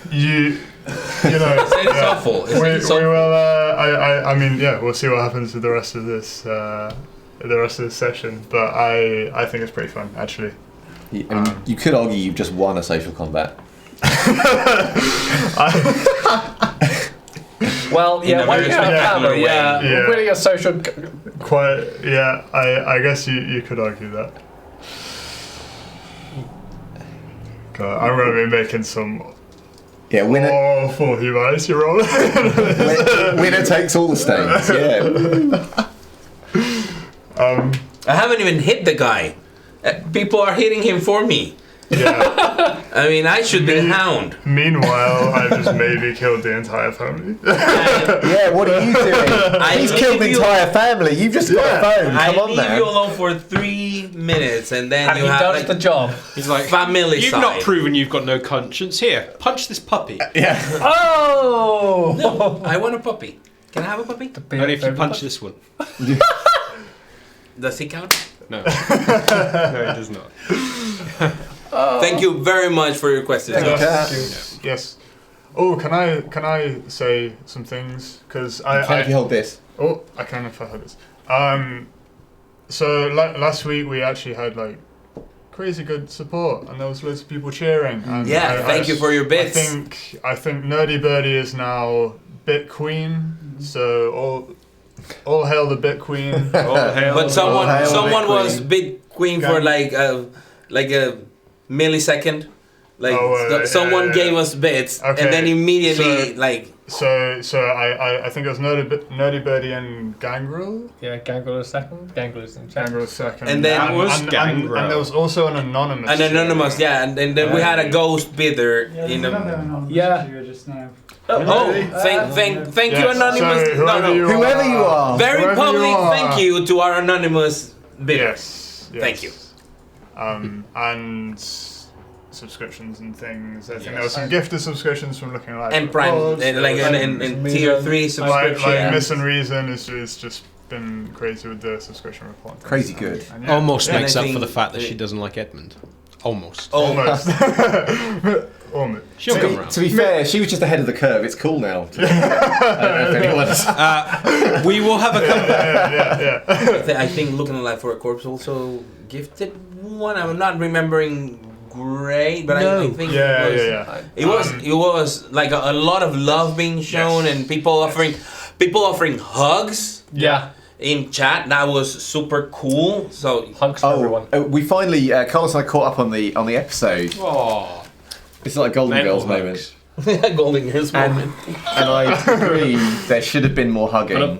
Speaker 2: It's awful.
Speaker 3: We will. I mean, yeah, we'll see what happens with the rest of this. The rest of this session, but I think it's pretty fun actually.
Speaker 4: You could argue you've just won a social combat.
Speaker 5: Well, yeah,
Speaker 2: In a very spectacular way.
Speaker 5: yeah.
Speaker 3: Yeah.
Speaker 5: Really a social.
Speaker 3: Quite, yeah. I guess you could argue that. God, I'm gonna be making some
Speaker 4: Yeah, winner.
Speaker 3: awful humanity roll.
Speaker 4: Winner takes all the stains. Yeah.
Speaker 2: I haven't even hit the guy. People are hitting him for me.
Speaker 3: Yeah.
Speaker 2: I mean, I should be the hound.
Speaker 3: Meanwhile, I just maybe killed the entire family.
Speaker 4: Yeah. What are you doing? He's killed the
Speaker 2: leave you-
Speaker 4: entire family. You've just got a phone.
Speaker 2: I
Speaker 4: Come on
Speaker 2: leave
Speaker 4: now.
Speaker 2: you alone for 3 minutes, and then
Speaker 5: And
Speaker 2: you
Speaker 5: he
Speaker 2: have
Speaker 5: does
Speaker 2: like
Speaker 5: the job.
Speaker 1: He's like,
Speaker 2: family
Speaker 1: you've
Speaker 2: side.
Speaker 1: not proven you've got no conscience. Here, punch this puppy.
Speaker 4: Yeah.
Speaker 5: Oh!
Speaker 2: No, I want a puppy. Can I have a puppy?
Speaker 1: Only if you punch this one.
Speaker 2: Does he count?
Speaker 1: No. No, it does not.
Speaker 2: Thank you very much for your questions.
Speaker 3: Yes. Oh, can I say some things? Because
Speaker 4: Can if you hold this.
Speaker 3: Oh, I can if I hold this. So last week we actually had like crazy good support, and there was loads of people cheering. And
Speaker 2: Yeah, thank you for your bits.
Speaker 3: I think Nerdy Birdie is now Bit Queen. So all hail the Bit Queen.
Speaker 2: But someone
Speaker 4: Bit
Speaker 2: was
Speaker 4: Queen.
Speaker 2: bit queen for like a millisecond. Someone gave us bits,
Speaker 3: Okay,
Speaker 2: and then immediately
Speaker 3: So I think it was Nerdy Birdie and Gangrel.
Speaker 5: Yeah, Gangrel is second. Gangrel is in second.
Speaker 3: Gangrel second.
Speaker 2: And then-
Speaker 1: That was
Speaker 3: and
Speaker 1: Gangrel.
Speaker 3: there was also an anonymous.
Speaker 2: an anonymous,
Speaker 3: cheering.
Speaker 2: yeah, and then we had a ghost bidder in
Speaker 6: another
Speaker 2: the.
Speaker 6: anonymous
Speaker 5: Yeah.
Speaker 6: cheer just now.
Speaker 2: Oh,
Speaker 3: Really?
Speaker 2: thank you,
Speaker 3: Yes,
Speaker 2: anonymous.
Speaker 3: so whoever you
Speaker 4: Whoever you are.
Speaker 2: Very
Speaker 3: Whoever
Speaker 2: public
Speaker 3: you are.
Speaker 2: thank you to our anonymous bidder.
Speaker 3: Yes.
Speaker 2: Thank you.
Speaker 3: And subscriptions and things. I think there were some gifted subscriptions from Looking Like
Speaker 2: And Prime, and tier 3 subscription.
Speaker 3: like Miss and Reason is just been crazy with the subscription report.
Speaker 4: Crazy good.
Speaker 3: And yeah,
Speaker 1: Almost
Speaker 2: Yeah,
Speaker 1: makes
Speaker 2: and I
Speaker 1: up for
Speaker 2: think
Speaker 1: the fact that
Speaker 2: it-
Speaker 1: she doesn't like Edmund. Almost.
Speaker 3: almost. Almost.
Speaker 1: She'll come round.
Speaker 4: To be fair, she was just ahead of the curve. It's cool now. I don't know if anyone's.
Speaker 1: We will have a couple.
Speaker 3: Yeah.
Speaker 2: I think Looking Alive for a Corpse also gifted one. I'm not remembering great, but I think
Speaker 3: Yeah.
Speaker 2: it was like a lot of love being shown,
Speaker 3: Yes.
Speaker 2: and people offering hugs
Speaker 5: Yeah.
Speaker 2: in chat. That was super cool. So
Speaker 5: Hunks for everyone.
Speaker 4: We finally, Carlos and I caught up on the episode.
Speaker 1: Aww.
Speaker 4: It's like a Golden
Speaker 1: Mental
Speaker 4: Girls moment.
Speaker 2: Golden Girls
Speaker 4: And,
Speaker 2: moment.
Speaker 4: and I agree, there should have been more hugging.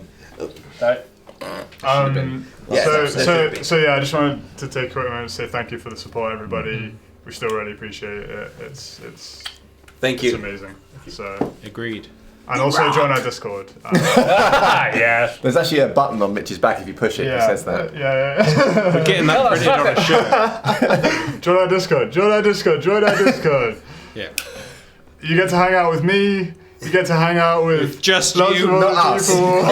Speaker 5: Right.
Speaker 3: So yeah, I just wanted to take a quick moment to say thank you for the support, everybody. We still really appreciate it. It's
Speaker 2: Thank
Speaker 3: it's
Speaker 2: you.
Speaker 3: amazing. So
Speaker 1: Agreed.
Speaker 3: and also join our Discord.
Speaker 5: Yes.
Speaker 4: There's actually a button on Mitch's back if you push it. It says that.
Speaker 3: Yeah.
Speaker 1: We're getting that printed on a shirt.
Speaker 3: Join our Discord.
Speaker 1: Yeah.
Speaker 3: You get to hang out with me. You get to hang out with
Speaker 1: just
Speaker 3: lots
Speaker 1: you,
Speaker 3: of
Speaker 4: not
Speaker 3: other
Speaker 4: us.
Speaker 3: people.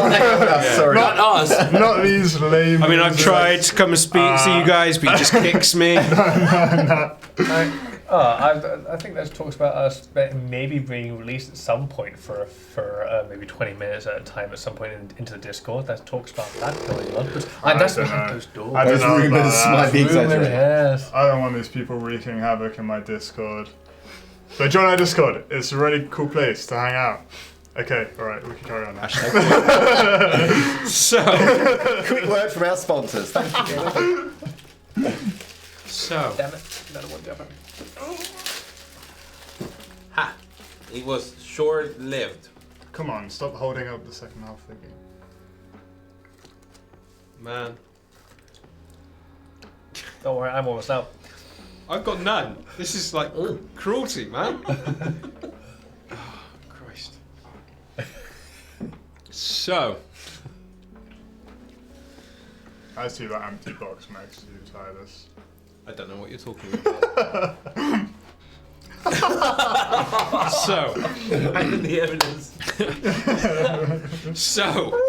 Speaker 4: Sorry.
Speaker 2: Not us.
Speaker 3: Not these lame.
Speaker 1: I mean, I've tried to come and speak to you guys, but he just kicks me.
Speaker 5: I think there's talks about us maybe being released at some point for maybe 20 minutes at a time at some point into the Discord. There's talks about that going on, but that's
Speaker 3: don't
Speaker 5: behind
Speaker 3: know.
Speaker 5: those doors.
Speaker 3: I don't
Speaker 4: Those
Speaker 3: know about
Speaker 4: rumours
Speaker 3: that.
Speaker 4: might be exaggerated.
Speaker 5: Yes.
Speaker 3: I don't want these people wreaking havoc in my Discord. But join our Discord. It's a really cool place to hang out. Okay, alright, we can carry on now.
Speaker 1: So,
Speaker 4: Quick word from our sponsors. Thank you.
Speaker 1: so
Speaker 5: Damn it. Another one down.
Speaker 2: Ha! It was short-lived.
Speaker 3: Come on, stop holding up the second half of the game.
Speaker 1: man,
Speaker 5: Don't worry, I'm almost out.
Speaker 1: I've got none. This is like cruelty, man. Oh, Christ. So,
Speaker 3: I see that empty box next to you, Titus.
Speaker 1: I don't know what you're talking about. So,
Speaker 2: Finding the evidence.
Speaker 1: so.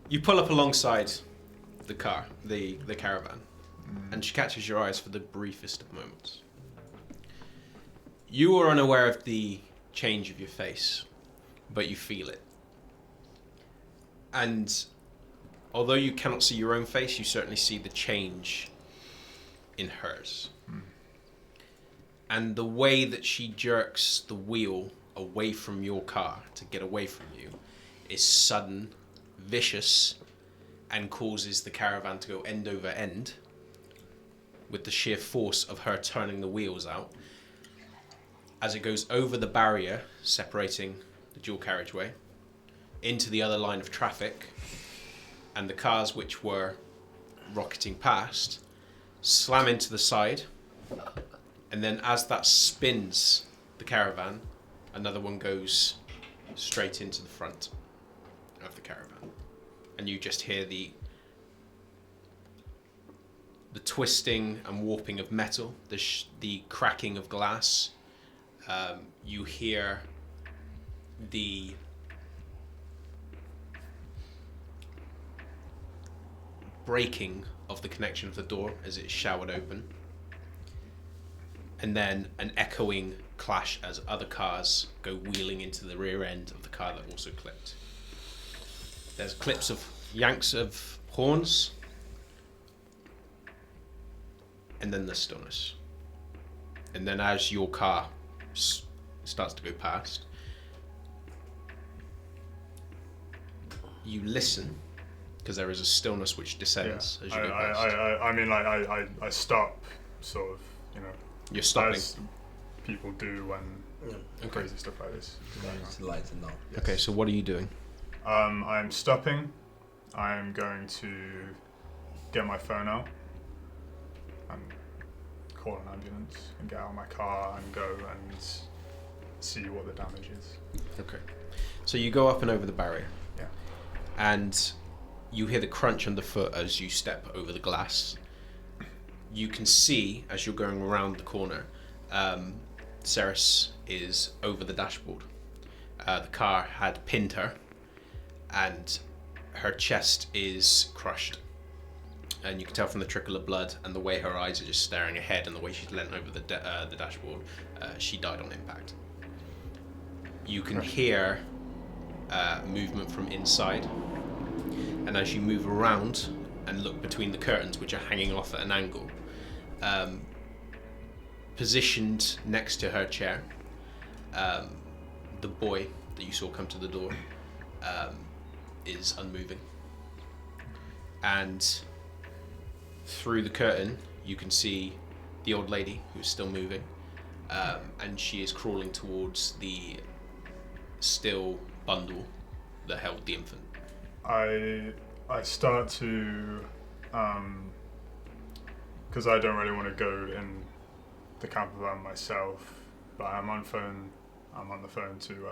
Speaker 1: You pull up alongside the car, the caravan, and she catches your eyes for the briefest of moments. You are unaware of the change of your face, but you feel it. And although you cannot see your own face, you certainly see the change in hers. And the way that she jerks the wheel away from your car to get away from you is sudden, vicious, and causes the caravan to go end over end with the sheer force of her turning the wheels out as it goes over the barrier separating the dual carriageway into the other line of traffic, and the cars which were rocketing past slam into the side, and then as that spins the caravan, another one goes straight into the front of the caravan, and you just hear the twisting and warping of metal, the cracking of glass. You hear the breaking of the connection of the door as it's showered open, and then an echoing clash as other cars go wheeling into the rear end of the car that also clipped. There's clips of yanks of horns, and then the stillness. And then as your car starts to go past, you listen, because there is a stillness which descends as you go past.
Speaker 3: I stop, sort of, you know.
Speaker 1: You're stopping.
Speaker 3: As people do when crazy stuff like this is going
Speaker 2: It's
Speaker 3: on.
Speaker 2: lights and all.
Speaker 3: Yes.
Speaker 1: Okay, so what are you doing?
Speaker 3: I'm stopping. I'm going to get my phone out and call an ambulance and get out of my car and go and see what the damage is.
Speaker 1: Okay. So you go up and over the barrier.
Speaker 3: Yeah.
Speaker 1: And you hear the crunch underfoot as you step over the glass. You can see, as you're going around the corner, Ceres is over the dashboard. The car had pinned her, and her chest is crushed. And you can tell from the trickle of blood and the way her eyes are just staring ahead and the way she's leant over the dashboard, she died on impact. You can hear movement from inside, and as you move around and look between the curtains, which are hanging off at an angle, positioned next to her chair, the boy that you saw come to the door is unmoving. And through the curtain, you can see the old lady who's still moving, and she is crawling towards the still bundle that held the infant.
Speaker 3: I start to, because I don't really want to go in the camper van myself, but I'm on the phone to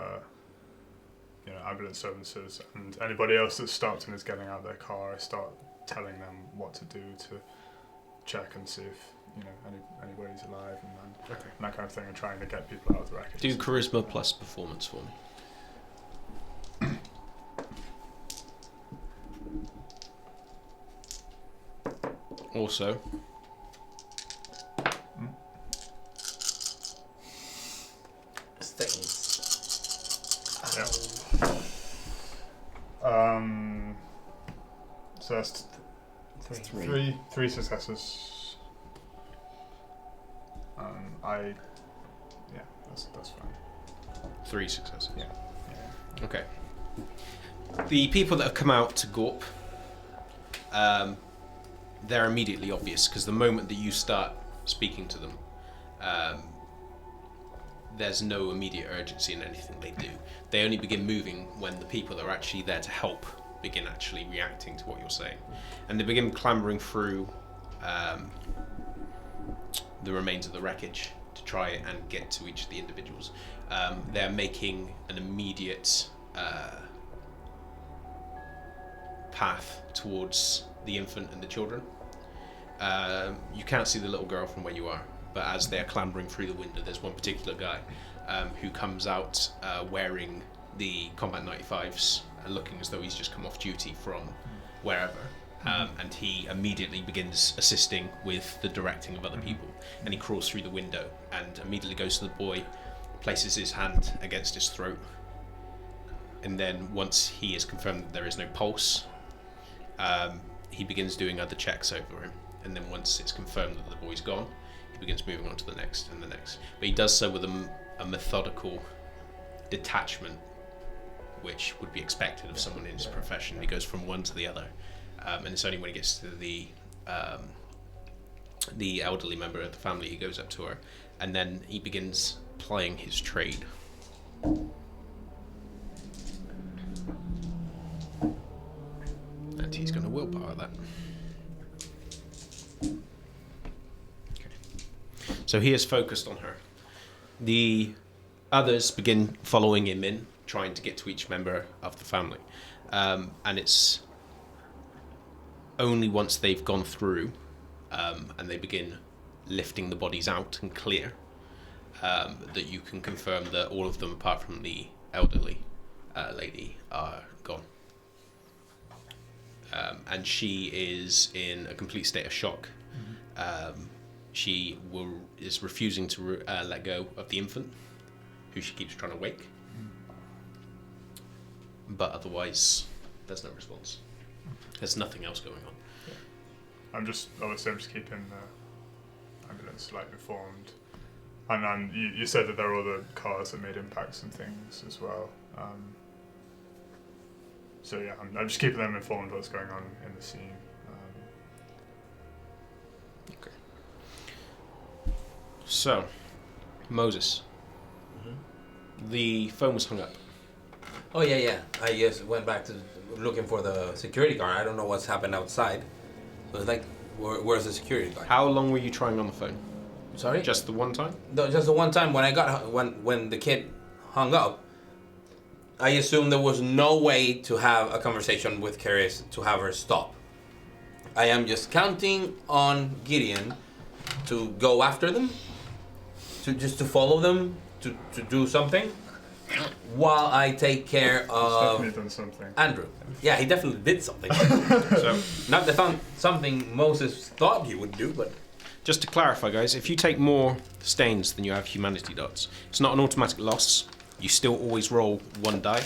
Speaker 3: ambulance services and anybody else that's stopped and is getting out of their car. I start telling them what to do to check and see if anybody's alive and
Speaker 1: Okay.
Speaker 3: that kind of thing, and trying to get people out of the wreckage.
Speaker 1: Do charisma plus performance for me. Also,
Speaker 2: Stains.
Speaker 3: So that's three successes. That's fine.
Speaker 1: 3 successes.
Speaker 3: Yeah.
Speaker 1: Okay. The people that have come out to Gorp, they're immediately obvious because the moment that you start speaking to them, there's no immediate urgency in anything they do. They only begin moving when the people that are actually there to help begin actually reacting to what you're saying. And they begin clambering through the remains of the wreckage to try and get to each of the individuals. They're making an immediate path towards the infant and the children. You can't see the little girl from where you are, but as they're clambering through the window, there's one particular guy who comes out wearing the Combat 95s, looking as though he's just come off duty from wherever. And he immediately begins assisting with the directing of other people, and he crawls through the window and immediately goes to the boy, places his hand against his throat, and then once he is confirmed that there is no pulse, he begins doing other checks over him, and then once it's confirmed that the boy's gone, he begins moving on to the next and the next. But he does so with a methodical detachment, which would be expected of someone in his profession. He goes from one to the other, and it's only when he gets to the elderly member of the family he goes up to her, and then he begins plying his trade. And he's going to willpower that. Okay. So he is focused on her. The others begin following him in, trying to get to each member of the family. And it's only once they've gone through and they begin lifting the bodies out and clear that you can confirm that all of them, apart from the elderly lady, are gone. And she is in a complete state of shock. She is refusing to let go of the infant, who she keeps trying to wake. But otherwise, there's no response. There's nothing else going on.
Speaker 3: I'm just keeping the ambulance informed. And you said that there were other cars that made impacts and things as well. So yeah, I'm just keeping them informed of what's going on in the scene.
Speaker 1: Okay. So, Moses. The phone was hung up.
Speaker 2: Oh yeah. I just went back to looking for the security guard. I don't know what's happened outside. So it's like, where's the security guard?
Speaker 1: How long were you trying on the phone?
Speaker 2: Sorry?
Speaker 1: Just the one time?
Speaker 2: No, just the one time when I got when the kid hung up. I assumed there was no way to have a conversation with Carius to have her stop. I am just counting on Gideon to go after them, to follow them, to do something, while I take care
Speaker 3: He's
Speaker 2: of
Speaker 3: definitely done something.
Speaker 2: Andrew. Yeah, he definitely did something.
Speaker 1: So,
Speaker 2: Not something Moses thought he would do, but
Speaker 1: just to clarify, guys, if you take more stains than you have humanity dots, it's not an automatic loss. You still always roll one die.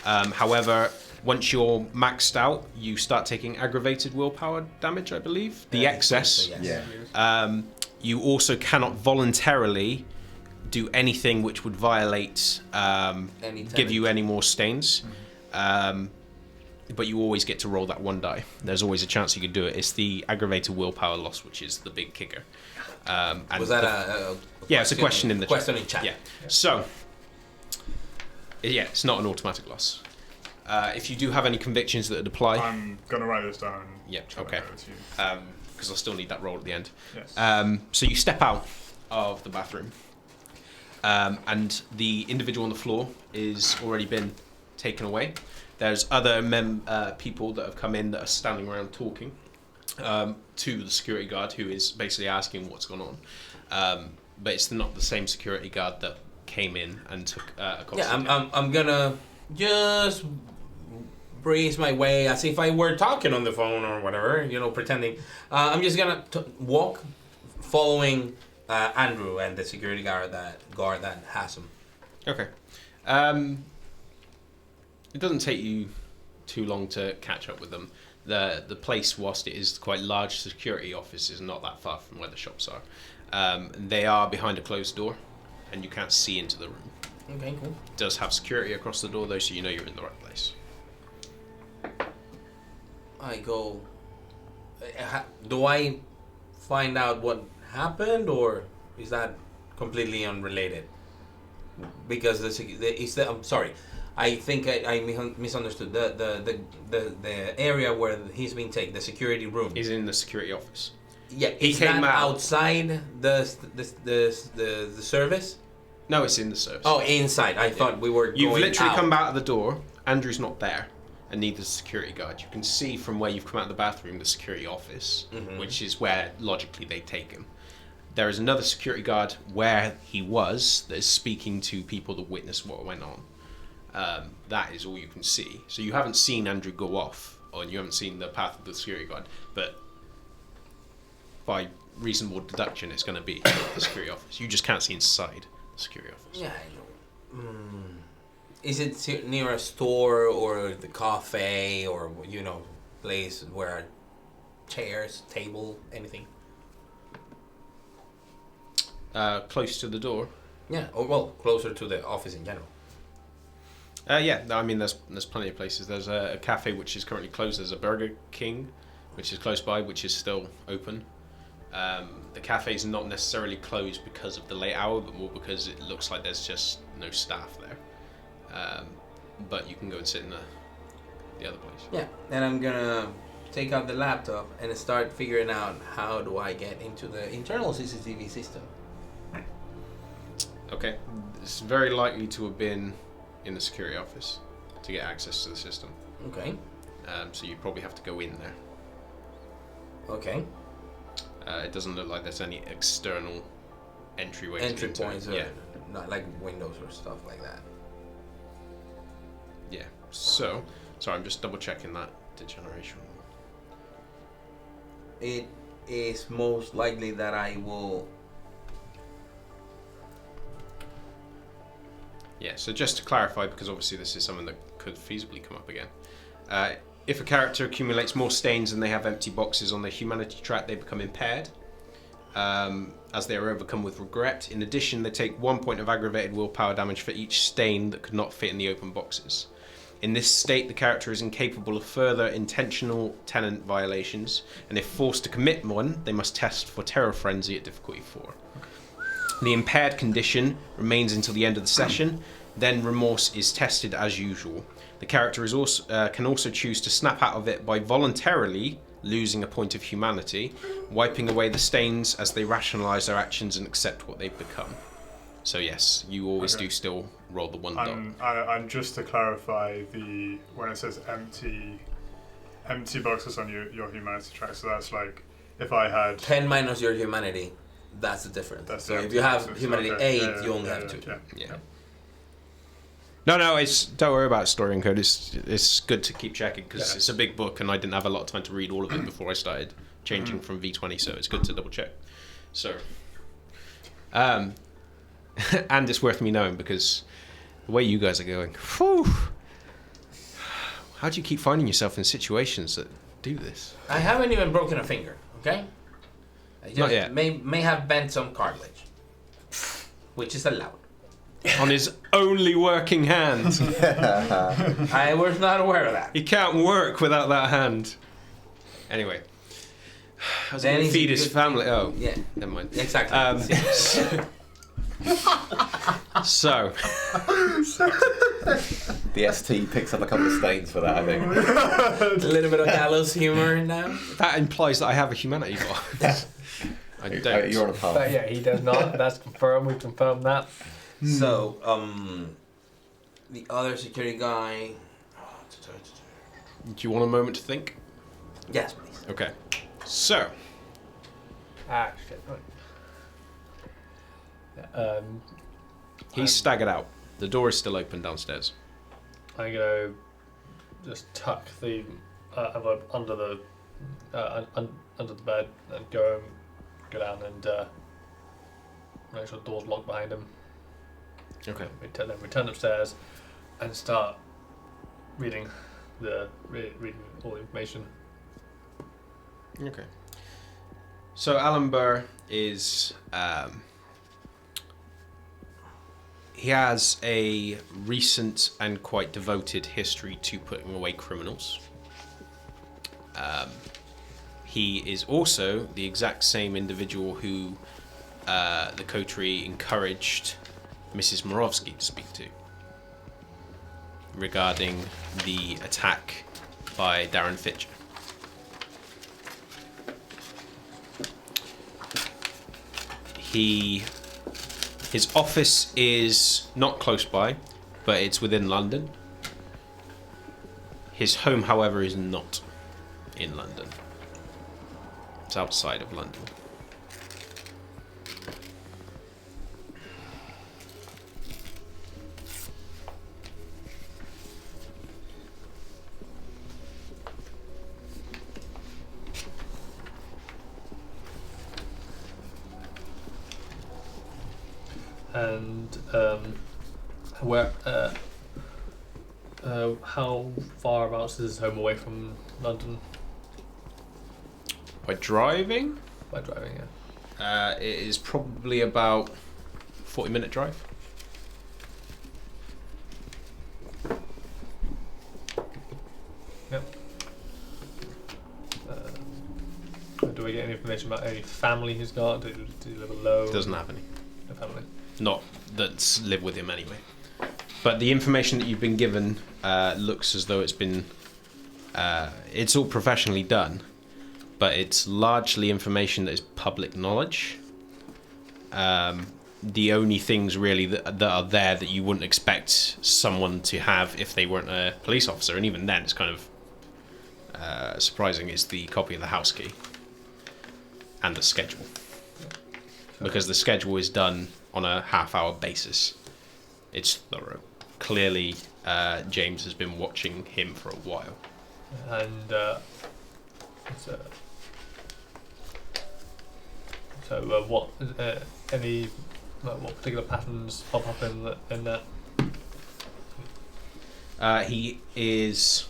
Speaker 1: However, once you're maxed out, you start taking aggravated willpower damage, I believe. The excess.
Speaker 2: so yes.
Speaker 4: Yeah.
Speaker 1: You also cannot voluntarily do anything which would violate, give you any more stains. But you always get to roll that one die. There's always a chance you could do it. It's the aggravated willpower loss, which is the big kicker. And
Speaker 2: Was that a
Speaker 1: yeah, it's a question in the
Speaker 2: question in chat?
Speaker 1: Yeah. So, yeah, it's not an automatic loss. If you do have any convictions that would apply,
Speaker 3: I'm gonna write this down.
Speaker 1: Yeah,
Speaker 3: try to
Speaker 1: okay.
Speaker 3: get it to you.
Speaker 1: Because I'll still need that roll at the end.
Speaker 3: Yes.
Speaker 1: So you step out of the bathroom, and the individual on the floor is already been taken away. There's other people that have come in that are standing around talking. to the security guard, who is basically asking what's going on. But it's not the same security guard that came in and took accosted.
Speaker 2: Yeah, I'm gonna just breeze my way as if I were talking on the phone or whatever, pretending. I'm just gonna walk, following Andrew and the security guard that has him.
Speaker 1: Okay. It doesn't take you too long to catch up with them. The place, whilst it is quite large, security office is not that far from where the shops are. They are behind a closed door, and you can't see into the room.
Speaker 2: Okay, cool.
Speaker 1: It does have security across the door, though, so you know you're in the right place.
Speaker 2: I go. Do I find out what happened, or is that completely unrelated? Because I'm sorry, I think I misunderstood. The area where he's being taken, the security room,
Speaker 1: He's in the security office.
Speaker 2: Yeah,
Speaker 1: He came out
Speaker 2: outside the service.
Speaker 1: No, it's in the service.
Speaker 2: Oh, inside. I thought we were.
Speaker 1: You've
Speaker 2: going
Speaker 1: literally
Speaker 2: out.
Speaker 1: come out of the door. Andrew's not there, and neither is the security guard. You can see from where you've come out of the bathroom the security office, which is where logically they take him. There is another security guard where he was that is speaking to people that witnessed what went on. That is all you can see. So you haven't seen Andrew go off, or you haven't seen the path of the security guard, but by reasonable deduction, it's going to be the security office. You just can't see inside the security office.
Speaker 2: Yeah, I know. Is it near a store or the cafe or place where chairs, table, anything?
Speaker 1: Close to the door.
Speaker 2: Yeah, or well, closer to the office in general.
Speaker 1: Yeah, no, I mean, there's plenty of places. There's a cafe which is currently closed. There's a Burger King, which is close by, which is still open. The cafe's not necessarily closed because of the late hour, but more because it looks like there's just no staff there. But you can go and sit in the other place.
Speaker 2: Yeah, and I'm gonna take out the laptop and start figuring out how do I get into the internal CCTV system.
Speaker 1: Okay, it's very likely to have been in the security office to get access to the system.
Speaker 2: Okay.
Speaker 1: So you probably have to go in there.
Speaker 2: Okay.
Speaker 1: It doesn't look like there's any external entryways.
Speaker 2: Entry
Speaker 1: into
Speaker 2: points,
Speaker 1: it.
Speaker 2: not like windows or stuff like that.
Speaker 1: Yeah. So, sorry, I'm just double checking that degeneration.
Speaker 2: It is most likely that I will.
Speaker 1: Yeah, so just to clarify, because obviously this is something that could feasibly come up again. If a character accumulates more stains and they have empty boxes on their humanity track, they become impaired, as they are overcome with regret. In addition, they take 1 point of aggravated willpower damage for each stain that could not fit in the open boxes. In this state, the character is incapable of further intentional tenant violations, and if forced to commit one, they must test for terror frenzy at difficulty 4. The impaired condition remains until the end of the session, then remorse is tested as usual. The character is also can also choose to snap out of it by voluntarily losing a point of humanity, wiping away the stains as they rationalise their actions and accept what they've become. So yes, you always do still roll the 1 dot.
Speaker 3: And just to clarify, when it says empty boxes on your humanity track, so that's like if I had
Speaker 2: 10 minus your humanity, that's the difference.
Speaker 3: That's
Speaker 2: so
Speaker 3: the
Speaker 2: if you have
Speaker 3: difference.
Speaker 2: humanity
Speaker 3: Okay.
Speaker 2: 8, you only have 2.
Speaker 1: Yeah. No, don't worry about story and code. It's good to keep checking because it's a big book and I didn't have a lot of time to read all of it before I started changing from V20, so it's good to double check. So, and it's worth me knowing because the way you guys are going, whew, how do you keep finding yourself in situations that do this?
Speaker 2: I haven't even broken a finger, okay? I just
Speaker 1: Not yet.
Speaker 2: may have bent some cartilage, which is allowed.
Speaker 1: On his only working hand.
Speaker 2: I was not aware of that.
Speaker 1: He can't work without that hand. Anyway. How's he
Speaker 2: Then
Speaker 1: going to
Speaker 2: he's
Speaker 1: feed
Speaker 2: a
Speaker 1: his
Speaker 2: good-
Speaker 1: family? Oh,
Speaker 2: Yeah,
Speaker 1: never mind.
Speaker 2: exactly.
Speaker 1: So,
Speaker 4: The ST picks up a couple of stains for that, I think.
Speaker 2: A little bit of gallows humor now.
Speaker 1: that implies that I have a humanity box. I don't.
Speaker 4: You're on a path.
Speaker 5: But yeah, he does not. That's confirmed. We've confirmed that.
Speaker 2: So, the other security guy.
Speaker 1: Do you want a moment to think?
Speaker 2: Yes, please.
Speaker 1: Okay. So,
Speaker 5: Ah, shit. Right. Yeah,
Speaker 1: he's staggered out. The door is still open downstairs.
Speaker 5: I'm gonna just tuck the envelope under the under the bed and go down and make sure the door's locked behind him.
Speaker 1: Okay.
Speaker 5: Return upstairs and start reading reading all the information.
Speaker 1: Okay. So Alan Burr is he has a recent and quite devoted history to putting away criminals. He is also the exact same individual who the coterie encouraged Mrs. Morovsky to speak to regarding the attack by Darren Fitcher. His office is not close by, but it's within London. His home, however, is not in London. It's outside of London.
Speaker 5: And how far abouts is his home away from London?
Speaker 1: By driving,
Speaker 5: By driving, yeah.
Speaker 1: it is probably about 40-minute drive.
Speaker 5: Yep. Do we get any information about any family he's got? Do he live alone?
Speaker 1: Doesn't have any.
Speaker 5: No family.
Speaker 1: Not that's live with him anyway. But the information that you've been given looks as though it's been it's all professionally done, but it's largely information that is public knowledge. The only things really that are there that you wouldn't expect someone to have if they weren't a police officer, and even then it's kind of surprising, is the copy of the house key and the schedule, because the schedule is done on a half-hour basis. It's thorough. Clearly, James has been watching him for a while.
Speaker 5: And what any what particular patterns pop up in that?
Speaker 1: He is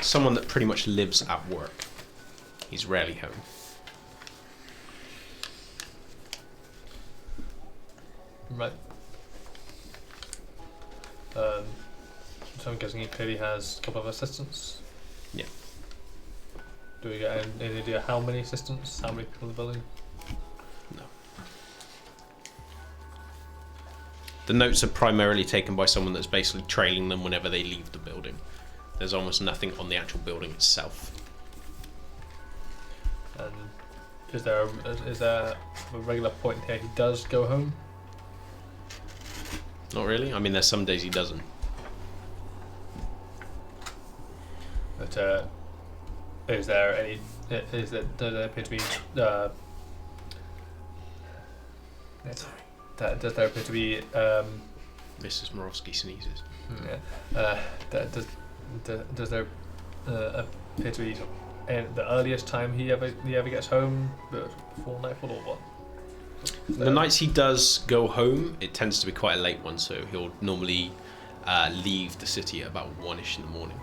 Speaker 1: someone that pretty much lives at work. He's rarely home.
Speaker 5: Right. So I'm guessing he clearly has a couple of assistants.
Speaker 1: Yeah.
Speaker 5: Do we get any idea how many assistants? How many people in the building?
Speaker 1: No. The notes are primarily taken by someone that's basically trailing them whenever they leave the building. There's almost nothing on the actual building itself.
Speaker 5: And is there a regular point here he does go home?
Speaker 1: Not really. I mean, there's some days he doesn't.
Speaker 5: But is there any? Does there appear to be? Does there appear to be?
Speaker 1: Mrs. Morovsky sneezes.
Speaker 5: Does there appear to be the earliest time he ever gets home before nightfall, or what?
Speaker 1: The nights he does go home, it tends to be quite a late one, so he'll normally leave the city at about 1ish in the morning.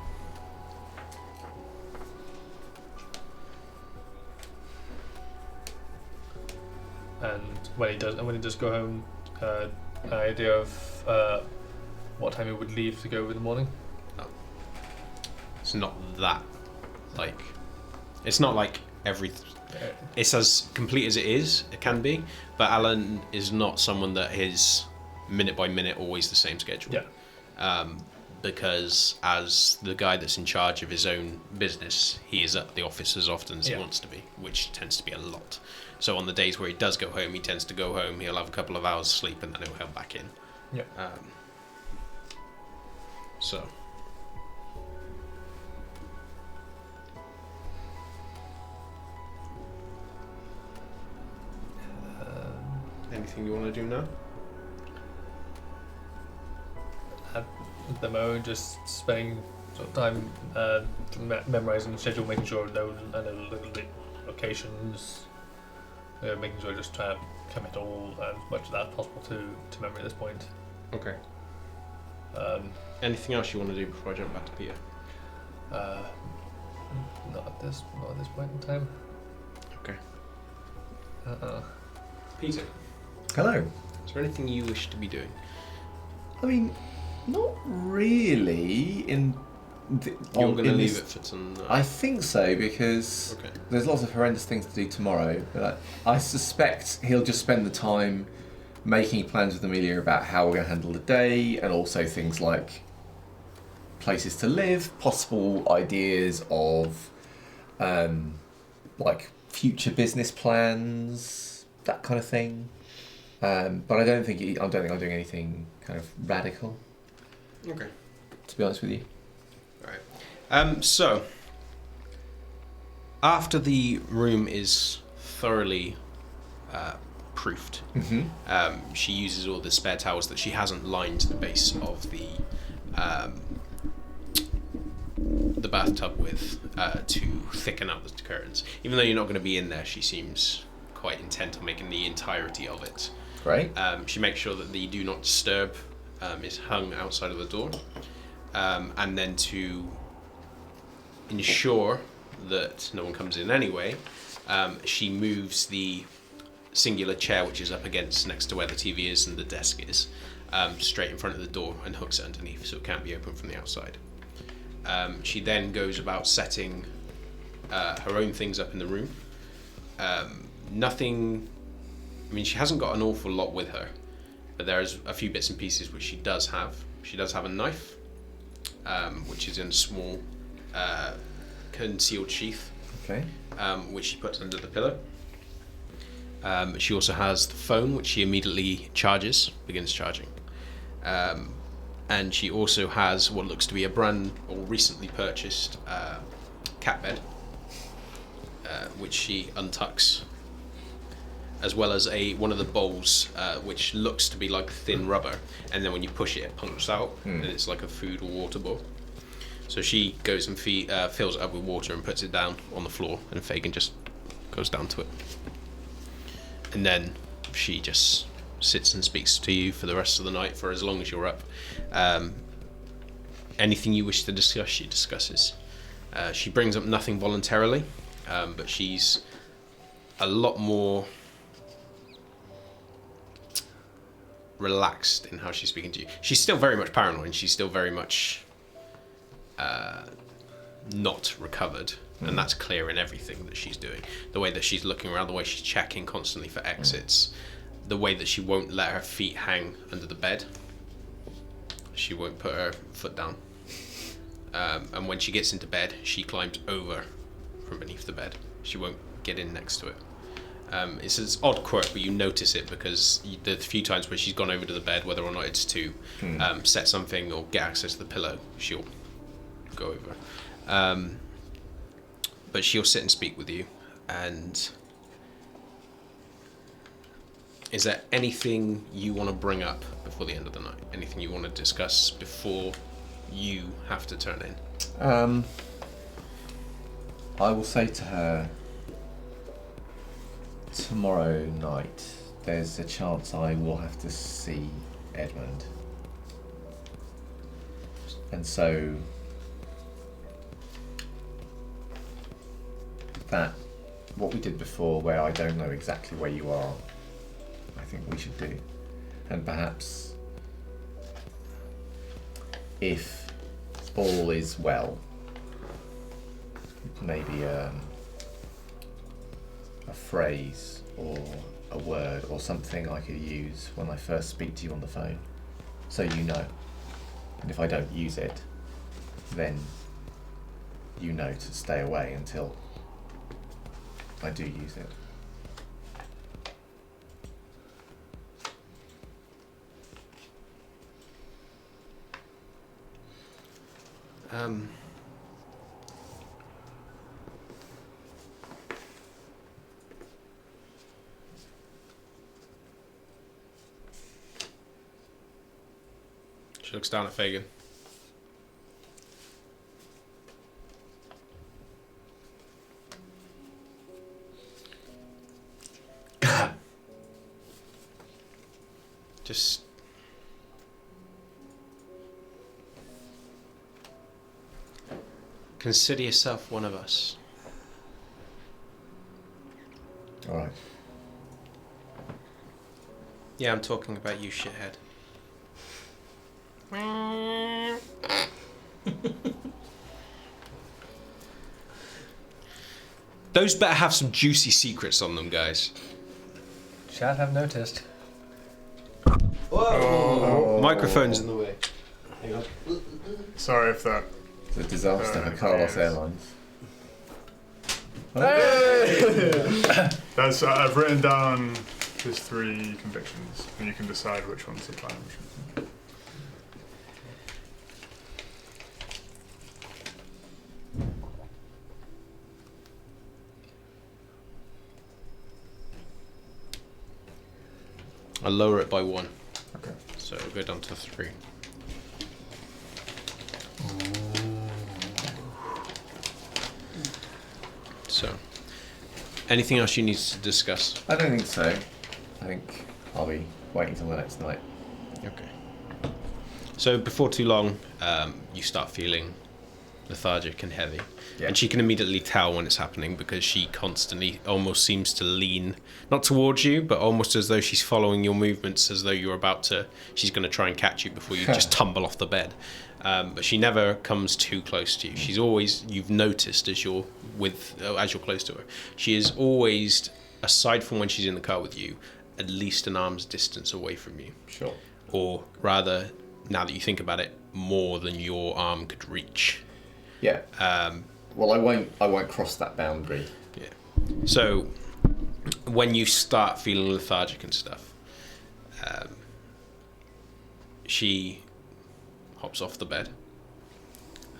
Speaker 5: And when he does go home, an idea of what time he would leave to go in the morning?
Speaker 1: It's not that, like, it's not like it's as complete as it can be, but Alan is not someone that is minute by minute always the same schedule.
Speaker 5: Yeah.
Speaker 1: Because as the guy that's in charge of his own business, he is at the office as often as he wants to be, which tends to be a lot. So on the days where he does go home, he tends to go home, he'll have a couple of hours sleep, and then he'll head back in.
Speaker 5: Yeah.
Speaker 1: So. anything you want to do now?
Speaker 5: At the moment, just spending sort of time memorizing the schedule, making sure I know a little bit locations, making sure I just try to commit all as much of that as possible to memory at this point.
Speaker 1: Okay. Anything else you want to do before I jump back to Peter?
Speaker 5: Not at this point in time.
Speaker 1: Okay.
Speaker 2: Peter.
Speaker 4: Hello.
Speaker 1: Is there anything you wish to be doing?
Speaker 4: I mean, not really.
Speaker 1: You're going to leave it for tonight?
Speaker 4: I think so, because there's lots of horrendous things to do tomorrow. But I suspect he'll just spend the time making plans with Amelia about how we're going to handle the day, and also things like places to live, possible ideas of like future business plans, that kind of thing. But I don't think I'm doing anything kind of radical.
Speaker 1: Okay.
Speaker 4: To be honest with you.
Speaker 1: Right. So after the room is thoroughly proofed, she uses all the spare towels that she hasn't lined the base of the bathtub with to thicken up the curtains. Even though you're not going to be in there, she seems quite intent on making the entirety of it.
Speaker 4: Great.
Speaker 1: She makes sure that the do not disturb is hung outside of the door, and then to ensure that no one comes in anyway, she moves the singular chair which is up against next to where the TV is and the desk is, straight in front of the door, and hooks it underneath so it can't be opened from the outside. She then goes about setting her own things up in the room. Nothing, I mean, she hasn't got an awful lot with her, but there's a few bits and pieces which she does have. She does have a knife, which is in a small concealed sheath, which she puts under the pillow. She also has the phone, which she immediately begins charging. And she also has what looks to be a brand or recently purchased cat bed, which she untucks, as well as one of the bowls, which looks to be like thin rubber, and then when you push it, it pumps out, and it's like a food or water bowl. So she goes and fills it up with water and puts it down on the floor, and Fagin just goes down to it. And then she just sits and speaks to you for the rest of the night, for as long as you're up. Anything you wish to discuss, she discusses. She brings up nothing voluntarily, but she's a lot more relaxed in how she's speaking to you. She's still very much paranoid, and she's still very much not recovered, and that's clear in everything that she's doing. The way that she's looking around, the way she's checking constantly for exits, the way that she won't let her feet hang under the bed. She won't put her foot down. And when she gets into bed, she climbs over from beneath the bed. She won't get in next to it. It's an odd quirk, but you notice it because the few times where she's gone over to the bed, whether or not it's to set something or get access to the pillow, she'll go over. But she'll sit and speak with you. And is there anything you want to bring up before the end of the night? Anything you want to discuss before you have to turn in?
Speaker 4: I will say to her, tomorrow night there's a chance I will have to see Edmund. And so that what we did before, where I don't know exactly where you are, I think we should do. And perhaps if all is well, maybe a phrase or a word or something I could use when I first speak to you on the phone, so you know. And if I don't use it, then you know to stay away until I do use it.
Speaker 1: She looks down at Fagin. Just consider yourself one of us.
Speaker 4: All right.
Speaker 1: Yeah, I'm talking about you, shithead. Those better have some juicy secrets on them, guys.
Speaker 5: Shall have noticed.
Speaker 1: Whoa! Microphone's in the way. Hang on.
Speaker 3: Sorry if that.
Speaker 4: It's a disaster for Carlos Airlines.
Speaker 3: That's. I've written down his 3 convictions, and you can decide which ones apply and which ones.
Speaker 1: I'll lower it by 1.
Speaker 3: Okay.
Speaker 1: So it'll go down to 3. So, anything else you need to discuss?
Speaker 4: I don't think so. I think I'll be waiting till the next night.
Speaker 1: Okay. So before too long, you start feeling lethargic and heavy.
Speaker 4: Yeah.
Speaker 1: And she can immediately tell when it's happening because she constantly almost seems to lean, not towards you, but almost as though she's following your movements, as though you're about to, she's going to try and catch you before you just tumble off the bed. But she never comes too close to you. She's always, you've noticed as you're close to her, she is always, aside from when she's in the car with you, at least an arm's distance away from you.
Speaker 4: Sure.
Speaker 1: Or rather, now that you think about it, more than your arm could reach.
Speaker 4: Yeah. Well, I won't cross that boundary.
Speaker 1: Yeah. So, when you start feeling lethargic and stuff, she hops off the bed,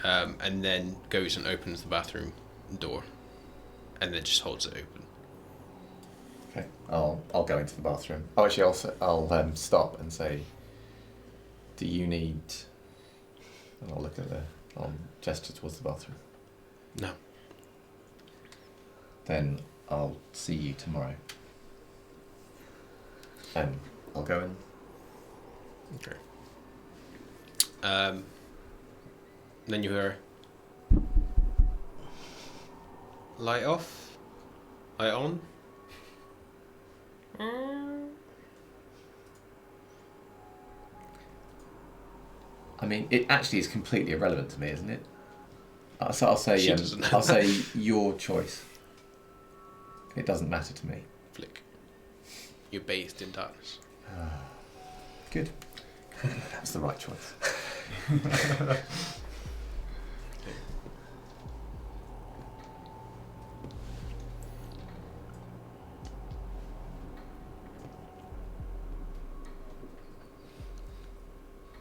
Speaker 1: and then goes and opens the bathroom door, and then just holds it open.
Speaker 4: Okay. I'll go into the bathroom. Oh, actually, I'll stop and say, "Do you need?" And I'll look at I'll gesture towards the bathroom.
Speaker 1: No.
Speaker 4: Then I'll see you tomorrow. And I'll go in.
Speaker 1: Okay. Then you hear light off, light on.
Speaker 4: I mean, it actually is completely irrelevant to me, isn't it? So I'll say,
Speaker 1: She doesn't know
Speaker 4: I'll
Speaker 1: that.
Speaker 4: say your choice. It doesn't matter to me.
Speaker 1: Flick. You're bathed in darkness.
Speaker 4: Good. That's the right choice.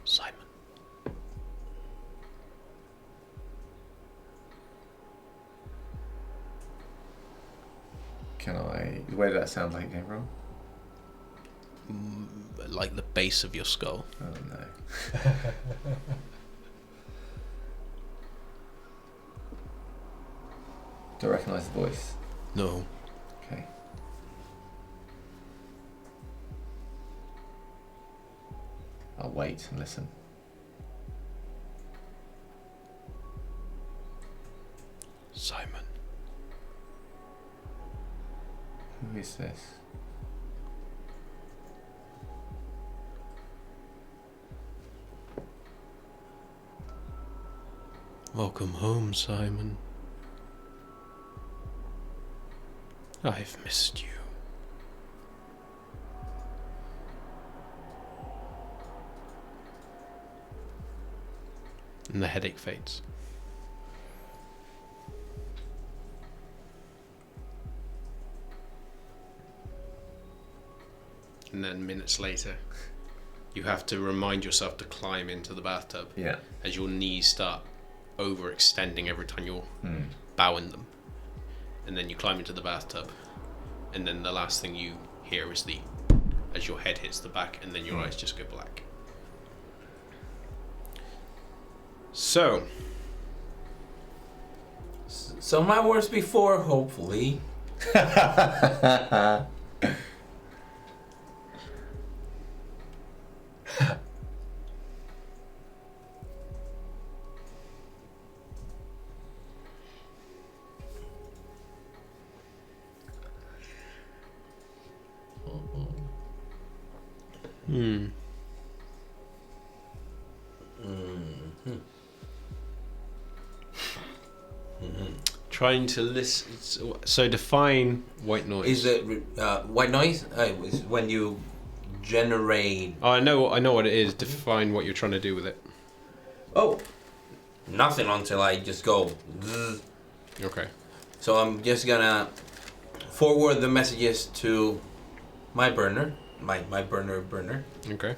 Speaker 1: Simon.
Speaker 4: Can I? Where did that sound like it came from?
Speaker 1: Like the base of your skull.
Speaker 4: Oh no. Do I recognise the voice?
Speaker 1: No.
Speaker 4: Okay. I'll wait and listen.
Speaker 1: Simon.
Speaker 4: Who is this?
Speaker 1: Welcome home, Simon. I've missed you. And the headache fades. And then minutes later, you have to remind yourself to climb into the bathtub
Speaker 4: Yeah.
Speaker 1: as your knees start overextending every time you're
Speaker 4: Hmm.
Speaker 1: bowing them. And then you climb into the bathtub, and then the last thing you hear is as your head hits the back, and then your eyes just go black. So,
Speaker 2: So my words before, hopefully.
Speaker 1: trying to listen. So define white noise.
Speaker 2: Is it white noise? Is when you generate.
Speaker 1: Oh, I know what it is. Define what you're trying to do with it.
Speaker 2: Oh, nothing until I just go. Zzz.
Speaker 1: Okay.
Speaker 2: So I'm just gonna forward the messages to my burner, my burner,
Speaker 1: Okay.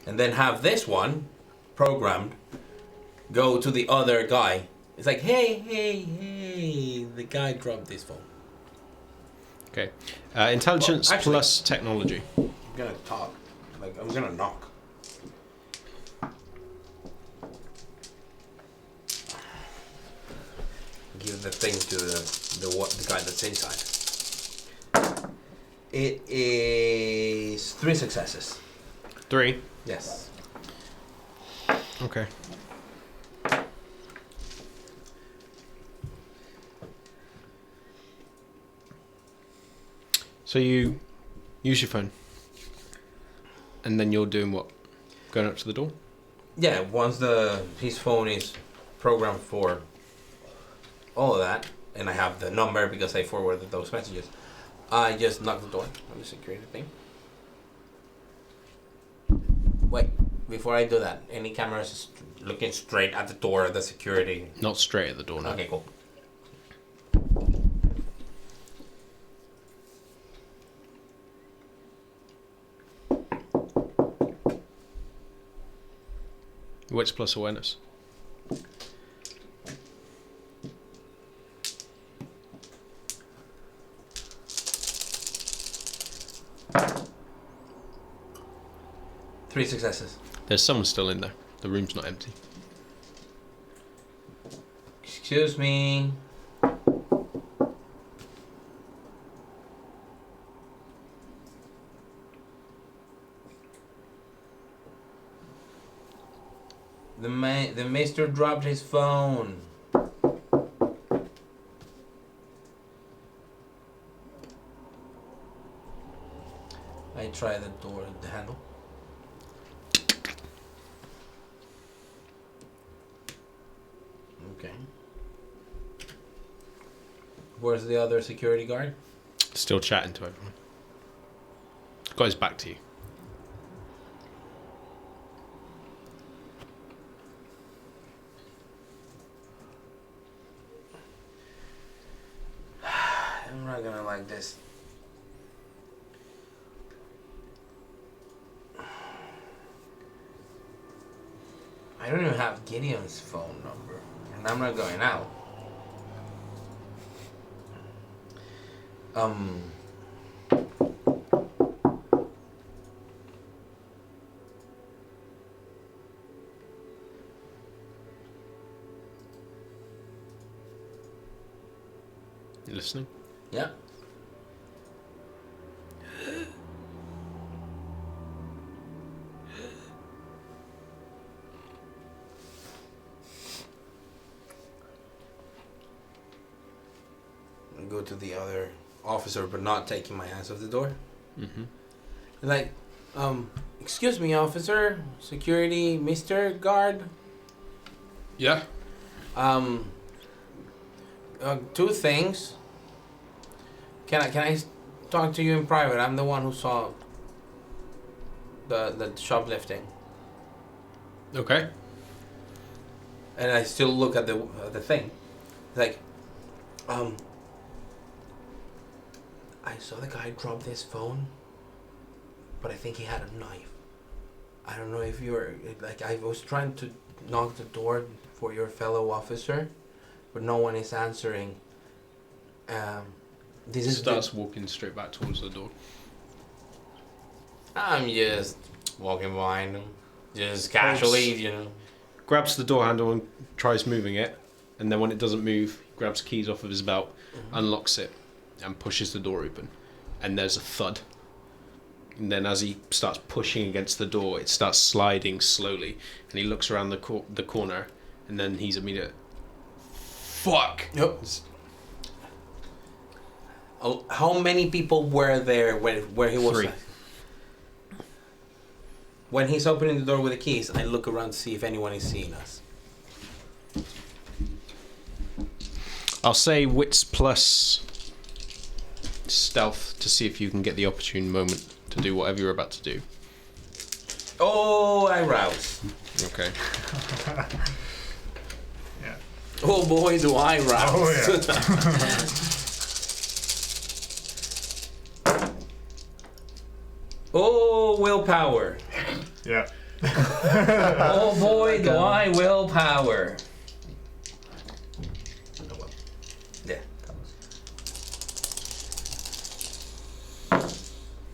Speaker 2: and then have this one programmed go to the other guy. It's like, hey, the guy dropped this phone.
Speaker 1: Okay. Intelligence
Speaker 2: Well, actually-
Speaker 1: plus technology.
Speaker 2: I'm gonna talk, like I'm gonna knock. Give the thing to the guy that's inside. It is 3 successes.
Speaker 1: 3.
Speaker 2: Yes.
Speaker 1: Okay. So you use your phone, and then you're doing what? Going up to the door?
Speaker 2: Yeah, once his phone is programmed for all of that, and I have the number because I forwarded those messages, I just knock the door on the security thing. Wait, before I do that, any cameras looking straight at the door of the security?
Speaker 1: Not straight at the door, no.
Speaker 2: Okay, cool.
Speaker 1: Wits plus awareness.
Speaker 2: Three successes.
Speaker 1: There's someone still in there. The room's not empty.
Speaker 2: Excuse me. The mister dropped his phone. I try the door, the handle. Okay. Where's the other security guard?
Speaker 1: Still chatting to everyone. Got his back to you.
Speaker 2: I'm not gonna like this. I don't even have Gideon's phone number, and I'm not going out.
Speaker 1: You listening?
Speaker 2: Yeah. I go to the other officer, but not taking my hands off the door.
Speaker 1: Mm-hmm.
Speaker 2: Like, excuse me, officer, security, Mr. Guard.
Speaker 1: Yeah.
Speaker 2: 2 things. Can I talk to you in private? I'm the one who saw the shoplifting,
Speaker 1: Okay.
Speaker 2: and I still look at the thing. Like, I saw the guy drop this phone, but I think he had a knife. I don't know if you're like, I was trying to knock the door for your fellow officer, but no one is answering. This is
Speaker 1: Starts walking straight back towards the door.
Speaker 2: I'm just walking behind him, just casually, you know.
Speaker 1: grabs the door handle and tries moving it, and then when it doesn't move, he grabs keys off of his belt, unlocks it, and pushes the door open. And there's a thud. And then as he starts pushing against the door, it starts sliding slowly. And he looks around the corner, and then he's immediate. Fuck!
Speaker 2: Yep. How many people were there where he was?
Speaker 1: 3.
Speaker 2: When he's opening the door with the keys, I look around to see if anyone is seeing us.
Speaker 1: I'll say wits plus stealth to see if you can get the opportune moment to do whatever you're about to do.
Speaker 2: Oh, I rouse.
Speaker 1: Okay.
Speaker 3: Yeah.
Speaker 2: Oh boy, do I rouse.
Speaker 3: Oh yeah.
Speaker 2: Oh, willpower.
Speaker 3: Yeah.
Speaker 2: Oh boy, do I willpower. Yeah.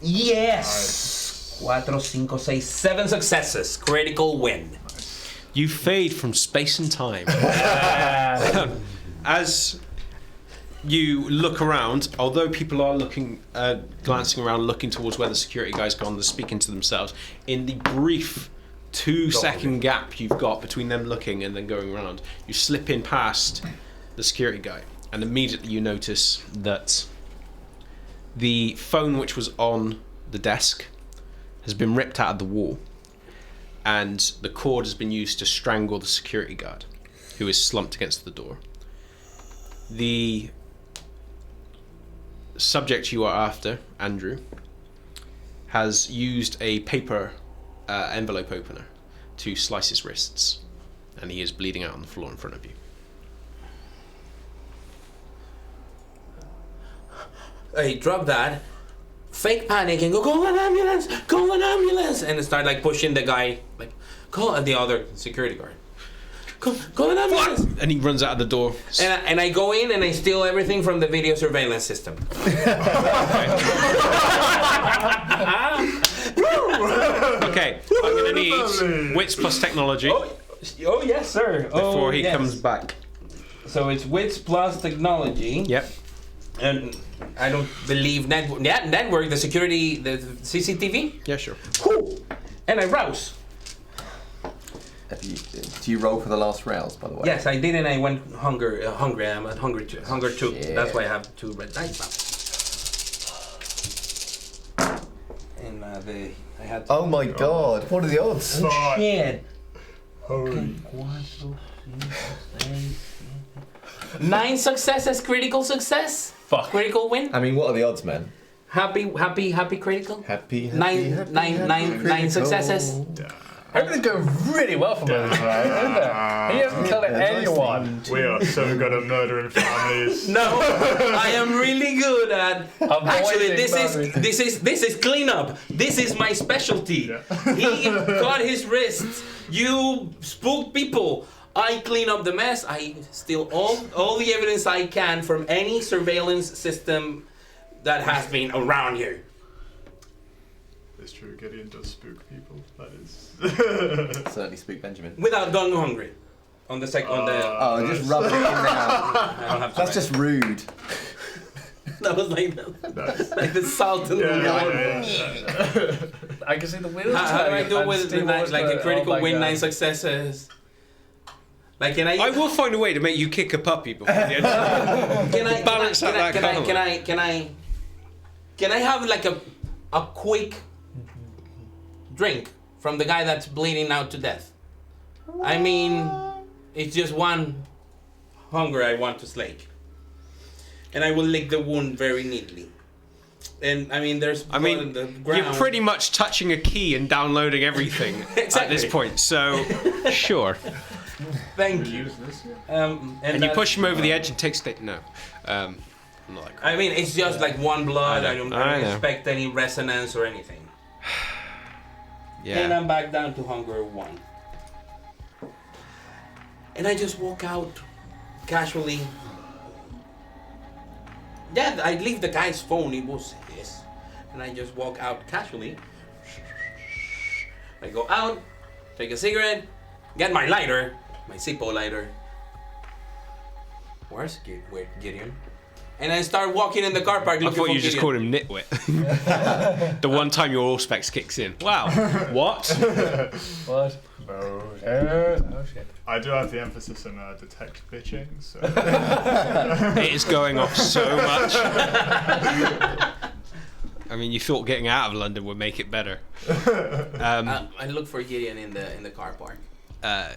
Speaker 2: Yes! 4, 5, 6, 7 successes. Critical win.
Speaker 1: You fade from space and time. As you look around, although people are looking, glancing around, looking towards where the security guy's gone, they're speaking to themselves. In the brief 2-second gap you've got between them looking and then going around, you slip in past the security guy, and immediately you notice that the phone which was on the desk has been ripped out of the wall, and the cord has been used to strangle the security guard, who is slumped against the door. The subject you are after, Andrew, has used a paper envelope opener to slice his wrists, and he is bleeding out on the floor in front of you.
Speaker 2: I drop that, fake panic, and go, call an ambulance, call an ambulance, and start like pushing the guy, like call the other security guard. Call an ambulance.
Speaker 1: And he runs out of the door.
Speaker 2: And I go in and I steal everything from the video surveillance system.
Speaker 1: Okay, I'm gonna need wits plus technology
Speaker 2: Oh yes, sir.
Speaker 1: before he comes back.
Speaker 2: So it's wits plus technology.
Speaker 1: Yep.
Speaker 2: And I don't believe network. Yeah, network. The security, the CCTV.
Speaker 1: Yeah, sure.
Speaker 2: Cool. And I rouse.
Speaker 4: Do you roll for the last rouse, by the way?
Speaker 2: Yes, I did, and I went hungry. I'm at hunger two.
Speaker 4: Shit.
Speaker 2: That's why I have 2 red dice now. And I had.
Speaker 4: Oh my god, what are the odds?
Speaker 2: Oh, shit.
Speaker 3: Holy.
Speaker 2: 9 successes, critical success.
Speaker 5: Fuck.
Speaker 2: Critical win.
Speaker 4: I mean, what are the odds, man?
Speaker 2: Happy critical.
Speaker 4: Happy,
Speaker 2: Nine successes.
Speaker 5: Everything's going really well for me tonight, isn't it? He hasn't killed anyone.
Speaker 3: We are so good at murdering families.
Speaker 2: No, I am really good at. Actually,
Speaker 5: Avoiding
Speaker 2: this is cleanup. This is my specialty.
Speaker 3: Yeah.
Speaker 2: He cut his wrists. You spook people. I clean up the mess. I steal all the evidence I can from any surveillance system that has been around here.
Speaker 3: It's true, Gideon does spook people. That is.
Speaker 4: Certainly speak Benjamin.
Speaker 2: Without going hungry. On the second.
Speaker 4: Oh, just rub it in now.
Speaker 2: I don't have to.
Speaker 4: That's just rude.
Speaker 2: That was like the salt in the water.
Speaker 5: I can see the wheels.
Speaker 2: How do I do
Speaker 5: and
Speaker 2: with
Speaker 5: Steve
Speaker 2: the
Speaker 5: was
Speaker 2: like a
Speaker 5: the-
Speaker 2: critical
Speaker 5: oh my
Speaker 2: win,
Speaker 5: God.
Speaker 2: 9 successes? Like, can
Speaker 1: I will find a way to make you kick a puppy before the end.
Speaker 2: Can I
Speaker 1: balance out that
Speaker 2: Can I have like a quick drink from the guy that's bleeding out to death? I mean, it's just one hunger I want to slake, and I will lick the wound very neatly. And I mean, there's blood in the ground.
Speaker 1: You're pretty much touching a key and downloading everything at this point, so sure.
Speaker 2: Thank you.
Speaker 1: And you push him over the edge and takes it. No. I'm not like
Speaker 2: I mean, it's just like one blood. I don't
Speaker 1: I know.
Speaker 2: expect any resonance or anything. And
Speaker 1: Yeah.
Speaker 2: I'm back down to hunger 1. And I just walk out casually. Yeah, I leave the guy's phone. It was his. And I just walk out casually. I go out, take a cigarette, get my lighter, my Zippo lighter. Where's Gideon? And I start walking in the car park
Speaker 1: I
Speaker 2: looking
Speaker 1: thought
Speaker 2: for
Speaker 1: you just
Speaker 2: Gideon.
Speaker 1: called him Nitwit. The one time your all specs kicks in. Wow. What?
Speaker 5: What? Oh shit.
Speaker 3: I do have the emphasis on detect bitching, so.
Speaker 1: It is going off so much. I mean, you thought getting out of London would make it better.
Speaker 2: I look for Gideon in the car park.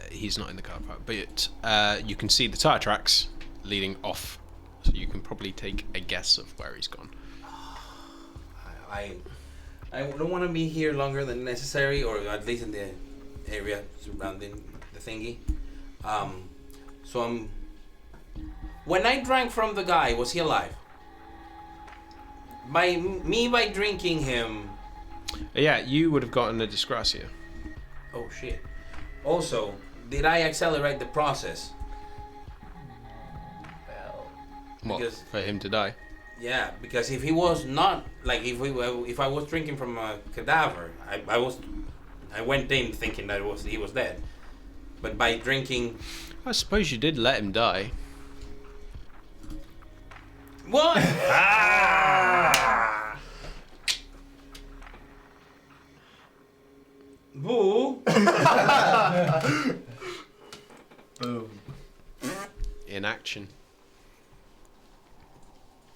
Speaker 1: He's not in the car park, but you can see the tire tracks leading off, so you can probably take a guess of where he's gone.
Speaker 2: I don't want to be here longer than necessary, or at least in the area surrounding the thingy. So when I drank from the guy, was he alive? By drinking him.
Speaker 1: Yeah, you would have gotten a disgracia.
Speaker 2: Oh shit. Also, did I accelerate the process?
Speaker 5: Well,
Speaker 1: What,
Speaker 2: Because-
Speaker 1: for him to die?
Speaker 2: Yeah, because if he was not like if I was drinking from a cadaver, I went in thinking that he was dead, but by drinking.
Speaker 1: I suppose you did let him die.
Speaker 2: What? Ah! Boo!
Speaker 4: Boom.
Speaker 1: In action.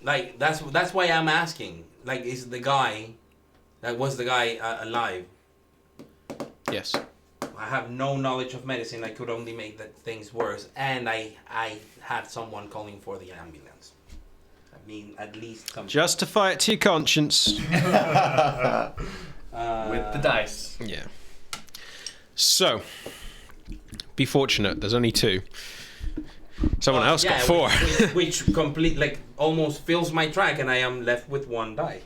Speaker 2: Like that's why I'm asking. Like, is the guy alive?
Speaker 1: Yes.
Speaker 2: I have no knowledge of medicine. I could only make things worse, and I had someone calling for the ambulance. I mean, at least some.
Speaker 1: Justify it to your conscience.
Speaker 5: with the dice.
Speaker 1: Yeah. So, be fortunate. There's only 2. Someone else got 4.
Speaker 2: which complete like almost fills my track, and I am left with 1 die.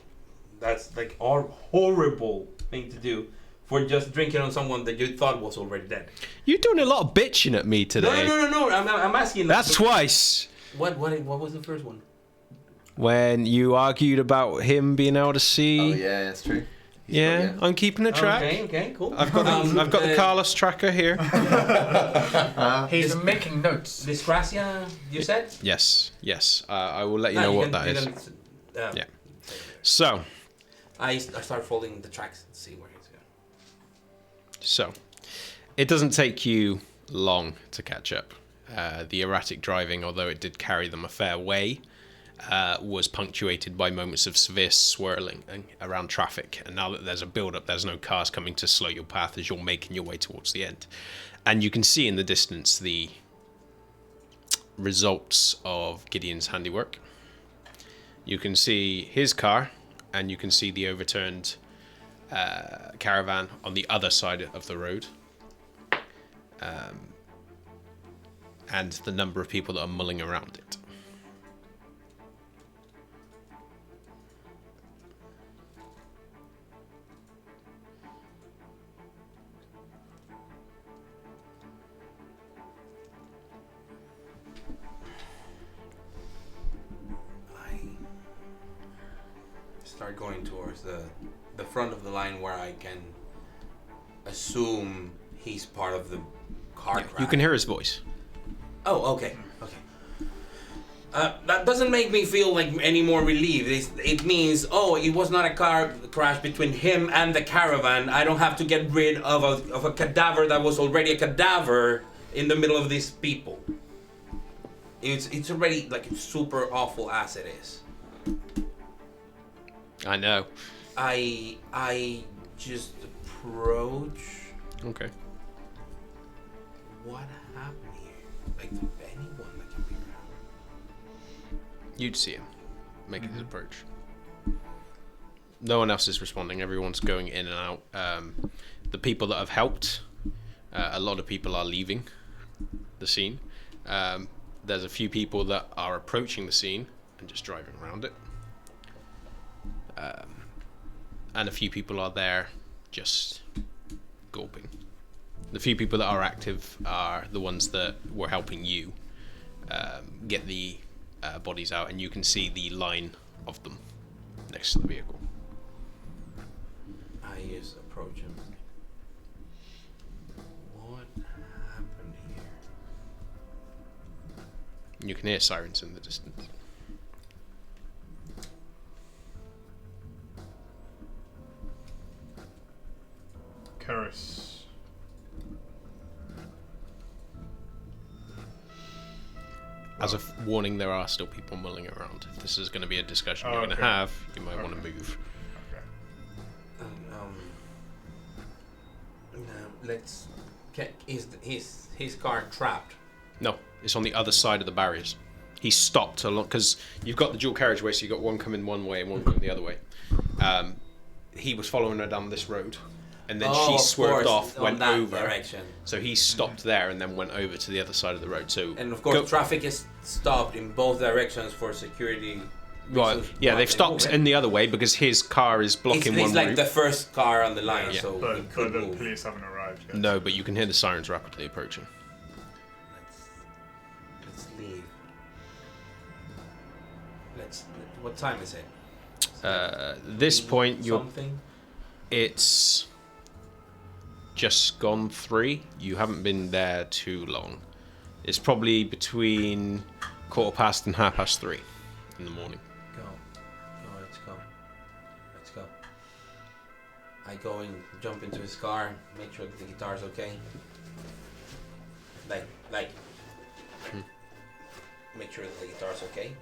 Speaker 2: That's like a horrible thing to do for just drinking on someone that you thought was already dead.
Speaker 1: You're doing a lot of bitching at me today.
Speaker 2: No. I'm asking. Like,
Speaker 1: That's twice.
Speaker 2: What was the first one?
Speaker 1: When you argued about him being able to see.
Speaker 4: Oh yeah, that's true. He's
Speaker 1: Yeah, I'm keeping a track.
Speaker 2: Okay, cool.
Speaker 1: I've got the Carlos tracker here.
Speaker 5: He's making notes.
Speaker 2: Disgracia, you said?
Speaker 1: Yes. I will let you know what that is. Yeah. So,
Speaker 2: I start folding the tracks and see where he's going.
Speaker 1: So, it doesn't take you long to catch up. The erratic driving, although it did carry them a fair way, was punctuated by moments of severe swirling around traffic. And now that there's a build-up, there's no cars coming to slow your path as you're making your way towards the end. And you can see in the distance the results of Gideon's handiwork. You can see his car, and you can see the overturned caravan on the other side of the road, and the number of people that are mulling around it.
Speaker 2: I start going towards the front of the line where I can assume he's part of the car crash.
Speaker 1: You can hear his voice.
Speaker 2: Oh, okay. That doesn't make me feel like any more relieved. It means, it was not a car crash between him and the caravan. I don't have to get rid of a cadaver that was already a cadaver in the middle of these people. It's already like super awful as it is.
Speaker 1: I know.
Speaker 2: I just approach.
Speaker 1: Okay.
Speaker 2: What happened here? Like anyone that can be around.
Speaker 1: You'd see him making his approach. No one else is responding. Everyone's going in and out. The people that have helped, a lot of people are leaving the scene. There's a few people that are approaching the scene and just driving around it. And a few people are there just gulping. The few people that are active are the ones that were helping you get the bodies out, and you can see the line of them next to the vehicle.
Speaker 2: I just approach him. What
Speaker 1: You can hear sirens in the distance.
Speaker 3: Karis.
Speaker 1: As a warning, there are still people mulling around. If this is going to be a discussion you're going to
Speaker 3: okay.
Speaker 1: have, you might want to move.
Speaker 3: Okay.
Speaker 2: Let's. Is his car trapped?
Speaker 1: No, it's on the other side of the barriers. He stopped along because you've got the dual carriageway, so you've got one coming one way and one coming the other way. He was following her down this road, and then she swerved off, went over.
Speaker 2: Direction.
Speaker 1: So he stopped there and then went over to the other side of the road. So
Speaker 2: And of course, traffic is stopped in both directions for security.
Speaker 1: Well,
Speaker 2: reasons.
Speaker 1: yeah, they've stopped in the other way because his car is blocking
Speaker 2: He's
Speaker 1: one
Speaker 2: like
Speaker 1: route.
Speaker 2: the first car on the line,
Speaker 1: Yeah.
Speaker 2: so he
Speaker 3: But
Speaker 2: could
Speaker 3: the
Speaker 2: move.
Speaker 3: police haven't arrived yet.
Speaker 1: No, but you can hear the sirens rapidly approaching.
Speaker 2: Let's leave. What time is it?
Speaker 1: This point,
Speaker 2: Something.
Speaker 1: it's just gone 3. You haven't been there too long. It's probably between 3:15 and 3:30 in the morning.
Speaker 2: Go. Let's go. Let's go. I go and jump into his car, make sure that the guitar's okay. Like. Make sure that the guitar's okay.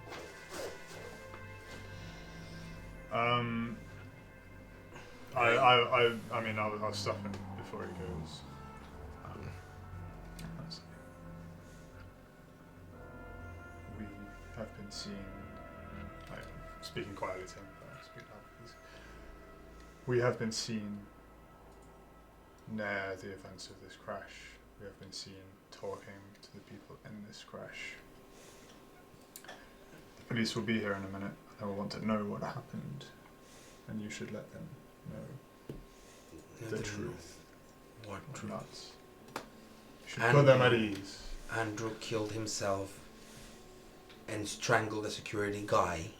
Speaker 3: I mean, I'll stop him before he goes. Let's see. We have been seeing. Speaking quietly to him, speak loud, please. We have been seen near the events of this crash. We have been seen talking to the people in this crash. The police will be here in a minute. They will want to know what happened, and you should let them know the truth.
Speaker 2: What
Speaker 3: Or
Speaker 2: truth?
Speaker 3: not. You should put them at ease.
Speaker 2: Andrew killed himself and strangled a security guard,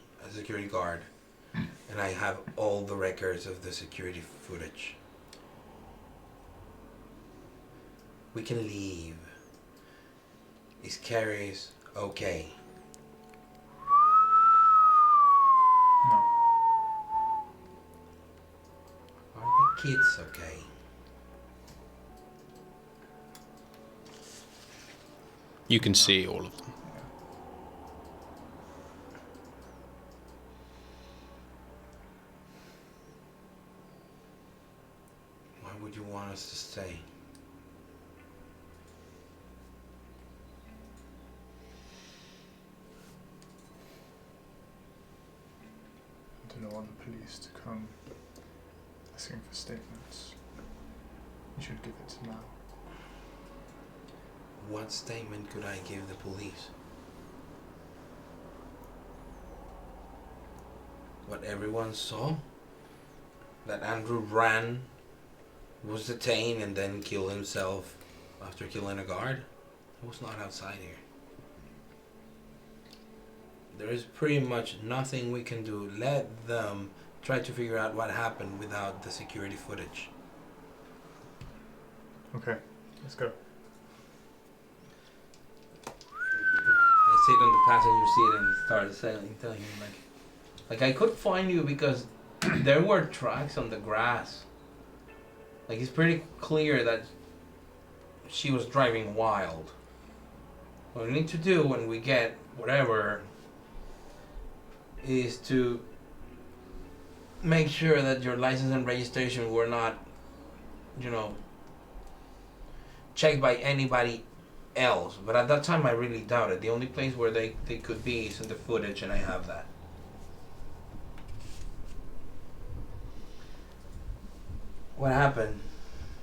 Speaker 2: and I have all the records of the security footage. We can leave. Is Carrie's okay?
Speaker 3: No.
Speaker 2: Are the kids okay?
Speaker 1: You can see all of them.
Speaker 2: Why would you want us to stay?
Speaker 3: I don't want the police to come asking for statements. You should give it now.
Speaker 2: What statement could I give the police? What everyone saw? That Andrew ran, was detained, and then killed himself after killing a guard? He was not outside here. There is pretty much nothing we can do. Let them try to figure out what happened without the security footage.
Speaker 3: Okay, let's go.
Speaker 2: I sit on the passenger seat and start telling him like I could find you because there were tracks on the grass. Like it's pretty clear that she was driving wild. What we need to do when we get whatever is to make sure that your license and registration were not, checked by anybody else. But at that time I really doubt it. The only place where they could be is in the footage, and I have that. What happened?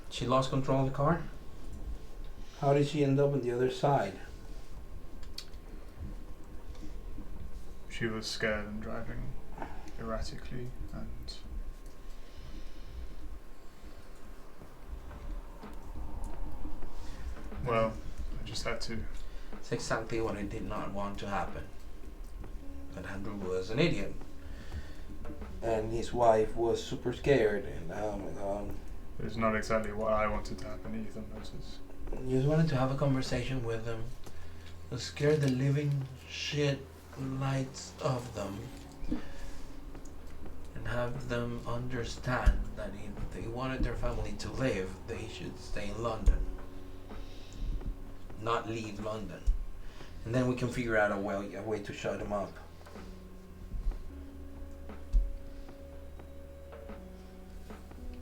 Speaker 2: She lost control of the car? How did she end up on the other side?
Speaker 3: She was scared and driving erratically, and well, I just had to.
Speaker 2: It's exactly what I did not want to happen. But Andrew was an idiot. And his wife was super scared, and oh my god.
Speaker 3: It's not exactly what I wanted to happen either, Moses.
Speaker 2: I just wanted to have a conversation with them. to scare the living shit lights of them and have them understand that if they wanted their family to live, they should stay in London, not leave London, and then we can figure out a way to shut them up.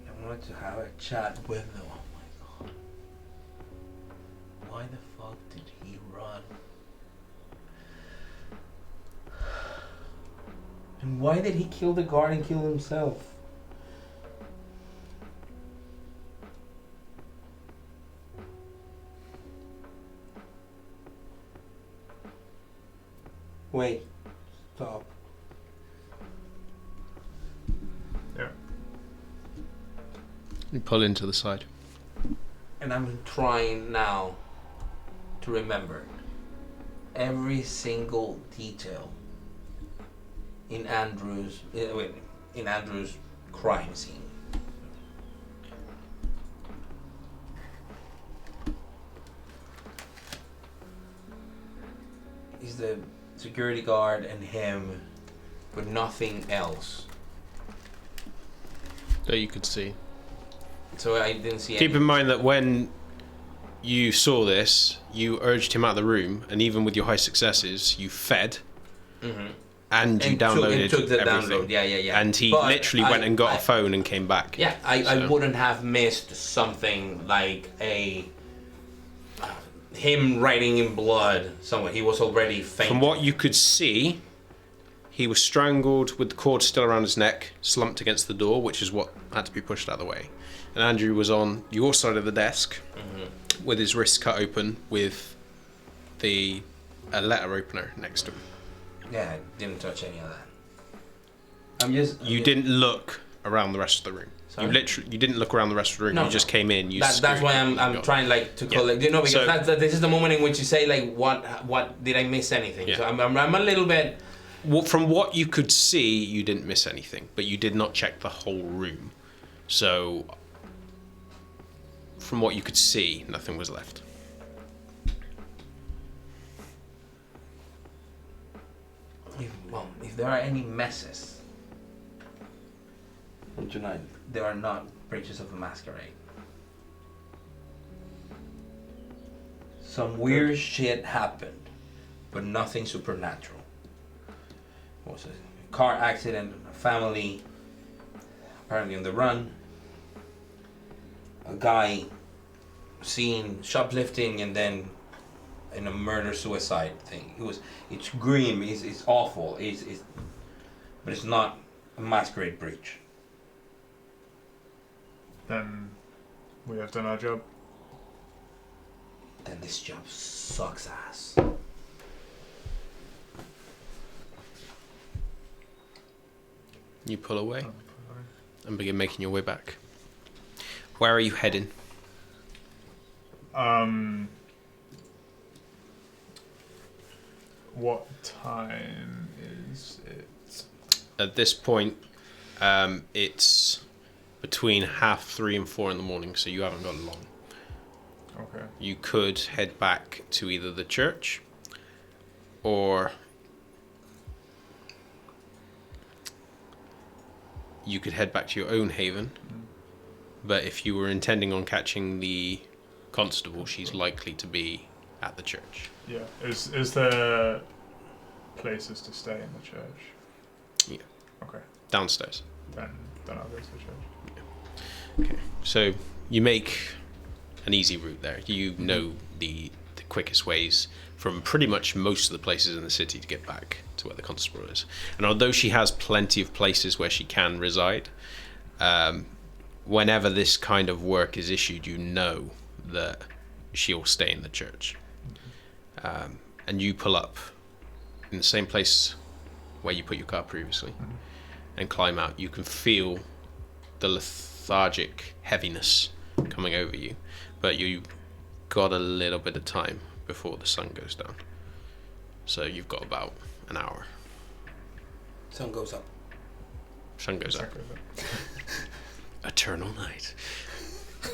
Speaker 2: I wanted to have a chat with them. Oh my god. Why the fuck did he run? And why did he kill the guard and kill himself? Wait. Stop.
Speaker 3: Yeah.
Speaker 1: You pull into the side.
Speaker 2: And I'm trying now to remember every single detail in Andrew's crime scene. Is the security guard and him, but nothing else.
Speaker 1: That you could see.
Speaker 2: So I didn't see
Speaker 1: Keep
Speaker 2: any.
Speaker 1: in mind that when you saw this, you urged him out of the room, and even with your high successes, you fed
Speaker 2: Mhm.
Speaker 1: and you
Speaker 2: And
Speaker 1: downloaded
Speaker 2: took the
Speaker 1: everything.
Speaker 2: download. Yeah.
Speaker 1: And he
Speaker 2: But
Speaker 1: literally went and got
Speaker 2: I-
Speaker 1: a phone and came back.
Speaker 2: Yeah, I
Speaker 1: So-
Speaker 2: wouldn't have missed something like him writing in blood somewhere. He was already fainting.
Speaker 1: From what you could see, he was strangled with the cord still around his neck, slumped against the door, which is what had to be pushed out of the way. And Andrew was on your side of the desk with his wrist cut open with a letter opener next to him.
Speaker 2: Yeah, I didn't touch any of that. I'm just.
Speaker 1: You didn't look around the rest of the room.
Speaker 2: Sorry?
Speaker 1: You didn't look around the rest of the room.
Speaker 2: No,
Speaker 1: you just came in.
Speaker 2: That's why I'm
Speaker 1: got-
Speaker 2: trying like to
Speaker 1: Yeah.
Speaker 2: collect. You know, because
Speaker 1: So-
Speaker 2: this is the moment in which you say like, what did I miss anything?
Speaker 1: Yeah.
Speaker 2: So I'm a little bit.
Speaker 1: Well, from what you could see, you didn't miss anything, but you did not check the whole room. So, from what you could see, nothing was left.
Speaker 2: If there are any messes from tonight, there are not breaches of the Masquerade. Some weird shit happened, but nothing supernatural. What was it? A car accident, a family apparently on the run, a guy seen shoplifting and then in a murder-suicide thing. It's grim, it's awful, but it's not a Masquerade breach.
Speaker 3: Then we have done our job.
Speaker 2: Then this job sucks ass.
Speaker 1: You pull away and begin making your way back. Where are you heading?
Speaker 3: What time is it?
Speaker 1: At this point, it's between 3:30 and 4 in the morning, so you haven't got long.
Speaker 3: Okay.
Speaker 1: You could head back to either the church or you could head back to your own haven. But if you were intending on catching the constable, she's likely to be at the church.
Speaker 3: Yeah. Is there places to stay in the church?
Speaker 1: Yeah.
Speaker 3: Okay.
Speaker 1: Downstairs.
Speaker 3: Then I'll go to the church.
Speaker 1: Okay. So you make an easy route there. You know the quickest ways from pretty much most of the places in the city to get back to where the constable is. And although she has plenty of places where she can reside, whenever this kind of work is issued, you know that she'll stay in the church. And you pull up in the same place where you put your car previously and climb out. You can feel the lethargic heaviness coming over you, but you've got a little bit of time before the sun goes down. So you've got about an hour.
Speaker 2: Sun goes up.
Speaker 1: Sun goes up.
Speaker 3: Okay.
Speaker 1: Eternal night.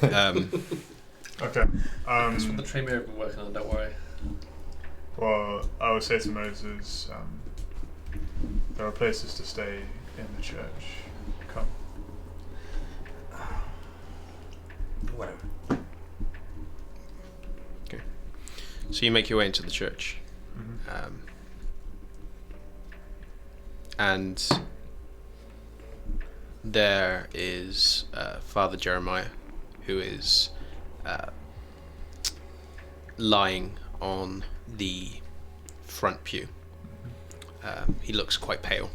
Speaker 3: Okay.
Speaker 5: That's what the train may have been working on, don't worry.
Speaker 3: Well, I would say to Moses, there are places to stay in the church. Come.
Speaker 2: Whatever.
Speaker 1: Okay. So you make your way into the church.
Speaker 3: Mm-hmm.
Speaker 1: And there is Father Jeremiah, who is lying on the front pew. He looks quite pale.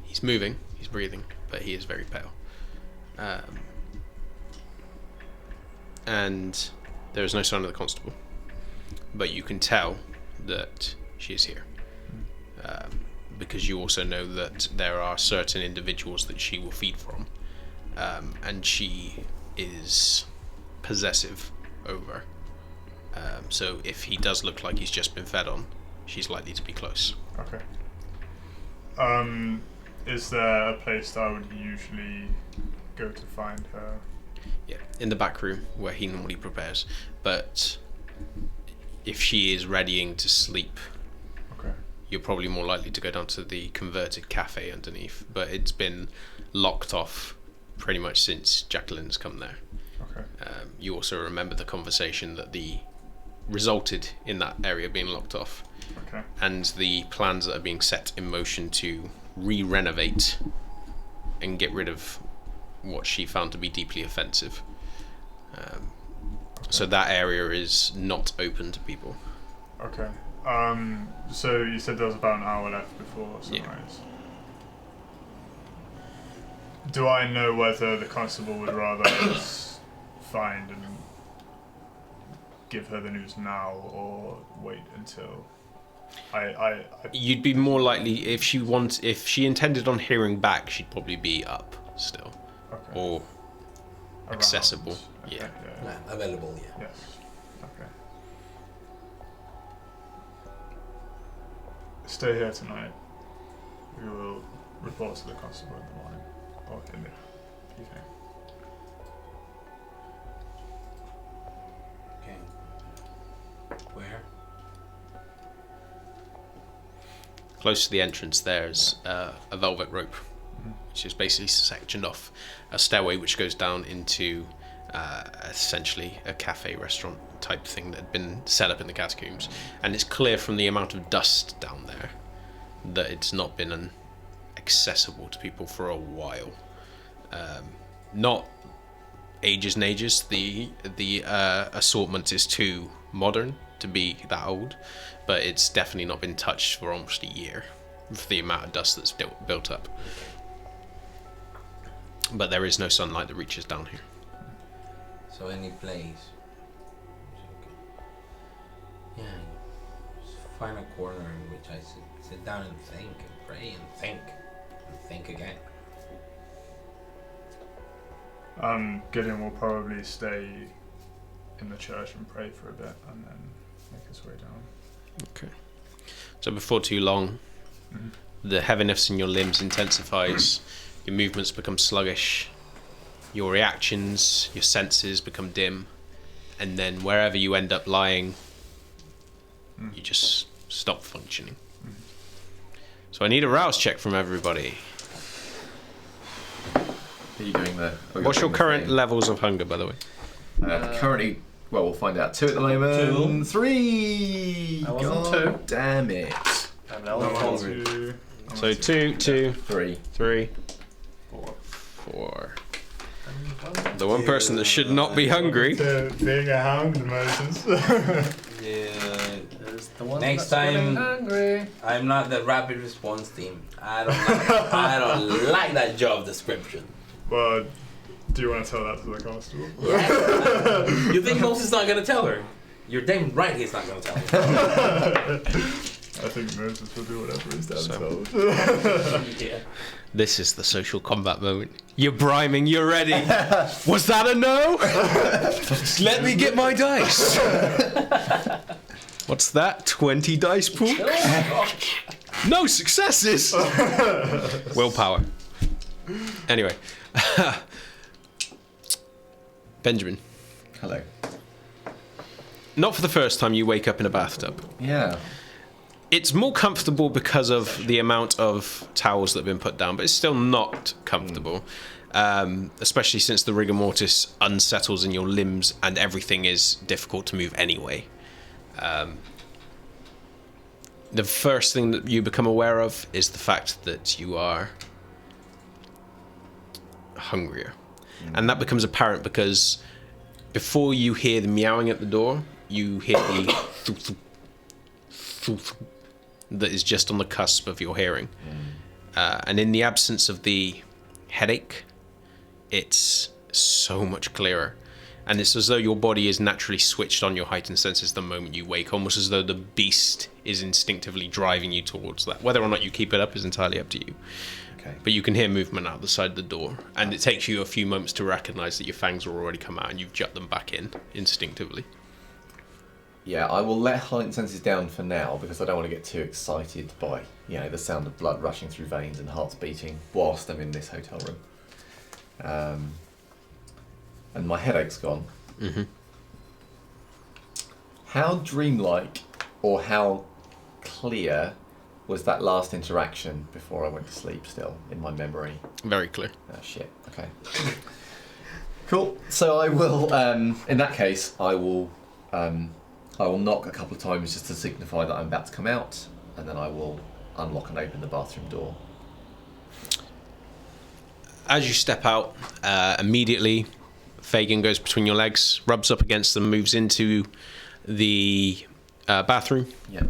Speaker 1: He's moving, he's breathing, but he is very pale. And there is no sign of the constable, but you can tell that she is here. Because you also know that there are certain individuals that she will feed from, and she is possessive over. So if he does look like he's just been fed on, she's likely to be close.
Speaker 3: Okay. Is there a place that I would usually go to find her?
Speaker 1: Yeah, in the back room where he normally prepares. But if she is readying to sleep,
Speaker 3: Okay.
Speaker 1: you're probably more likely to go down to the converted cafe underneath. But it's been locked off pretty much since Jacqueline's come there.
Speaker 3: Okay.
Speaker 1: You also remember the conversation that resulted in that area being locked off,
Speaker 3: Okay.
Speaker 1: and the plans that are being set in motion to re-renovate and get rid of what she found to be deeply offensive. So that area is not open to people.
Speaker 3: Okay. So you said there was about an hour left before sunrise.
Speaker 1: Yeah.
Speaker 3: Do I know whether the constable would rather us find and give her the news now, or wait until I
Speaker 1: You'd be more likely if she intended on hearing back, she'd probably be up still,
Speaker 3: okay.
Speaker 1: or
Speaker 3: Around.
Speaker 1: accessible.
Speaker 3: Okay,
Speaker 1: Yeah.
Speaker 2: Yeah, available, yeah.
Speaker 3: Yes. Okay. Stay here tonight. We will report to the constable in the morning, or in the evening.
Speaker 2: Okay. Where?
Speaker 1: Close to the entrance, there's a velvet rope, which is basically sectioned off a stairway which goes down into essentially a cafe restaurant type thing that had been set up in the catacombs. And it's clear from the amount of dust down there that it's not been accessible to people for a while. Not ages and ages. The assortment is too modern to be that old, but it's definitely not been touched for almost a year for the amount of dust that's built up. But there is no sunlight that reaches down here.
Speaker 2: So any place. Yeah. Just find a corner in which I sit down and think and pray and think again.
Speaker 3: Gideon will probably stay in the church and pray for a bit, and then make his way down.
Speaker 1: Okay. So before too long, the heaviness in your limbs intensifies, your movements become sluggish, your reactions, your senses become dim, and then wherever you end up lying, you just stop functioning. So I need a rouse check from everybody.
Speaker 4: Are you doing the...
Speaker 1: What's your current levels of hunger, by the way?
Speaker 4: Currently, well, we'll find out. 2 at the moment.
Speaker 5: 2.
Speaker 4: 3!
Speaker 5: I wasn't
Speaker 4: God
Speaker 5: 2.
Speaker 4: damn it.
Speaker 5: I'm now hungry.
Speaker 1: So 2,
Speaker 4: 3.
Speaker 1: 3, 4. The one person that should not be hungry.
Speaker 3: Being a hound, Moses.
Speaker 2: Yeah.
Speaker 5: There's the one
Speaker 2: Next
Speaker 5: that's getting
Speaker 2: time-
Speaker 5: hungry.
Speaker 2: I'm not the rapid response team. I don't like that job description.
Speaker 3: Well, do you want to tell that to the constable?
Speaker 2: Yeah. You think Moses is not gonna tell her? You're damn right he's not gonna tell her.
Speaker 3: I think Moses will do whatever he's done
Speaker 1: So-
Speaker 3: told.
Speaker 2: Yeah.
Speaker 1: This is the social combat moment. You're priming, you're ready. Was that a no? Let me get my dice. What's that? 20 dice pool? No successes. Willpower. Anyway. Benjamin,
Speaker 4: Hello.
Speaker 1: not for the first time, you wake up in a bathtub.
Speaker 4: Yeah.
Speaker 1: It's more comfortable because of the amount of towels that have been put down, but it's still not comfortable. Especially since the rigor mortis unsettles in your limbs and everything is difficult to move anyway. The first thing that you become aware of is the fact that you are hungrier. And that becomes apparent because before you hear the meowing at the door, you hear the thoof, thoof, that is just on the cusp of your hearing. And in the absence of the headache, it's so much clearer. And it's as though your body is naturally switched on your heightened senses the moment you wake, almost as though the beast is instinctively driving you towards that. Whether or not you keep it up is entirely up to you.
Speaker 4: Okay.
Speaker 1: But you can hear movement out the side of the door, and it takes you a few moments to recognise that your fangs are already come out and you've jut them back in instinctively.
Speaker 4: Yeah, I will let heightened senses down for now because I don't want to get too excited by, the sound of blood rushing through veins and hearts beating whilst I'm in this hotel room. And my headache's gone.
Speaker 1: Mm-hmm.
Speaker 4: How dreamlike or how clear was that last interaction before I went to sleep still in my memory?
Speaker 1: Very clear.
Speaker 4: Oh, shit. Okay. Cool. So I will, in that case, I will knock a couple of times just to signify that I'm about to come out, and then I will unlock and open the bathroom door.
Speaker 1: As you step out, immediately Fagin goes between your legs, rubs up against them, moves into the bathroom.
Speaker 4: Yeah.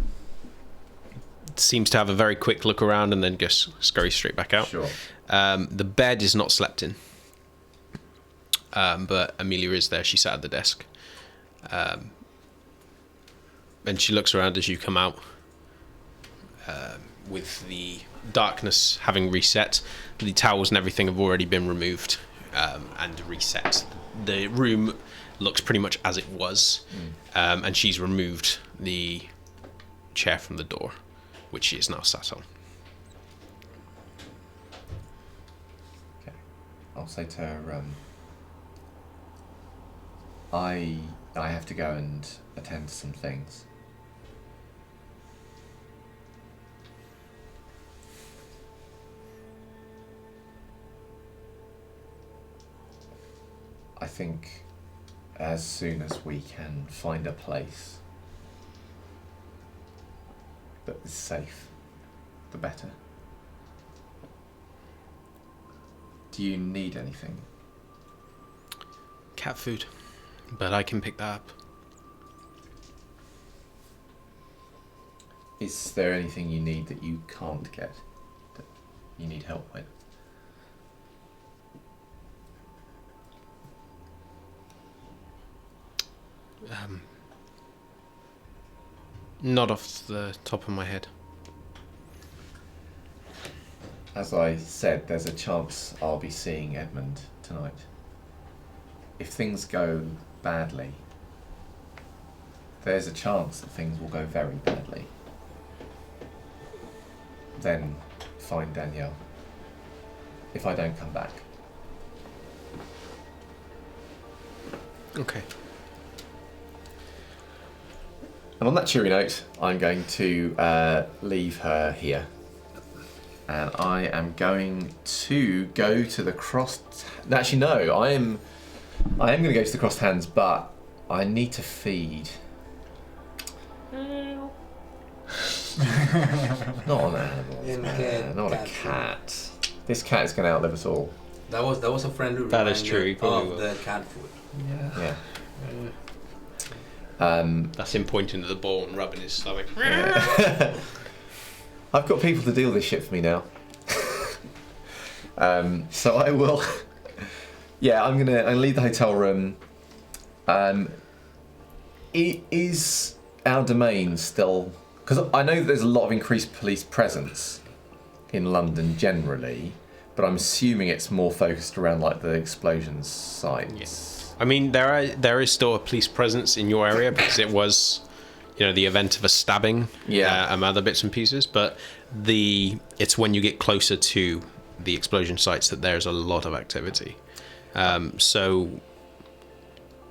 Speaker 1: Seems to have a very quick look around and then just scurries straight back out.
Speaker 4: Sure.
Speaker 1: The bed is not slept in. But Amelia is there. She sat at the desk. And she looks around as you come out. With the darkness having reset, the towels and everything have already been removed and reset. The room looks pretty much as it was, and she's removed the chair from the door, which she is now sat on.
Speaker 4: Okay. I'll say to her, I have to go and attend to some things. I think as soon as we can find a place that is safe, the better. Do you need anything?
Speaker 1: Cat food, but I can pick that up.
Speaker 4: Is there anything you need that you can't get, that you need help with?
Speaker 1: Not off the top of my head.
Speaker 4: As I said, there's a chance I'll be seeing Edmund tonight. If things go badly, there's a chance that things will go very badly. Then find Danielle. If I don't come back.
Speaker 1: Okay.
Speaker 4: And on that cheery note, I'm going to leave her here. And I am going to go to the crossed... Actually, no, I am going to go to the crossed hands, but I need to feed. Not an animal, not a cat. This cat is going to outlive us all.
Speaker 2: That was a friendly
Speaker 1: That is true, he probably
Speaker 2: of
Speaker 1: will.
Speaker 2: the cat food.
Speaker 4: Yeah.
Speaker 1: That's him pointing to the ball and rubbing his stomach.
Speaker 4: Yeah. I've got people to deal this shit for me now. So I will. Yeah, I'm gonna leave the hotel room. Is our domain still? Because I know that there's a lot of increased police presence in London generally, but I'm assuming it's more focused around like the explosions sites.
Speaker 1: Yes. I mean, there is still a police presence in your area because it was, the event of a stabbing, and other bits and pieces. But it's when you get closer to the explosion sites that there's a lot of activity. So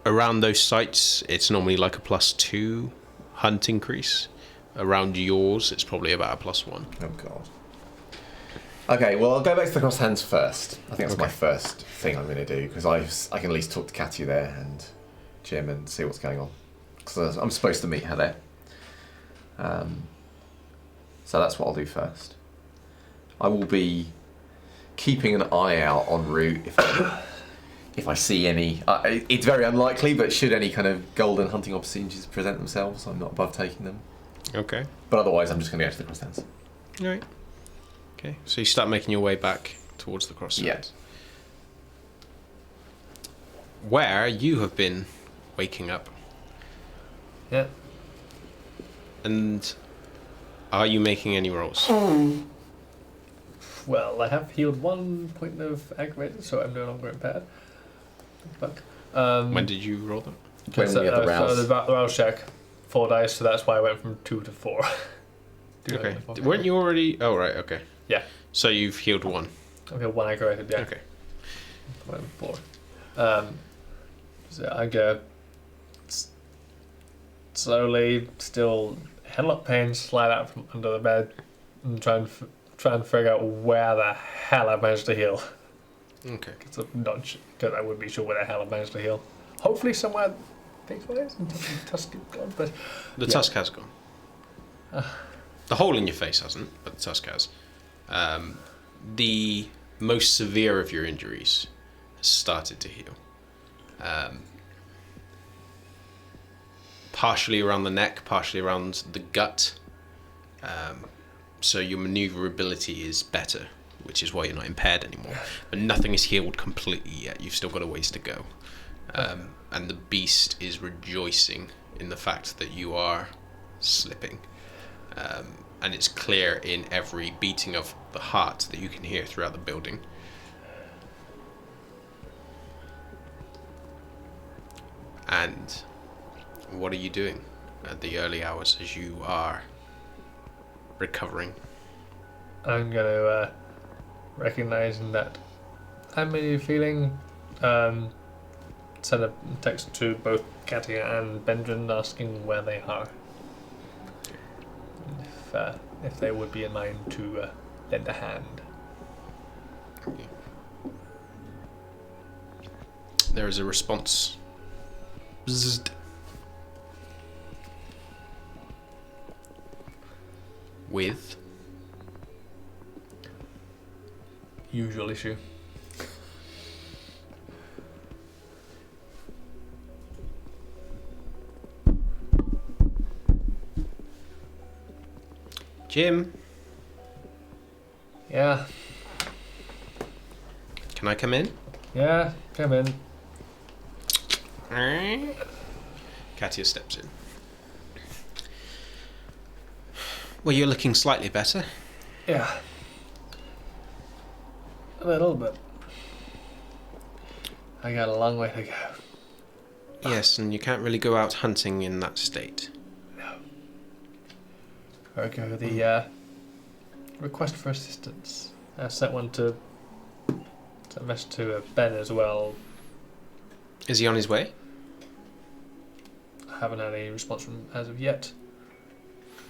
Speaker 1: around those sites, it's normally like a +2 hunt increase. Around yours, it's probably about a +1.
Speaker 4: Oh god. Okay, well I'll go back to the cross hands first. I think that's my first thing I'm going to do because I can at least talk to Katia there and Jim and see what's going on. Because I'm supposed to meet her there. So that's what I'll do first. I will be keeping an eye out en route if I see any. It's very unlikely, but should any kind of golden hunting opportunities present themselves, I'm not above taking them.
Speaker 1: Okay.
Speaker 4: But otherwise, I'm just going to go to the cross hands.
Speaker 1: Right. Okay. So you start making your way back towards the cross hands.
Speaker 4: Yeah.
Speaker 1: Where you have been waking up.
Speaker 5: Yeah.
Speaker 1: And are you making any rolls?
Speaker 5: Well, I have healed 1 point of aggravated, so I'm no longer impaired. Fuck.
Speaker 1: When did you roll that?
Speaker 4: When we had the rouse.
Speaker 5: So the rouse check, 4 dice, so that's why I went from 2 to 4.
Speaker 1: Okay. Weren't you already? Oh, right. Okay.
Speaker 5: Yeah.
Speaker 1: So you've healed 1.
Speaker 5: I've healed 1 aggravated, yeah.
Speaker 1: Okay.
Speaker 5: I went 4. So I go slowly, still head up pain, slide out from under the bed, and try and figure out where the hell I managed to heal.
Speaker 1: Okay.
Speaker 5: Because I wouldn't be sure where the hell I managed to heal. Hopefully somewhere face-wise until the tusk is gone. But
Speaker 1: The tusk has gone. The hole in your face hasn't, but the tusk has. The most severe of your injuries has started to heal. Partially around the neck, partially around the gut. So your maneuverability is better, which is why you're not impaired anymore. But nothing is healed completely yet. You've still got a ways to go. And the beast is rejoicing in the fact that you are slipping. And it's clear in every beating of the heart that you can hear throughout the building. And what are you doing at the early hours as you are recovering?
Speaker 5: I'm going to, recognizing that I'm really feeling, send a text to both Katia and Benjamin asking where they are. If they would be in mind to lend a hand.
Speaker 1: There is a response. Bzzzt. With
Speaker 5: Usual issue.
Speaker 1: Jim,
Speaker 5: Yeah,
Speaker 1: can I come in?
Speaker 5: yeah, come in.
Speaker 1: Katia steps in. Well, you're looking slightly better.
Speaker 5: Yeah. A little bit. I got a long way to go.
Speaker 1: Yes, and you can't really go out hunting in that state.
Speaker 5: There we go. The request for assistance. I sent one to a message to Ben as well.
Speaker 1: Is he on his way?
Speaker 5: I haven't had any response from him as of yet.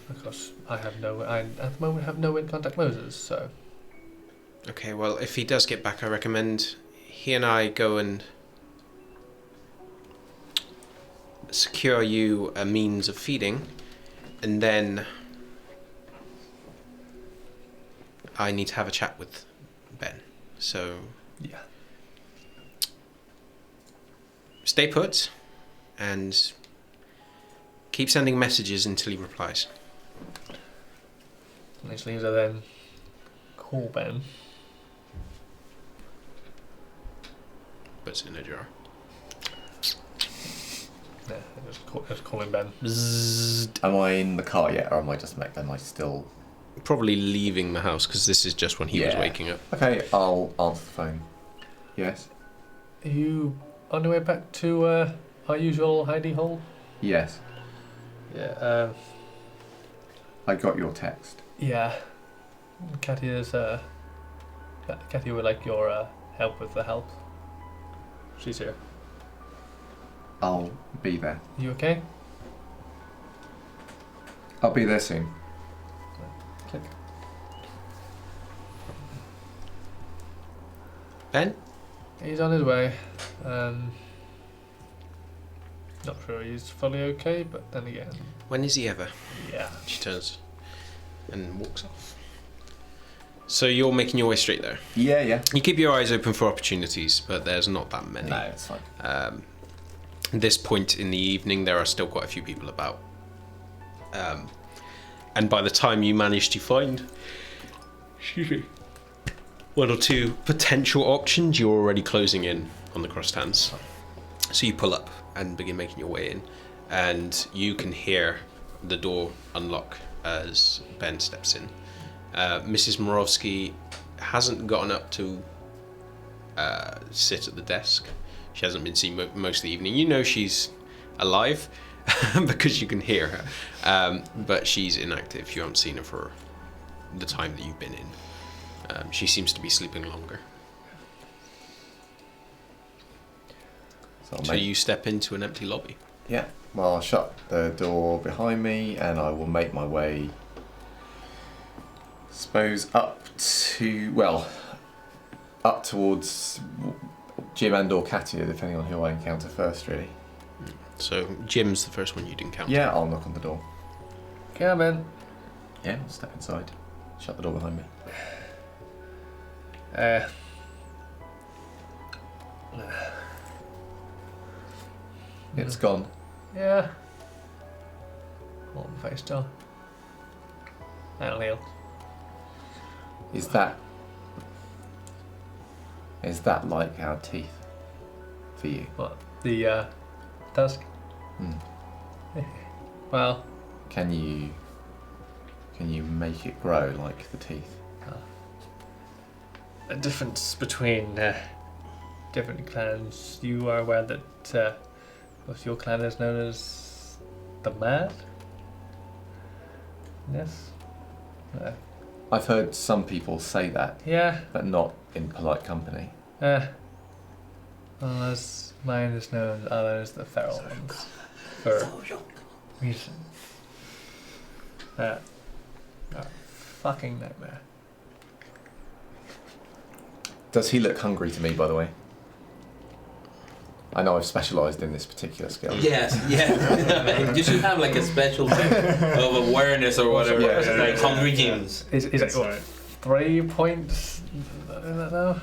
Speaker 5: Because I at the moment have no way to contact Moses, so.
Speaker 1: Okay, well, if he does get back, I recommend he and I go and secure you a means of feeding, and then I need to have a chat with Ben. So
Speaker 5: Yeah.
Speaker 1: stay put and keep sending messages until he replies.
Speaker 5: Which leaves I then call Ben.
Speaker 1: Puts it in a jar.
Speaker 5: Yeah, just call him Ben.
Speaker 4: Am I in the car yet, or am I still?
Speaker 1: Probably leaving the house because this is just when he was
Speaker 4: Yeah.
Speaker 1: waking up.
Speaker 4: Okay, I'll answer the phone. Yes.
Speaker 5: Are you on your way back to our usual hidey hole?
Speaker 4: Yes.
Speaker 5: Yeah.
Speaker 4: I got your text.
Speaker 5: Yeah. Katia would like your help with the help. She's here.
Speaker 4: I'll be there.
Speaker 5: You okay?
Speaker 4: I'll be there soon.
Speaker 5: Click.
Speaker 1: Ben?
Speaker 5: He's on his way. Not sure he's fully okay, but then again,
Speaker 1: When is he ever?
Speaker 5: yeah.
Speaker 1: She turns and walks off. So you're making your way straight there.
Speaker 4: Yeah.
Speaker 1: You keep your eyes open for opportunities, but there's not that many.
Speaker 4: No, it's fine.
Speaker 1: At this point in the evening, there are still quite a few people about. And by the time you manage to find one or two potential options, you're already closing in on the crossed hands. So you pull up and begin making your way in, and you can hear the door unlock as Ben steps in. Mrs. Morovsky hasn't gotten up to sit at the desk. She hasn't been seen most of the evening. You know she's alive because you can hear her, but she's inactive. You haven't seen her for the time that you've been in. She seems to be sleeping longer. So you step into an empty lobby.
Speaker 4: Yeah. Well, I'll shut the door behind me, and I will make my way. Suppose up towards Jim and or Katia, depending on who I encounter first, really.
Speaker 1: So Jim's the first one you'd encounter.
Speaker 4: Yeah, I'll knock on the door.
Speaker 5: Come in.
Speaker 4: Yeah, I'll step inside. Shut the door behind me. It's gone.
Speaker 5: Yeah. Warm face still. That'll heal.
Speaker 4: Is that like our teeth for you?
Speaker 5: What? The tusk? Well,
Speaker 4: Can you make it grow like the teeth?
Speaker 5: a difference between different clans. You are aware that your clan is known as the Mad? Yes?
Speaker 4: I've heard some people say that,
Speaker 5: Yeah.
Speaker 4: but not in polite company.
Speaker 5: Well, as mine is known as the Feral ones. For reason. A fucking nightmare.
Speaker 4: Does he look hungry to me, by the way? I know I've specialised in this particular skill.
Speaker 2: Yes, yeah. You should have like a special thing of awareness or whatever.
Speaker 4: Yeah,
Speaker 2: like hungry gems.
Speaker 5: Is it what, 3 points? I don't know.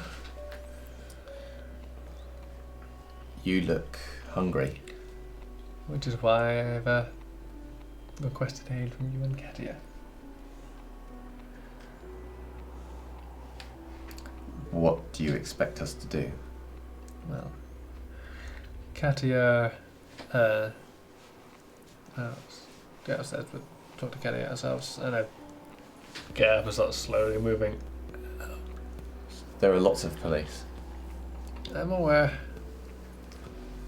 Speaker 4: You look hungry.
Speaker 5: Which is why I've requested aid from you and Katia.
Speaker 4: What do you expect us to do?
Speaker 5: Well, Katia, get upstairs, but talk to Katia ourselves, and I get up and start slowly moving.
Speaker 4: There are lots of police.
Speaker 5: I'm aware.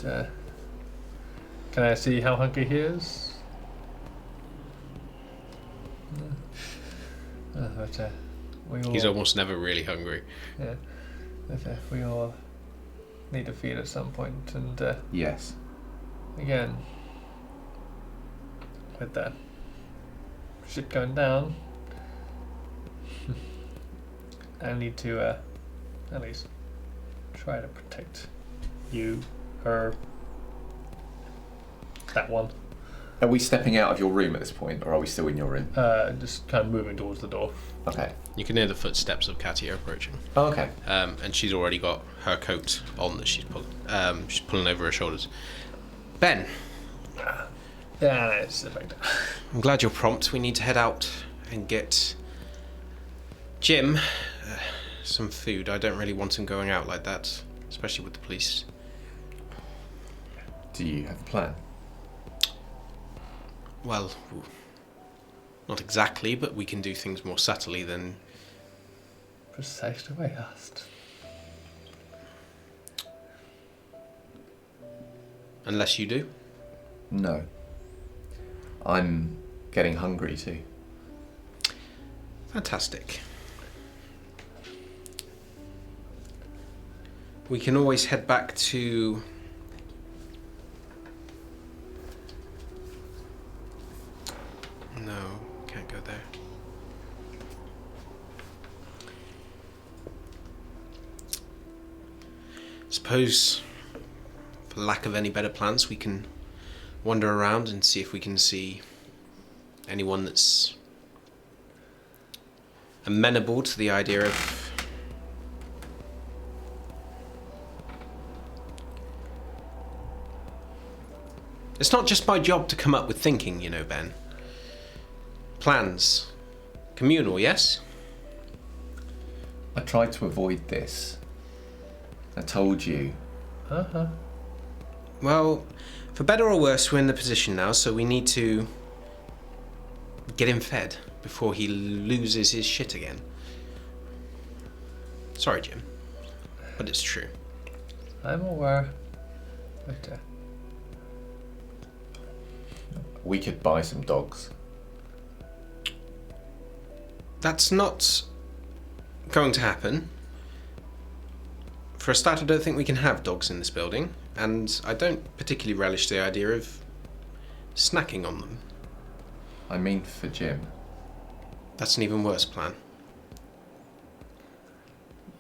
Speaker 5: But, can I see how hungry he is? But we all,
Speaker 1: He's almost never really hungry.
Speaker 5: yeah. But, we all need to feed at some point, and
Speaker 4: Yes.
Speaker 5: again, with that shit going down, I need to at least try to protect you, her, that one.
Speaker 4: Are we stepping out of your room at this point, or are we still in your room?
Speaker 5: Just kind of moving towards the door.
Speaker 4: Okay.
Speaker 1: You can hear the footsteps of Katia approaching.
Speaker 4: Oh, okay.
Speaker 1: And she's already got her coat on that she's pulling over her shoulders. Ben,
Speaker 5: Yeah, it's effective.
Speaker 1: I'm glad you're prompt. We need to head out and get Jim some food. I don't really want him going out like that, especially with the police.
Speaker 4: Do you have a plan?
Speaker 1: Well, not exactly, but we can do things more subtly than...
Speaker 5: Precisely what I asked.
Speaker 1: Unless you do.
Speaker 4: No. I'm getting hungry too.
Speaker 1: Fantastic. We can always head back to Suppose, for lack of any better plans, we can wander around and see if we can see anyone that's amenable to the idea of it's not just my job to come up with thinking, you know, Ben. Plans. Communal, yes?
Speaker 4: I tried to avoid this. I told you.
Speaker 5: Uh-huh.
Speaker 1: Well, for better or worse, we're in the position now, so we need to get him fed before he loses his shit again. Sorry, Jim, but it's true.
Speaker 5: I'm aware. But,
Speaker 4: We could buy some dogs.
Speaker 1: That's not going to happen. For a start, I don't think we can have dogs in this building, and I don't particularly relish the idea of snacking on them.
Speaker 4: I mean for Jim.
Speaker 1: That's an even worse plan.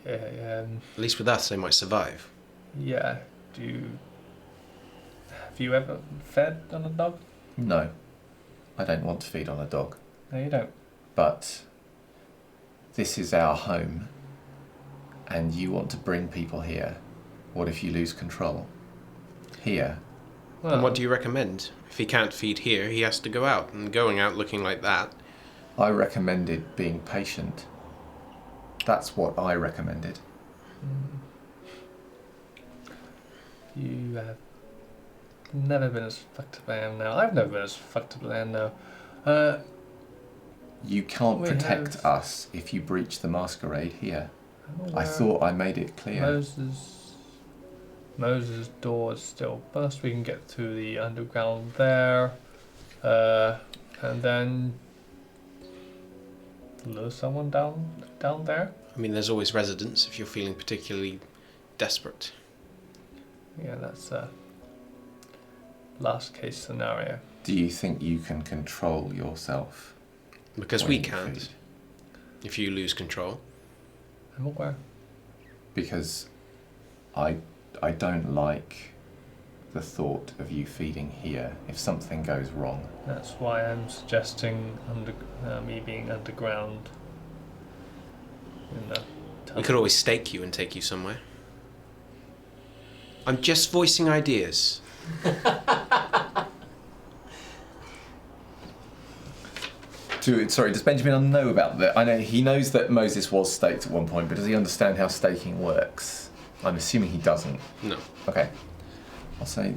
Speaker 5: yeah,
Speaker 1: At least with us, they might survive.
Speaker 5: yeah. Have you ever fed on a dog?
Speaker 4: No. I don't want to feed on a dog.
Speaker 5: No, you don't.
Speaker 4: But this is our home. And you want to bring people here. What if you lose control? Here.
Speaker 5: Well,
Speaker 1: And what do you recommend? If he can't feed here, he has to go out, and going out looking like that.
Speaker 4: I recommended being patient. That's what I recommended.
Speaker 5: You have never been as fucked up as I am now. I've never been as fucked up as I am now.
Speaker 4: You can't
Speaker 5: We
Speaker 4: protect
Speaker 5: have-
Speaker 4: us if you breach the masquerade here.
Speaker 5: I'm
Speaker 4: I
Speaker 5: aware
Speaker 4: thought I made it clear.
Speaker 5: Moses' door is still burst. We can get through the underground there, and then lure someone down there.
Speaker 1: I mean, there's always residents if you're feeling particularly desperate.
Speaker 5: Yeah, that's a last case scenario.
Speaker 4: Do you think you can control yourself?
Speaker 1: Because
Speaker 4: when
Speaker 1: we
Speaker 4: you
Speaker 1: can't.
Speaker 4: feed?
Speaker 1: If you lose control.
Speaker 5: I'm aware.
Speaker 4: Because I don't like the thought of you feeding here if something goes wrong.
Speaker 5: That's why I'm suggesting me being underground. In the
Speaker 1: We
Speaker 5: tunnel.
Speaker 1: could always stake you and take you somewhere. I'm just voicing ideas.
Speaker 4: Sorry, does Benjamin know about that? I know he knows that Moses was staked at one point, but does he understand how staking works? I'm assuming he doesn't.
Speaker 1: No.
Speaker 4: Okay. I'll say,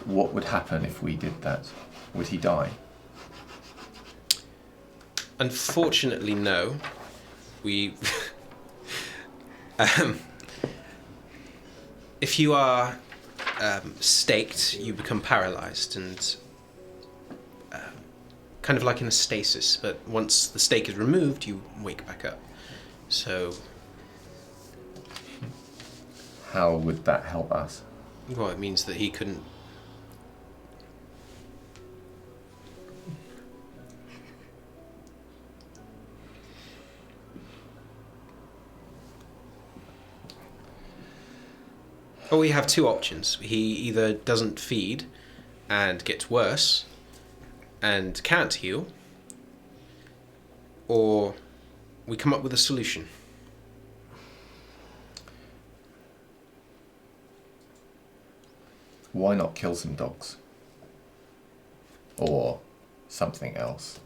Speaker 4: what would happen if we did that? Would he die?
Speaker 1: Unfortunately, no. We. If you are staked, you become paralyzed and kind of like in a stasis. But once the stake is removed, you wake back up. So,
Speaker 4: How would that help us?
Speaker 1: well, it means that he couldn't. Well, we have two options. He either doesn't feed and gets worse and can't heal, or we come up with a solution.
Speaker 4: Why not kill some dogs? Or something else?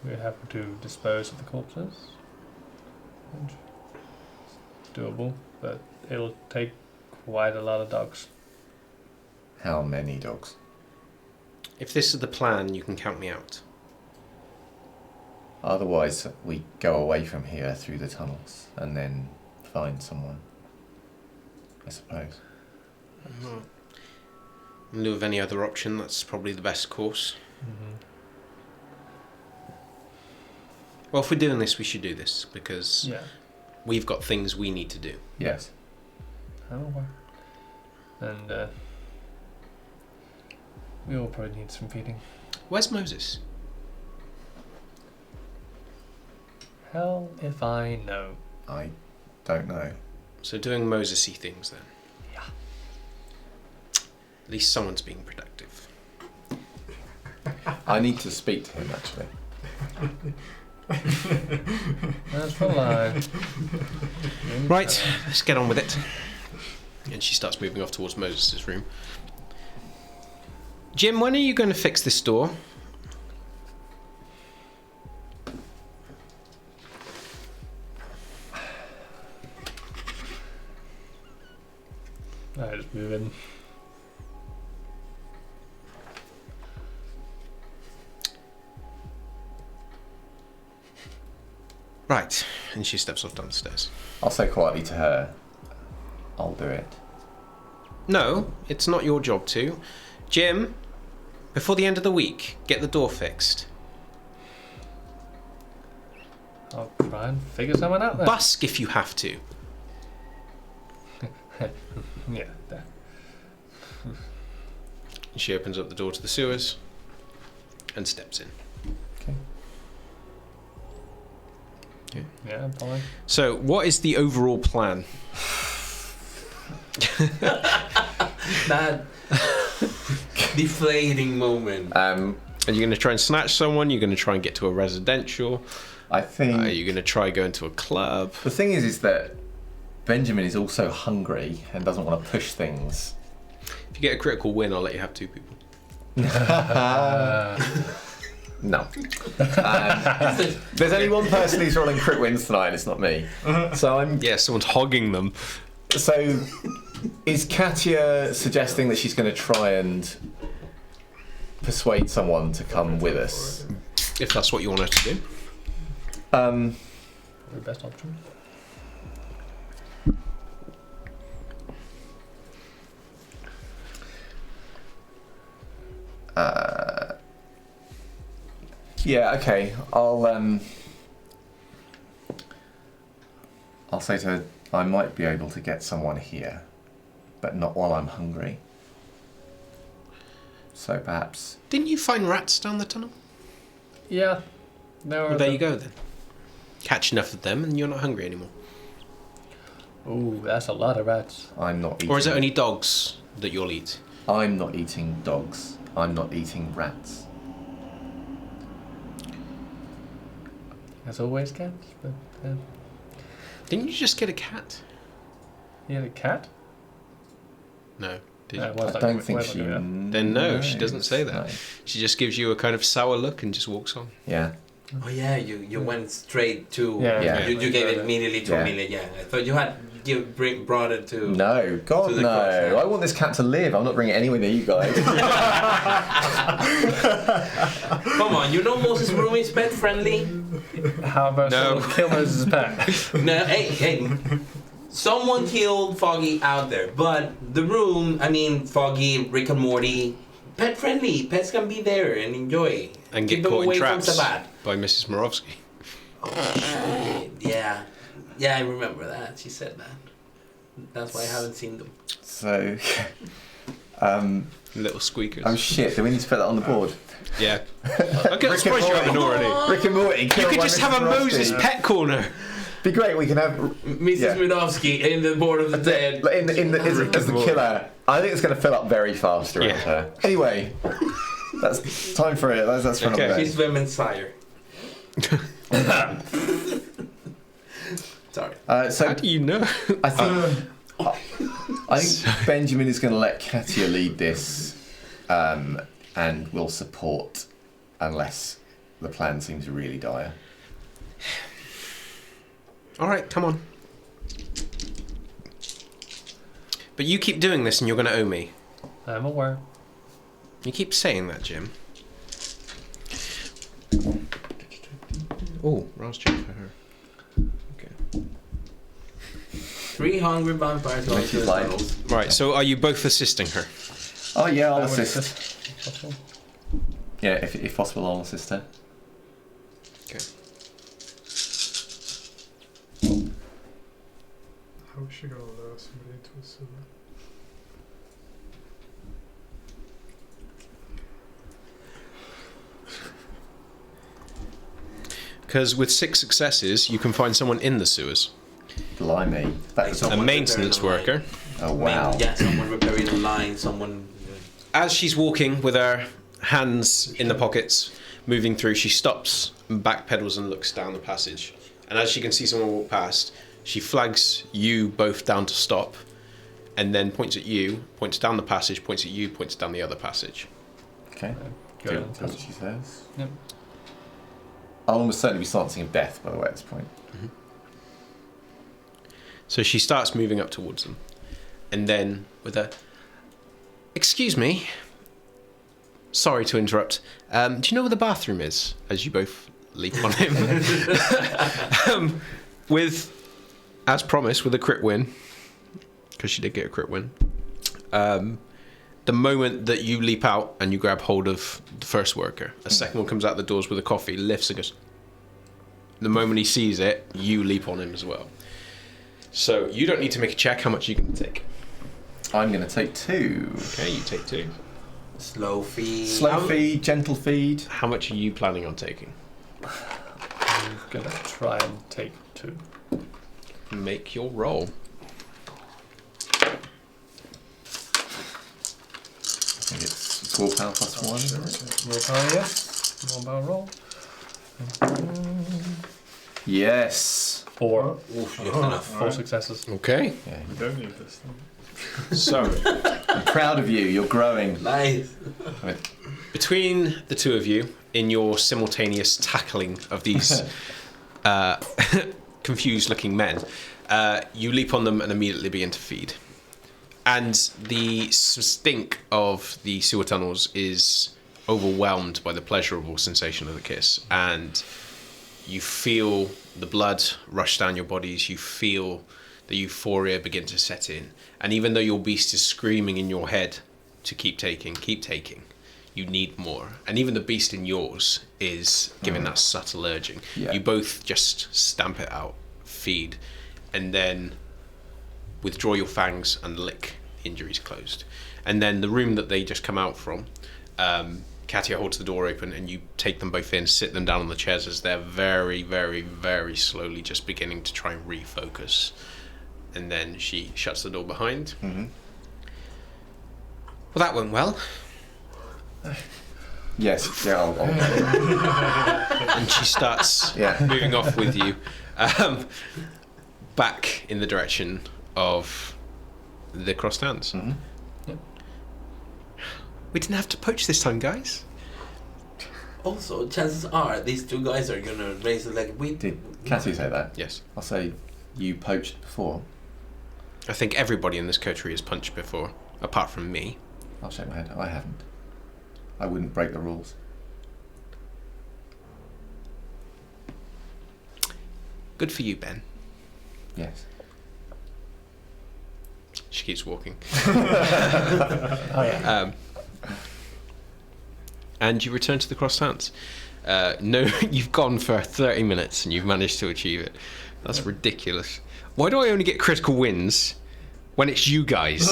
Speaker 5: We have to dispose of the corpses. It's doable, but it'll take quite a lot of dogs.
Speaker 4: How many dogs?
Speaker 1: If this is the plan, you can count me out.
Speaker 4: Otherwise, we go away from here through the tunnels and then find someone. I suppose.
Speaker 1: In lieu of any other option, that's probably the best course.
Speaker 5: Mm-hmm.
Speaker 1: Well, if we're doing this, we should do this, because
Speaker 5: Yeah,
Speaker 1: we've got things we need to do.
Speaker 4: Yes.
Speaker 5: I'm aware. And we all probably need some feeding.
Speaker 1: Where's Moses?
Speaker 5: Hell if I know.
Speaker 4: I don't know.
Speaker 1: So doing Moses-y things then.
Speaker 5: Yeah.
Speaker 1: At least someone's being productive.
Speaker 4: I need to speak to him actually.
Speaker 5: That's the lie.
Speaker 1: Right, let's get on with it. And she starts moving off towards Moses' room. Jim, when are you going to fix this door?
Speaker 5: Alright, just move in.
Speaker 1: Right, and she steps off down the stairs.
Speaker 4: I'll say quietly to her, I'll do it.
Speaker 1: No, it's not your job to. Jim, before the end of the week, get the door fixed.
Speaker 5: I'll try and figure someone out then.
Speaker 1: Busk if you have to.
Speaker 5: Yeah, there.
Speaker 1: She opens up the door to the sewers and steps in.
Speaker 5: Yeah, fine.
Speaker 1: So, what is the overall plan?
Speaker 2: That deflating moment.
Speaker 1: Are you going to try and snatch someone? You're going to try and get to a residential?
Speaker 4: I think
Speaker 1: Are you going to try going to a club?
Speaker 4: the thing is that Benjamin is also hungry and doesn't want to push things.
Speaker 1: If you get a critical win, I'll let you have 2 people.
Speaker 4: No. There's only one person who's rolling crit wins tonight, and it's not me. So
Speaker 1: Yeah, someone's hogging them.
Speaker 4: So, is Katya suggesting that she's going to try and persuade someone to come with us?
Speaker 1: If that's what you want her to do.
Speaker 5: The best option.
Speaker 4: Yeah. Okay. I'll say to her, I might be able to get someone here, but not while I'm hungry. So perhaps.
Speaker 1: Didn't you find rats down the tunnel?
Speaker 5: Yeah.
Speaker 1: Well, there you go then. Catch enough of them and you're not hungry anymore.
Speaker 5: Ooh, that's a lot of rats.
Speaker 4: I'm not eating.
Speaker 1: Or is it only dogs that you'll eat?
Speaker 4: I'm not eating dogs. I'm not eating rats.
Speaker 5: As always, cats. But
Speaker 1: Didn't you just get a cat?
Speaker 5: you had a cat?
Speaker 1: No. Did
Speaker 5: No,
Speaker 1: you?
Speaker 5: well,
Speaker 4: I
Speaker 5: it's not
Speaker 4: don't
Speaker 5: gonna-
Speaker 4: think
Speaker 5: well, it's
Speaker 4: she.
Speaker 5: not gonna
Speaker 1: Then no, she doesn't say that.
Speaker 4: No.
Speaker 1: She just gives you a kind of sour look and just walks on.
Speaker 4: Yeah.
Speaker 2: Oh yeah, you went straight to.
Speaker 5: Yeah.
Speaker 4: Yeah.
Speaker 2: You gave it immediately to
Speaker 4: Yeah.
Speaker 2: Amelia. Yeah, I thought you had brought it to.
Speaker 4: No, God
Speaker 2: To the
Speaker 4: no!
Speaker 2: cross, yeah.
Speaker 4: I want this cat to live. I'm not bringing it anywhere near you guys.
Speaker 2: Come on, you know Moses' room is pet friendly.
Speaker 5: How about
Speaker 1: No.
Speaker 5: someone kill Moses' pet?
Speaker 2: No, hey. Someone killed Foggy out there, but the room, I mean, Foggy, Rick and Morty, pet friendly. Pets can be there and enjoy.
Speaker 1: And
Speaker 2: Keep
Speaker 1: get
Speaker 2: them
Speaker 1: caught in
Speaker 2: away from
Speaker 1: traps
Speaker 2: Sabat.
Speaker 1: by Mrs. Morovsky.
Speaker 2: Yeah. Yeah, I remember that. She said that. That's why I haven't seen them.
Speaker 4: So,
Speaker 1: Little squeakers.
Speaker 4: oh shit! Do we need to put that on the board?
Speaker 1: Yeah. Okay, I'm surprised you haven't already.
Speaker 4: Rick and Morty.
Speaker 1: You
Speaker 4: killed
Speaker 1: could
Speaker 4: by
Speaker 1: just
Speaker 4: Mrs.
Speaker 1: have a
Speaker 4: Morovsky.
Speaker 1: Moses pet corner.
Speaker 4: Be great. We can have
Speaker 2: Mrs.
Speaker 4: Yeah.
Speaker 2: Midovsky in the Board of the Dead.
Speaker 4: in as
Speaker 1: Rick
Speaker 4: the
Speaker 1: and Morty.
Speaker 4: killer. I think it's going to fill up very fast around
Speaker 1: Yeah.
Speaker 4: her. Anyway, that's time for it. That's for
Speaker 1: Okay.
Speaker 4: another day.
Speaker 2: She's women's sire. Sorry.
Speaker 4: So
Speaker 1: How do you know?
Speaker 4: I think Benjamin is going to let Katya lead this, and will support unless the plan seems really dire.
Speaker 1: All right, come on. But you keep doing this and you're going to owe me.
Speaker 5: I'm aware.
Speaker 1: You keep saying that, Jim. Oh, Ross check for her. Okay.
Speaker 2: 3 hungry vampires going
Speaker 4: Which
Speaker 2: to
Speaker 4: is
Speaker 2: the
Speaker 4: like-
Speaker 2: tunnels.
Speaker 1: Right, so are you both assisting her?
Speaker 4: Oh yeah, I'll
Speaker 5: I would
Speaker 4: assist.
Speaker 5: Possible.
Speaker 4: Yeah, if possible, I'll assist her.
Speaker 1: Okay.
Speaker 3: How is she gonna lure somebody into a sewer?
Speaker 1: Because with 6 successes, you can find someone in the sewers.
Speaker 4: Blimey. That is
Speaker 1: A
Speaker 2: Someone
Speaker 1: maintenance
Speaker 2: repairing the line.
Speaker 1: worker.
Speaker 4: Oh, wow.
Speaker 2: Yeah, someone repairing the line, someone...
Speaker 1: As she's walking with her hands in the pockets, moving through, she stops and backpedals and looks down the passage. And as she can see someone walk past, she flags you both down to stop, and then points at you, points down the passage, points at you, points down the other passage.
Speaker 4: Okay.
Speaker 5: Go
Speaker 4: Do
Speaker 5: on.
Speaker 4: what she says.
Speaker 5: Yep.
Speaker 4: I'll almost certainly be starting of death, by the way, at this point.
Speaker 1: So she starts moving up towards them. And then with a, "Excuse me, sorry to interrupt. Do you know where the bathroom is?" As you both leap on him. With, as promised, with a crit win, because she did get a crit win. The moment that you leap out and you grab hold of the first worker, a second one comes out the doors with a coffee, lifts and goes. The moment he sees it, you leap on him as well. So you don't need to make a check. How much are you going to take?
Speaker 4: I'm going to take 2.
Speaker 1: Okay, you take 2.
Speaker 2: Slow feed.
Speaker 4: Slow feed, gentle feed.
Speaker 1: How much are you planning on taking?
Speaker 5: I'm gonna try and take 2.
Speaker 1: Make your roll.
Speaker 4: I think it's willpower plus 1, isn't it?
Speaker 5: Willpower, yes. Willpower roll.
Speaker 4: Yes.
Speaker 5: 4.
Speaker 2: Oof, just enough.
Speaker 5: 4 successes.
Speaker 1: Okay.
Speaker 4: Yeah.
Speaker 3: We don't need this thing.
Speaker 1: So
Speaker 4: I'm proud of you. You're growing.
Speaker 2: Nice.
Speaker 1: between the two of you, in your simultaneous tackling of these confused-looking men, you leap on them and immediately begin to feed. And the stink of the sewer tunnels is overwhelmed by the pleasurable sensation of the kiss, and you feel the blood rush down your bodies. You feel the euphoria begin to set in, and even though your beast is screaming in your head to keep taking, you need more. And even the beast in yours is giving that subtle urging.
Speaker 4: Yeah.
Speaker 1: You both just stamp it out, feed, and then withdraw your fangs and lick injuries closed. And then the room that they just come out from, Katia holds the door open and you take them both in, sit them down on the chairs as they're very, very, very slowly just beginning to try and refocus. And then she shuts the door behind.
Speaker 4: Mm-hmm.
Speaker 1: Well, that went well.
Speaker 4: Yes. Yeah. I'll
Speaker 1: And she starts
Speaker 4: Yeah.
Speaker 1: moving off with you back in the direction of the crossed hands.
Speaker 4: Mhm.
Speaker 1: We didn't have to poach this time, guys.
Speaker 2: Also, chances are these two guys are gonna raise the leg. We
Speaker 4: Did Cassie say that?
Speaker 1: Yes.
Speaker 4: I'll say you poached before.
Speaker 1: I think everybody in this coterie has punched before, apart from me.
Speaker 4: I'll shake my head. I haven't. I wouldn't break the rules.
Speaker 1: Good for you, Ben.
Speaker 4: Yes.
Speaker 1: She keeps walking.
Speaker 5: Oh yeah.
Speaker 1: And you return to the crossed hands. No, you've gone for 30 minutes and you've managed to achieve it. That's ridiculous. Why do I only get critical wins when it's you guys?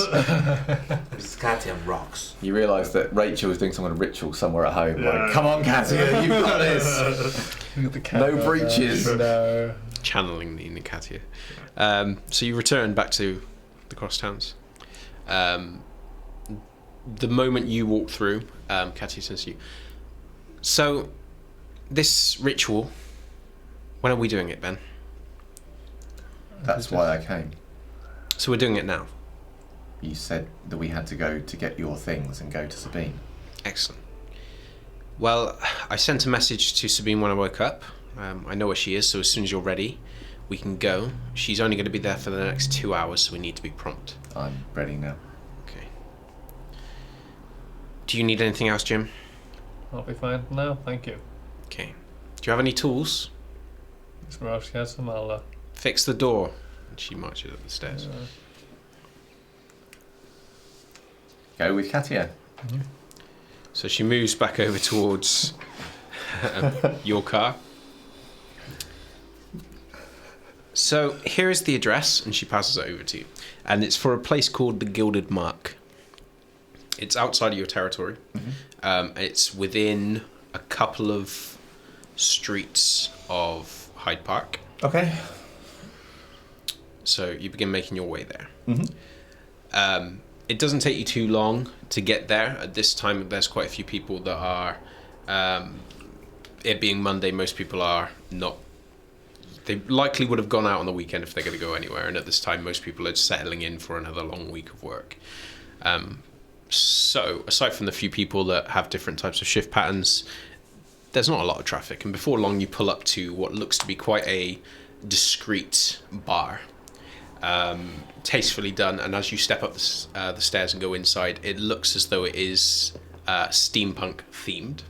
Speaker 2: This Katia rocks.
Speaker 4: You realise that Rachel is doing some kind of ritual somewhere at home.
Speaker 3: Yeah.
Speaker 4: Like, come on, Katia, you've got this.
Speaker 5: Look at the
Speaker 4: No
Speaker 5: camera.
Speaker 4: breaches.
Speaker 5: No.
Speaker 1: Channeling the Nikatia. So you return back to the crossed hands. The moment you walk through, Katia says to you, "So, this ritual, when are we doing it, Ben?"
Speaker 4: That's why I came.
Speaker 1: So we're doing it now.
Speaker 4: You said that we had to go to get your things and go to Sabine.
Speaker 1: Excellent. Well, I sent a message to Sabine when I woke up. I know where she is, so as soon as you're ready, we can go. She's only going to be there for the next 2 hours, so we need to be prompt.
Speaker 4: I'm ready now.
Speaker 1: Okay. Do you need anything else, Jim?
Speaker 5: I'll be fine. No, thank you.
Speaker 1: Okay. Do you have any tools?
Speaker 5: It's where else has some. I'll.
Speaker 1: Fix the door. And she marches up the stairs.
Speaker 4: Go with Katia.
Speaker 1: So she moves back over towards your car. So here is the address, and she passes it over to you. And it's for a place called the Gilded Mark. It's outside of your territory. It's within a couple of streets of Hyde Park.
Speaker 4: Okay.
Speaker 1: So you begin making your way there.
Speaker 4: Mm-hmm.
Speaker 1: It doesn't take you too long to get there. At this time, there's quite a few people that are... it being Monday, most people are not... They likely would have gone out on the weekend if they're going to go anywhere. And at this time, most people are settling in for another long week of work. So, aside from the few people that have different types of shift patterns, there's not a lot of traffic. And before long, you pull up to what looks to be quite a discreet bar. Tastefully done, and as you step up the stairs and go inside, it looks as though it is steampunk themed.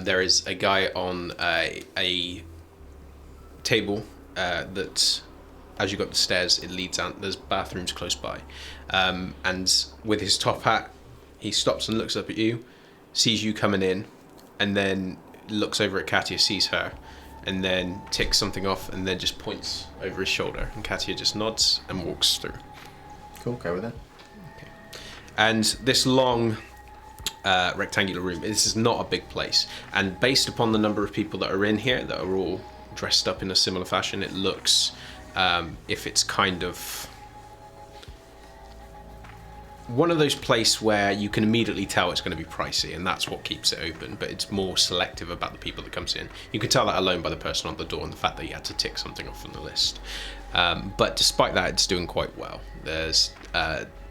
Speaker 1: There is a guy on a table that, as you go up the stairs, it leads out. There's bathrooms close by, and with his top hat, he stops and looks up at you, sees you coming in, and then looks over at Katia, sees her, and then ticks something off, and then just points over his shoulder, and Katia just nods and walks through.
Speaker 4: Cool, go with it.
Speaker 1: Okay. And this long rectangular room, this is not a big place, and based upon the number of people that are in here that are all dressed up in a similar fashion, it looks if it's kind of one of those places where you can immediately tell it's going to be pricey, and that's what keeps it open, but it's more selective about the people that comes in. You can tell that alone by the person on the door and the fact that you had to tick something off from the list. But despite that, it's doing quite well. There's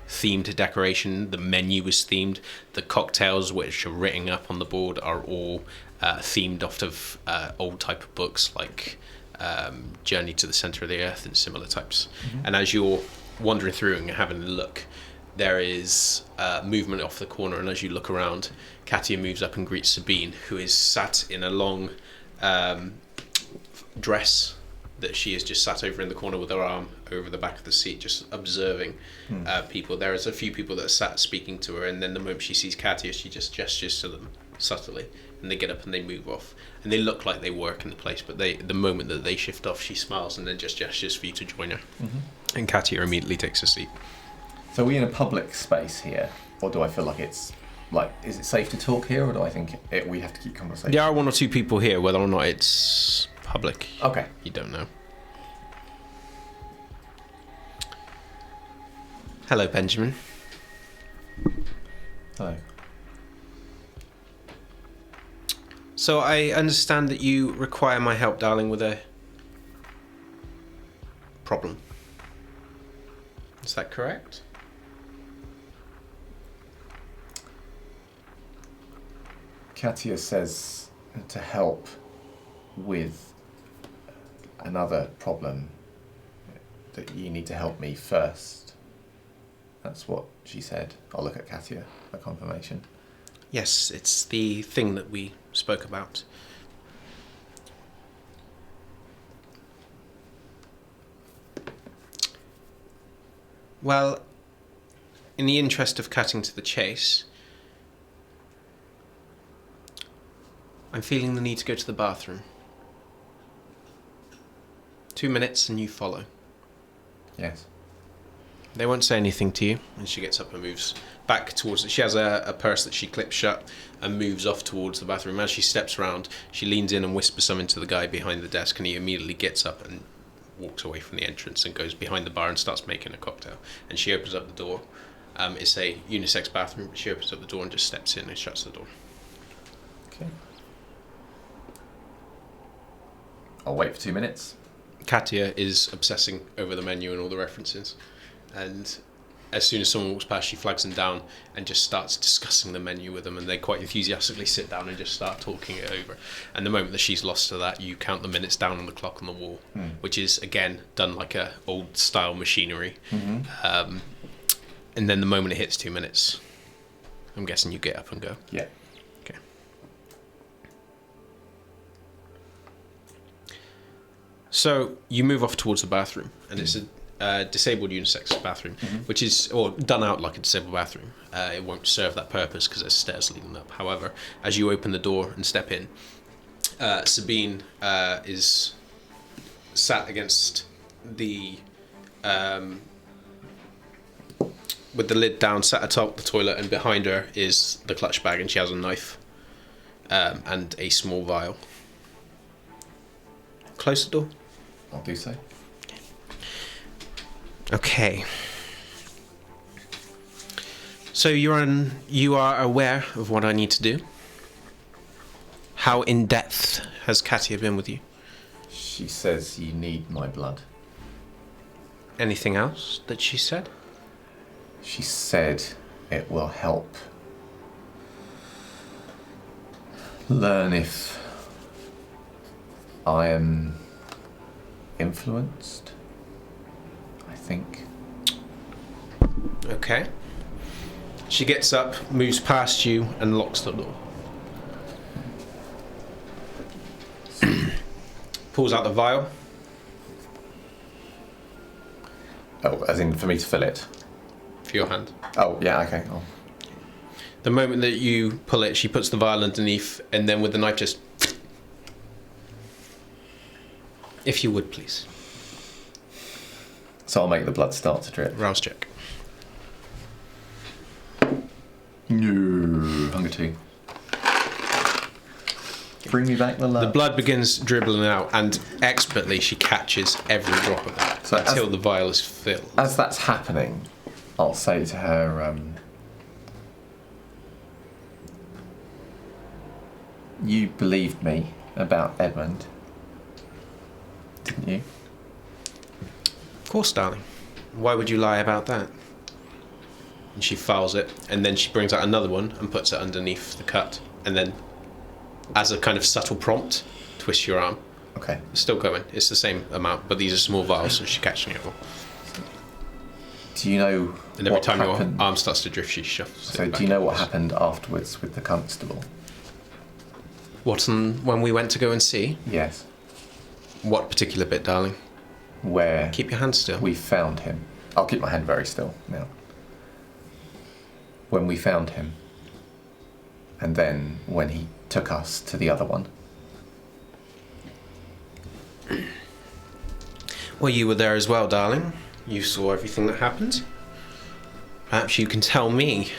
Speaker 1: themed decoration, the menu is themed, the cocktails which are written up on the board are all themed off of old type of books like Journey to the Center of the Earth and similar types. Mm-hmm. And as you're wandering through and having a look, there is movement off the corner, and as you look around, Katia moves up and greets Sabine, who is sat in a long dress that she has just sat over in the corner with her arm over the back of the seat, just observing people. There is a few people that are sat speaking to her, and then the moment she sees Katia, she just gestures to them subtly, and they get up and they move off. And they look like they work in the place, but the moment that they shift off, she smiles and then just gestures for you to join her. Mm-hmm. And Katia immediately takes a seat.
Speaker 4: So are we in a public space here, or do I feel like it's is it safe to talk here, or do I think we have to keep conversation?
Speaker 1: There are one or two people here, whether or not it's public.
Speaker 4: Okay.
Speaker 1: You don't know. Hello, Benjamin.
Speaker 4: Hello.
Speaker 1: So I understand that you require my help, darling, with a problem. Is that correct?
Speaker 4: Katia says to help with another problem, that you need to help me first. That's what she said. I'll look at Katia for confirmation.
Speaker 1: Yes, it's the thing that we spoke about. Well, in the interest of cutting to the chase, I'm feeling the need to go to the bathroom. 2 minutes and you follow.
Speaker 4: Yes.
Speaker 1: They won't say anything to you, and she gets up and moves back towards it. She has a purse that she clips shut and moves off towards the bathroom. As she steps around, she leans in and whispers something to the guy behind the desk, and he immediately gets up and walks away from the entrance and goes behind the bar and starts making a cocktail. And she opens up the door. It's a unisex bathroom, but she opens up the door and just steps in and shuts the door.
Speaker 4: Okay. I'll wait for 2 minutes.
Speaker 1: Katia is obsessing over the menu and all the references, and as soon as someone walks past, she flags them down and just starts discussing the menu with them, and they quite enthusiastically sit down and just start talking it over. And the moment that she's lost to that, you count the minutes down on the clock on the wall, which is again done like a old style machinery. Mm-hmm. And then the moment it hits 2 minutes, I'm guessing you get up and go.
Speaker 4: Yeah.
Speaker 1: Okay. So you move off towards the bathroom, and it's a disabled unisex bathroom, which is done out like a disabled bathroom. It won't serve that purpose because there's stairs leading up. However, as you open the door and step in, Sabine is sat against the with the lid down, sat atop the toilet, and behind her is the clutch bag, and she has a knife and a small vial. Close the door.
Speaker 4: I'll do so.
Speaker 1: Okay. So you are aware of what I need to do? How in depth has Katia been with you?
Speaker 4: She says you need my blood.
Speaker 1: Anything else that she said?
Speaker 4: She said it will help learn if I am influenced, I think.
Speaker 1: Okay. She gets up, moves past you, and locks the door. Pulls out the vial.
Speaker 4: Oh, as in for me to fill it?
Speaker 1: For your hand.
Speaker 4: Oh, yeah, okay. Oh.
Speaker 1: The moment that you pull it, she puts the vial underneath, and then with the knife just... If you would, please.
Speaker 4: So I'll make the blood start to drip.
Speaker 1: Rouse check.
Speaker 4: No. Hunger 2. Bring me back the love.
Speaker 1: The blood begins dribbling out, and expertly she catches every drop of it
Speaker 4: So
Speaker 1: until the vial is filled.
Speaker 4: As that's happening, I'll say to her, you believed me about Edmund, didn't you?
Speaker 1: Of course, darling. Why would you lie about that? And she files it, and then she brings out another one and puts it underneath the cut, and then, as a kind of subtle prompt, twists your arm.
Speaker 4: Okay.
Speaker 1: It's still going. It's the same amount, but these are small vials, so she's catching it all.
Speaker 4: Do you know
Speaker 1: And every
Speaker 4: what
Speaker 1: time
Speaker 4: happened?
Speaker 1: your arm starts to drift, she shuffles
Speaker 4: So
Speaker 1: it
Speaker 4: do you know what
Speaker 1: backwards.
Speaker 4: happened afterwards with the constable?
Speaker 1: When we went to go and see?
Speaker 4: Yes.
Speaker 1: What particular bit, darling?
Speaker 4: Where
Speaker 1: Keep your hand still.
Speaker 4: we found him. I'll keep my hand very still now. When we found him, and then when he took us to the other one.
Speaker 1: Well, you were there as well, darling. You saw everything that happened. Perhaps you can tell me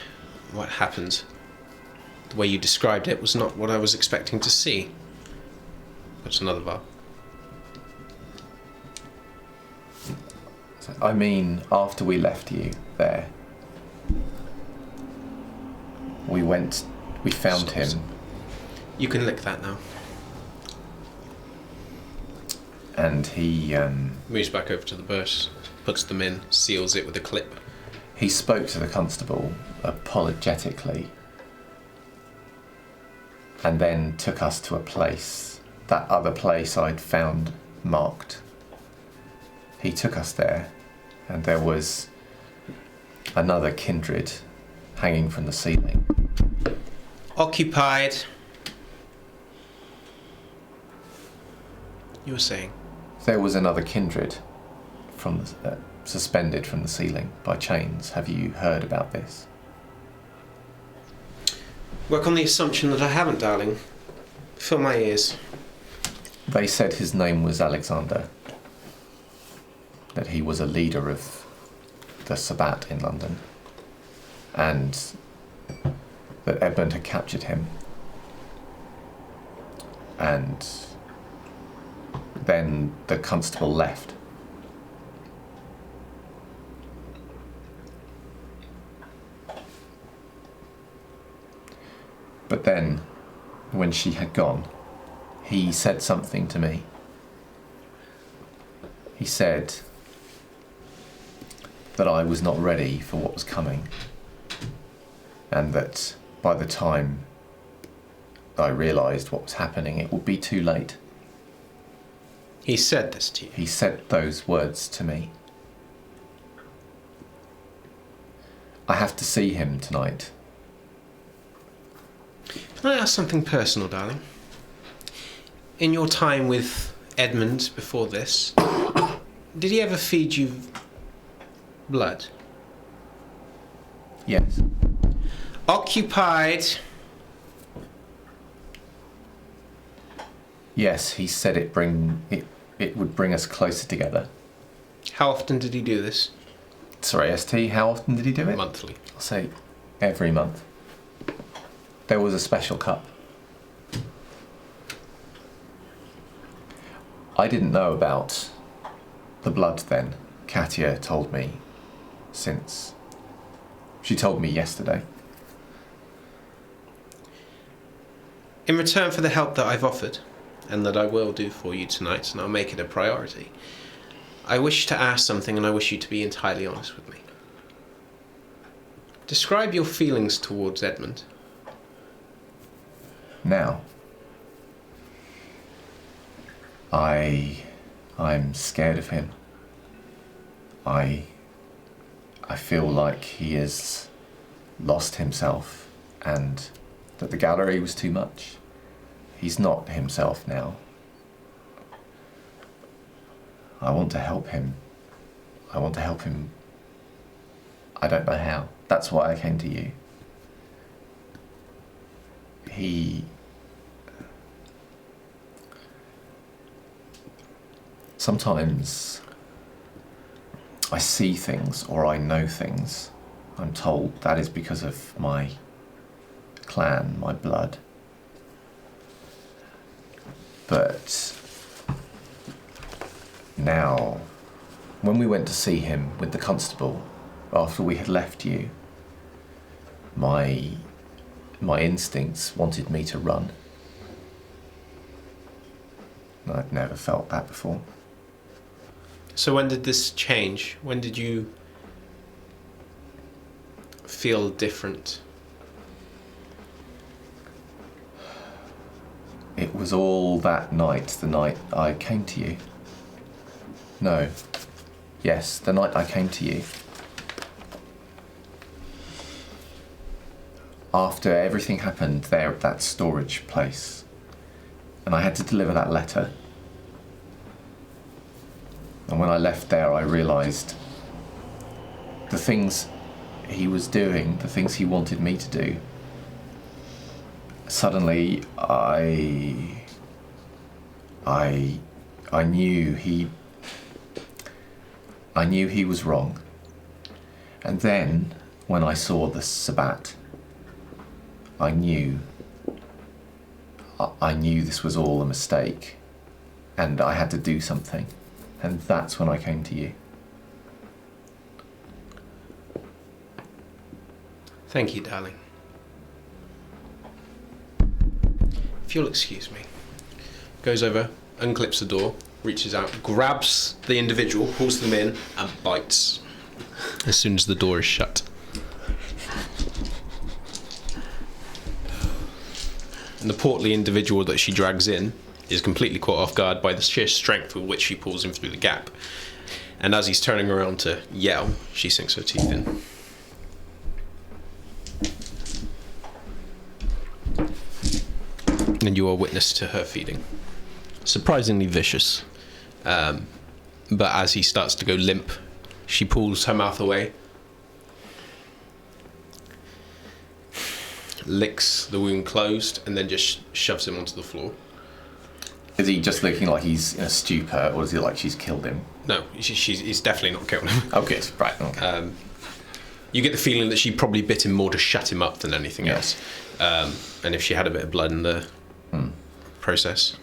Speaker 1: what happened. The way you described it was not what I was expecting to see. Puts another vial.
Speaker 4: I mean, after we left you there, we found him.
Speaker 1: You can lick that now.
Speaker 4: And he
Speaker 1: Moves back over to the purse, puts them in, seals it with a clip.
Speaker 4: he spoke to the constable apologetically, and then took us to a place, that other place I'd found marked. He took us there, and there was another kindred hanging from the ceiling.
Speaker 1: Occupied. You were saying?
Speaker 4: There was another kindred from the, suspended from the ceiling by chains. Have you heard about this?
Speaker 1: Work on the assumption that I haven't, darling. Fill my ears.
Speaker 4: They said his name was Alexander, that he was a leader of the Sabbat in London, and that Edmund had captured him, and then the constable left. But then, when she had gone, he said something to me. He said that I was not ready for what was coming, and that by the time I realised what was happening, it would be too late.
Speaker 1: He said this to you.
Speaker 4: He said those words to me. I have to see him tonight.
Speaker 1: Can I ask something personal, darling? In your time with Edmund before this, did he ever feed you blood?
Speaker 4: Yes.
Speaker 1: Occupied.
Speaker 4: Yes, he said it would bring us closer together.
Speaker 1: How often did he do this?
Speaker 4: Sorry, ST, how often did he do it?
Speaker 1: Monthly.
Speaker 4: I'll say every month. There was a special cup. I didn't know about the blood then. Katia told me since. She told me yesterday.
Speaker 1: In return for the help that I've offered, and that I will do for you tonight, and I'll make it a priority, I wish to ask something, and I wish you to be entirely honest with me. Describe your feelings towards Edmund.
Speaker 4: Now, I'm scared of him. I feel like he has lost himself and that the gallery was too much. He's not himself now. I want to help him. I want to help him. I don't know how. That's why I came to you. Sometimes I see things or I know things. I'm told that is because of my clan, my blood. But now, when we went to see him with the constable, after we had left you, my instincts wanted me to run. I'd never felt that before.
Speaker 1: So when did this change? When did you feel different?
Speaker 4: It was all that night, the night I came to you. No. Yes, the night I came to you. After everything happened there at that storage place, and I had to deliver that letter. And when I left there, I realised the things he was doing, the things he wanted me to do. Suddenly, I knew he was wrong. And then, when I saw the Sabbat, I knew this was all a mistake, and I had to do something. And that's when I came to you.
Speaker 1: Thank you, darling. If you'll excuse me. Goes over, unclips the door, reaches out, grabs the individual, pulls them in, and bites as soon as the door is shut. And the portly individual that she drags in is completely caught off guard by the sheer strength with which she pulls him through the gap. And as he's turning around to yell, she sinks her teeth in. And you are witness to her feeding. Surprisingly vicious. But as he starts to go limp, she pulls her mouth away, licks the wound closed, and then just shoves him onto the floor.
Speaker 4: Is he just looking like he's in a stupor, or is he like she's killed him?
Speaker 1: No, he's definitely not killed him.
Speaker 4: Okay, right. Okay.
Speaker 1: You get the feeling that she probably bit him more to shut him up than anything else. And if she had a bit of blood in the process.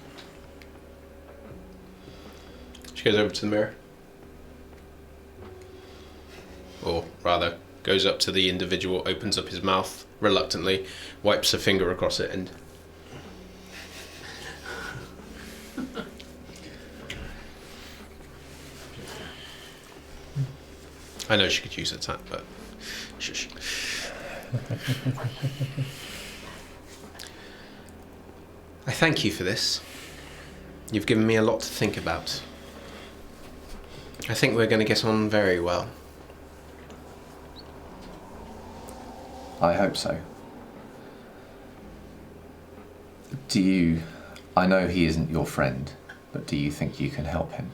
Speaker 1: She goes over to the mirror. Or rather, goes up to the individual, opens up his mouth reluctantly, wipes her finger across it, and I know she could use her time, but shush. I thank you for this. You've given me a lot to think about. I think we're going to get on very well.
Speaker 4: I hope so. I know he isn't your friend, but do you think you can help him?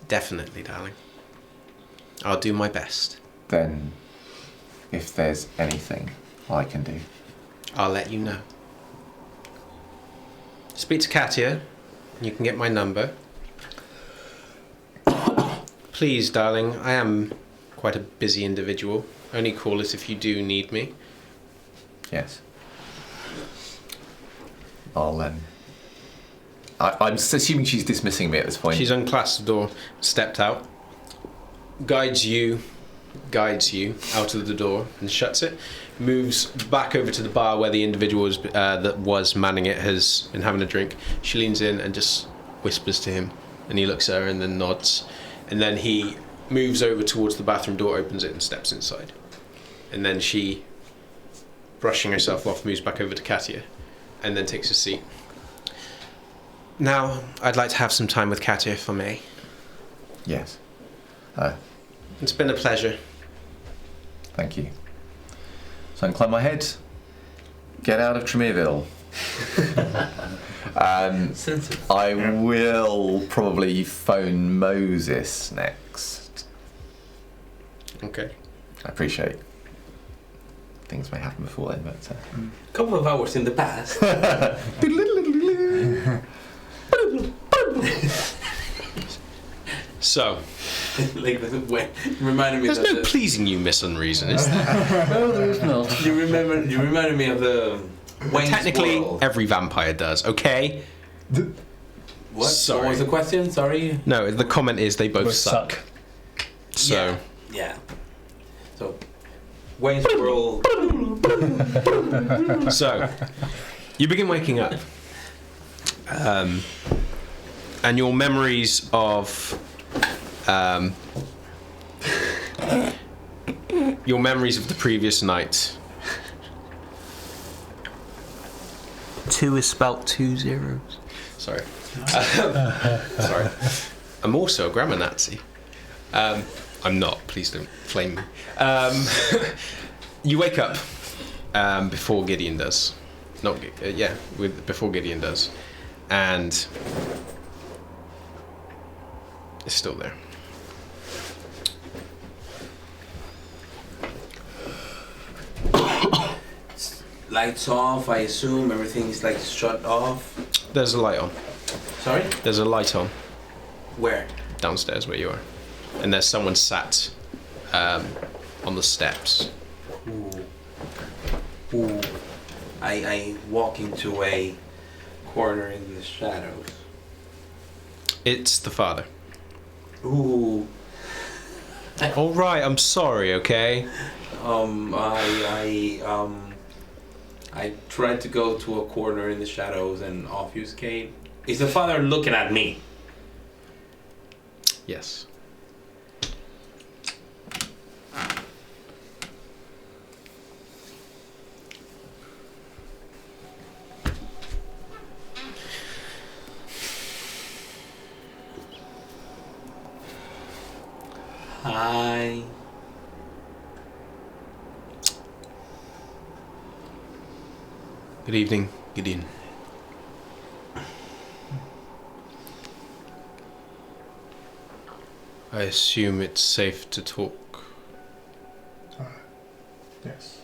Speaker 1: Definitely, darling. I'll do my best.
Speaker 4: Then, if there's anything I can do,
Speaker 1: I'll let you know. Speak to Katia. You can get my number. Please, darling, I am quite a busy individual. Only call us if you do need me.
Speaker 4: yes. I'm assuming she's dismissing me at this point.
Speaker 1: She's unclasped the door, stepped out, guides you out of the door and shuts it. Moves back over to the bar where the individual that was manning it has been having a drink. She leans in and just whispers to him, and he looks at her and then nods, and then he moves over towards the bathroom door, opens it and steps inside. And then she, brushing herself off, moves back over to Katia and then takes a seat. Now, I'd like to have some time with Katia, if I may.
Speaker 4: Yes.
Speaker 1: It's been a pleasure.
Speaker 4: Thank you. So incline my head, get out of Tremeerville. I will probably phone Moses next.
Speaker 1: Okay.
Speaker 4: I appreciate things may happen before then, but...
Speaker 2: A couple of hours in the past.
Speaker 1: So,
Speaker 2: Like when reminded me.
Speaker 1: there's
Speaker 2: of
Speaker 1: no
Speaker 2: the,
Speaker 1: pleasing you, Miss Unreason, is there?
Speaker 4: No, there is not.
Speaker 2: You reminded me of the. Wayne's
Speaker 1: Technically,
Speaker 2: World.
Speaker 1: every vampire does, okay?
Speaker 2: What?
Speaker 1: Sorry.
Speaker 2: What was the question? Sorry.
Speaker 1: No, the comment is they both suck. So,
Speaker 2: Yeah. So, Wayne's World.
Speaker 1: so you begin waking up, and your memories of the previous night. 2 is spelt 2 zeros. Sorry. Sorry. I'm also a grammar Nazi. I'm not. Please don't flame me. You wake up before Gideon does. Before Gideon does, and it's still there.
Speaker 2: Lights off. I assume everything's like shut off.
Speaker 1: There's a light on.
Speaker 2: Sorry.
Speaker 1: There's a light on
Speaker 2: Where?
Speaker 1: downstairs where you are, and there's someone sat on the steps.
Speaker 2: Ooh. Ooh. I walk into a corner in the shadows.
Speaker 1: It's the father.
Speaker 2: Ooh.
Speaker 1: All right, I'm sorry. Okay.
Speaker 2: I tried to go to a corner in the shadows and obfuscate. Is the father looking at me?
Speaker 1: Yes.
Speaker 2: Hi.
Speaker 1: Good evening, Gideon. I assume it's safe to talk.
Speaker 3: Yes.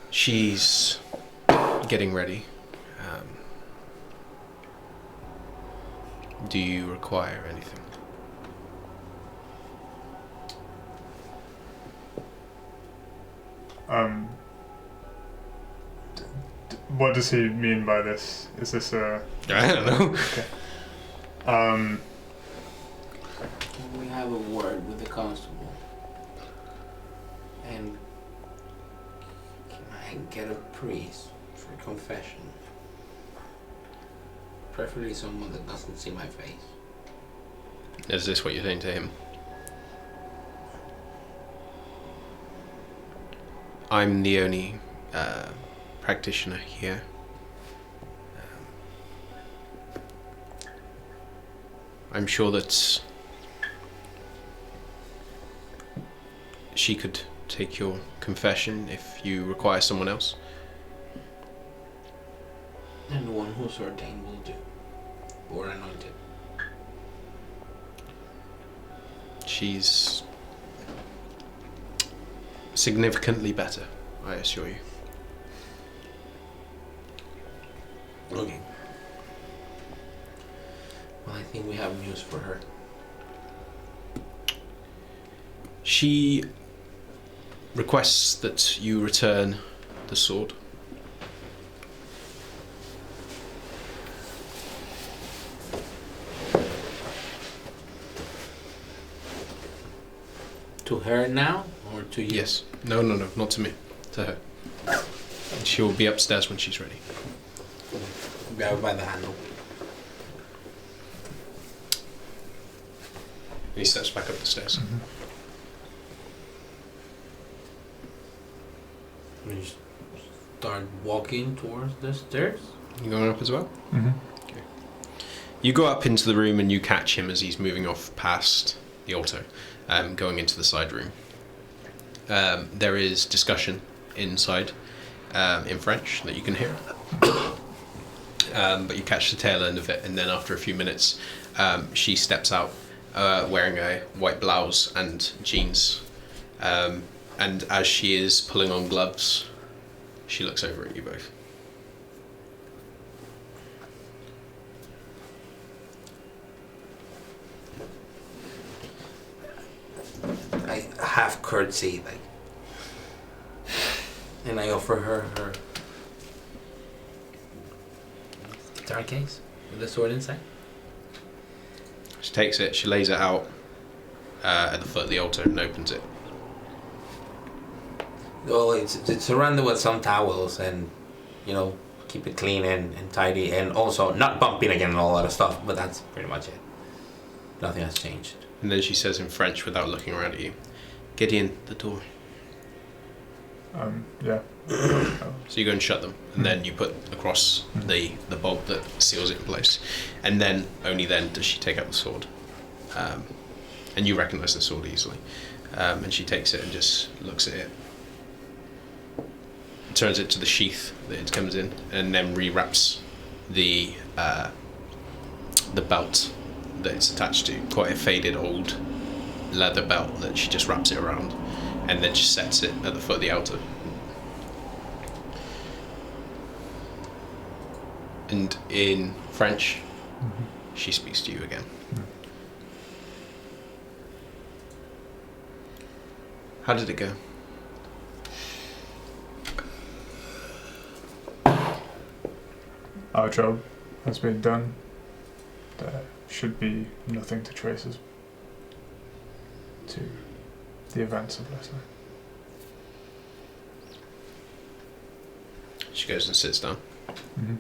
Speaker 1: She's getting ready. Do you require anything?
Speaker 3: What does he mean by this? Is this a...
Speaker 1: I don't know.
Speaker 3: Okay.
Speaker 2: Can we have a word with the constable? And can I get a priest for confession? Preferably someone that doesn't see my face.
Speaker 1: Is this what you're saying to him? I'm the only practitioner here. I'm sure that she could take your confession if you require someone else.
Speaker 2: And the one who's ordained will do. Or anointed.
Speaker 1: She's significantly better, I assure you.
Speaker 2: Okay. Well, I think we have news for her.
Speaker 1: She requests that you return the sword.
Speaker 2: To her now, or to you?
Speaker 1: Yes. No, not to me. To her. And she will be upstairs when she's ready.
Speaker 2: Grab her by the handle.
Speaker 1: And he steps back up the stairs.
Speaker 2: And you start walking towards the stairs.
Speaker 1: You going up as well?
Speaker 3: Mm-hmm.
Speaker 1: Okay. You go up into the room and you catch him as he's moving off past the altar, going into the side room. There is discussion inside in French that you can hear. But you catch the tail end of it, and then after a few minutes, she steps out wearing a white blouse and jeans. And as she is pulling on gloves, she looks over at you both.
Speaker 2: I half curtsy, like, and I offer her guitar case with the sword inside.
Speaker 1: She takes it, she lays it out at the foot of the altar and opens it.
Speaker 2: Well, it's surrounded with some towels and, you know, keep it clean and tidy, and also not bumping again and all that stuff, but that's pretty much it. Nothing has changed.
Speaker 1: And then she says in French without looking around at you, Gideon, the door.
Speaker 3: Yeah.
Speaker 1: So you go and shut them, and then you put across the bolt that seals it in place. And then, only then, does she take out the sword. And you recognise the sword easily. And she takes it and just looks at it. Turns it to the sheath that it comes in, and then rewraps the belt that it's attached to. Quite a faded old leather belt that she just wraps it around, and then just sets it at the foot of the altar. And in French, she speaks to you again. How did it go?
Speaker 3: Our job has been done. There should be nothing to trace us to the events of last night.
Speaker 1: She goes and sits down.
Speaker 3: Mm-hmm.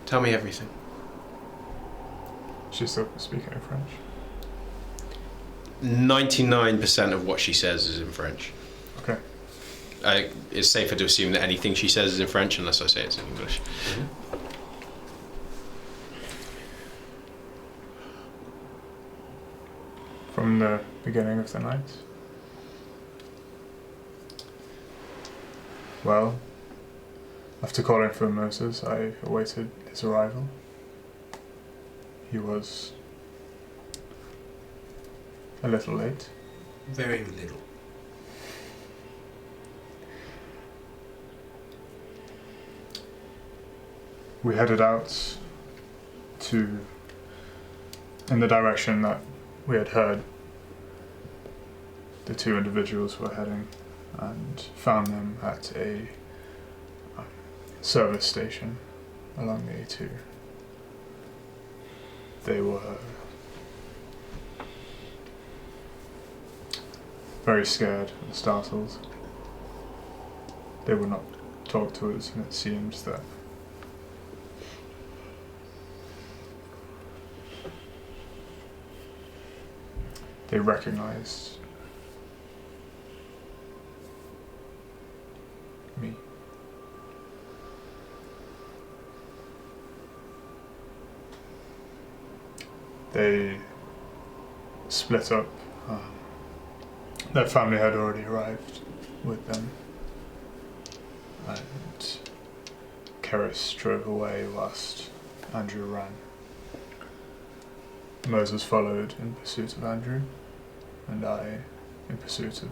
Speaker 1: Tell me everything.
Speaker 3: She's still speaking in French.
Speaker 1: 99% of what she says is in French.
Speaker 3: Okay.
Speaker 1: It's safer to assume that anything she says is in French unless I say it's in English.
Speaker 3: From the beginning of the night. Well, after calling for Moses, I awaited his arrival. He was a little late.
Speaker 2: Very little.
Speaker 3: We headed out in the direction that we had heard the two individuals were heading, and found them at a service station along the A2. They were very scared and startled. They would not talk to us, and it seems that they recognized me. They split up. Their family had already arrived with them, and Keris drove away whilst Andrew ran. Moses followed in pursuit of Andrew, and I in pursuit of...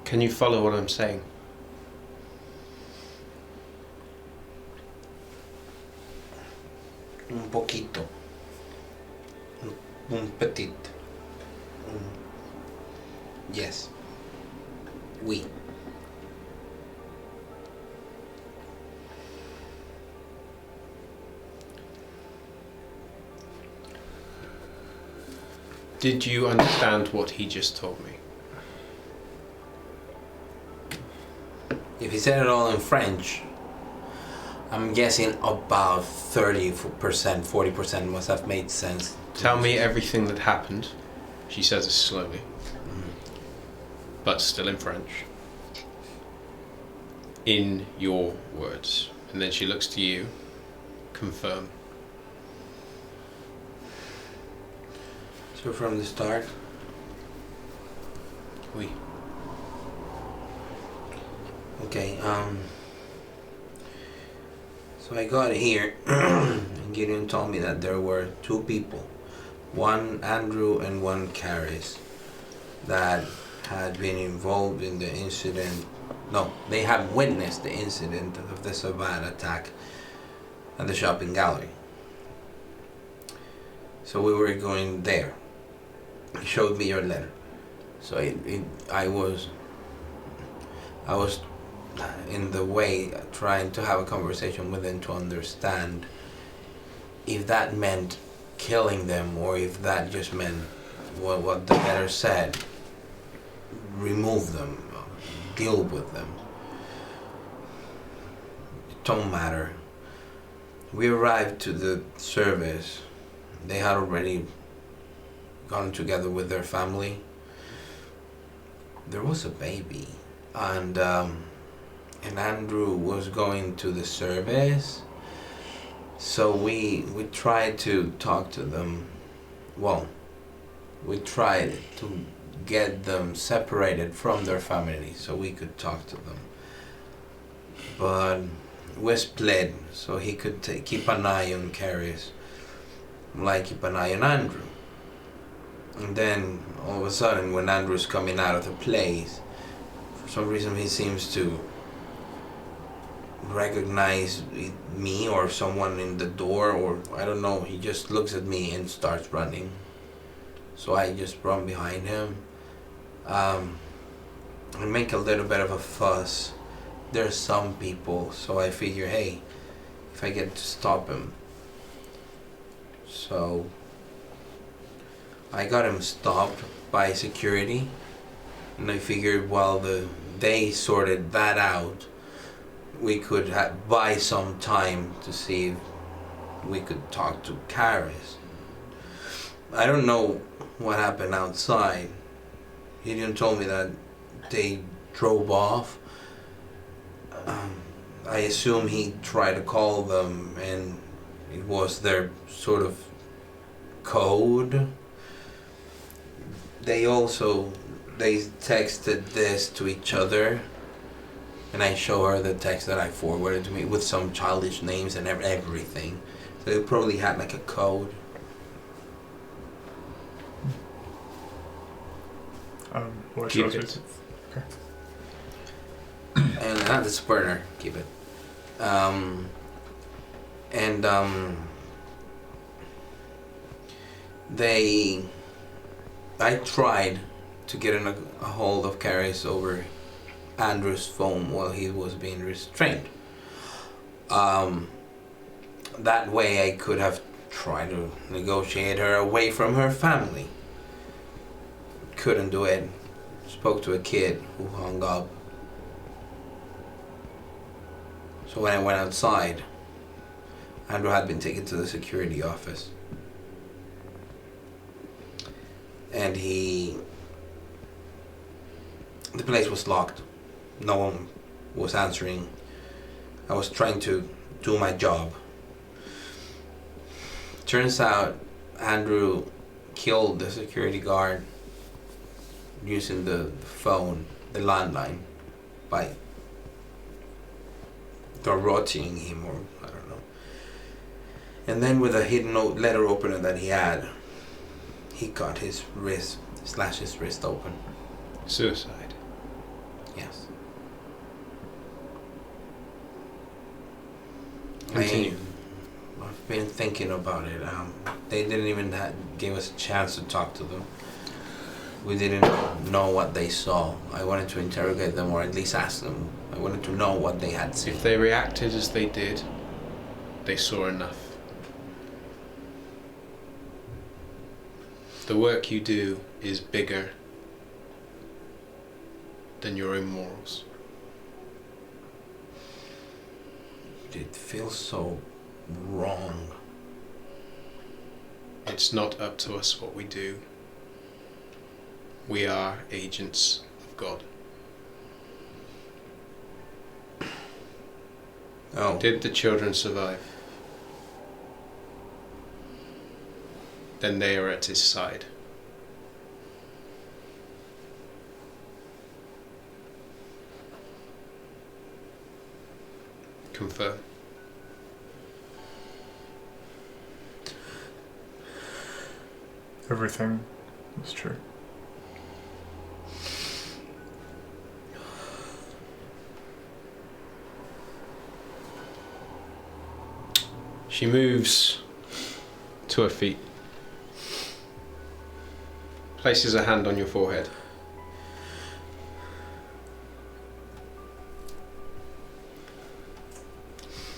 Speaker 1: Can you follow what I'm saying?
Speaker 2: poquito. Un petit. Yes. Oui.
Speaker 1: Did you understand what he just told me?
Speaker 2: If he said it all in French, I'm guessing about 30%, 40% must have made sense.
Speaker 1: Tell me everything that happened. She says it slowly, but still in French. In your words. And then she looks to you. Confirm.
Speaker 2: So from the start,
Speaker 1: Oui.
Speaker 2: okay, so I got here, and Gideon told me that there were two people, one Andrew and one Caris, that had been involved in the incident. No, they had witnessed the incident of the Savannah attack at the shopping gallery. So we were going there. He showed me your letter. So I was in the way trying to have a conversation with him to understand if that meant killing them or if that just meant what the letter said. Remove them, deal with them. It don't matter. We arrived to the service. They had already gone together with their family. There was a baby, and Andrew was going to the service, so we tried to talk to them. Well, we tried to get them separated from their family so we could talk to them, but we split so he could keep an eye on Caris, like keep an eye on Andrew. And then all of a sudden, when Andrew's coming out of the place, for some reason he seems to recognize me or someone in the door, or I don't know, he just looks at me and starts running. So I just run behind him. I make a little bit of a fuss. There's some people, so I figure, hey, if I get to stop him. So I got him stopped by security, and I figured while they sorted that out, we could buy some time to see if we could talk to Caris. I don't know what happened outside. Gideon told me that they drove off. I assume he tried to call them and it was their sort of code. They texted this to each other, and I show her the text that I forwarded to me with some childish names and everything. So they probably had like a code.
Speaker 3: What's
Speaker 1: Keep
Speaker 3: yours?
Speaker 1: it.
Speaker 3: Okay.
Speaker 2: And not this burner, keep it. I tried to get a hold of Caris over Andrew's phone while he was being restrained. That way I could have tried to negotiate her away from her family. Couldn't do it. Spoke to a kid who hung up. So when I went outside, Andrew had been taken to the security office. And the place was locked. No one was answering. I was trying to do my job. Turns out Andrew killed the security guard using the phone, the landline, by garroting him, or I don't know. And then with a hidden note letter opener that he had, he cut his wrist, slashed his wrist open.
Speaker 1: Suicide.
Speaker 2: Yes.
Speaker 1: Continue.
Speaker 2: been thinking about it. They didn't even give us a chance to talk to them. We didn't know what they saw. I wanted to interrogate them, or at least ask them. I wanted to know what they had seen.
Speaker 1: If they reacted as they did, they saw enough. The work you do is bigger than your own morals.
Speaker 2: It feels so wrong.
Speaker 1: It's not up to us what we do. We are agents of God.
Speaker 2: Oh.
Speaker 1: Did the children survive? Then they are at his side. Confirm.
Speaker 3: Everything was true.
Speaker 1: She moves to her feet, places her hand on your forehead.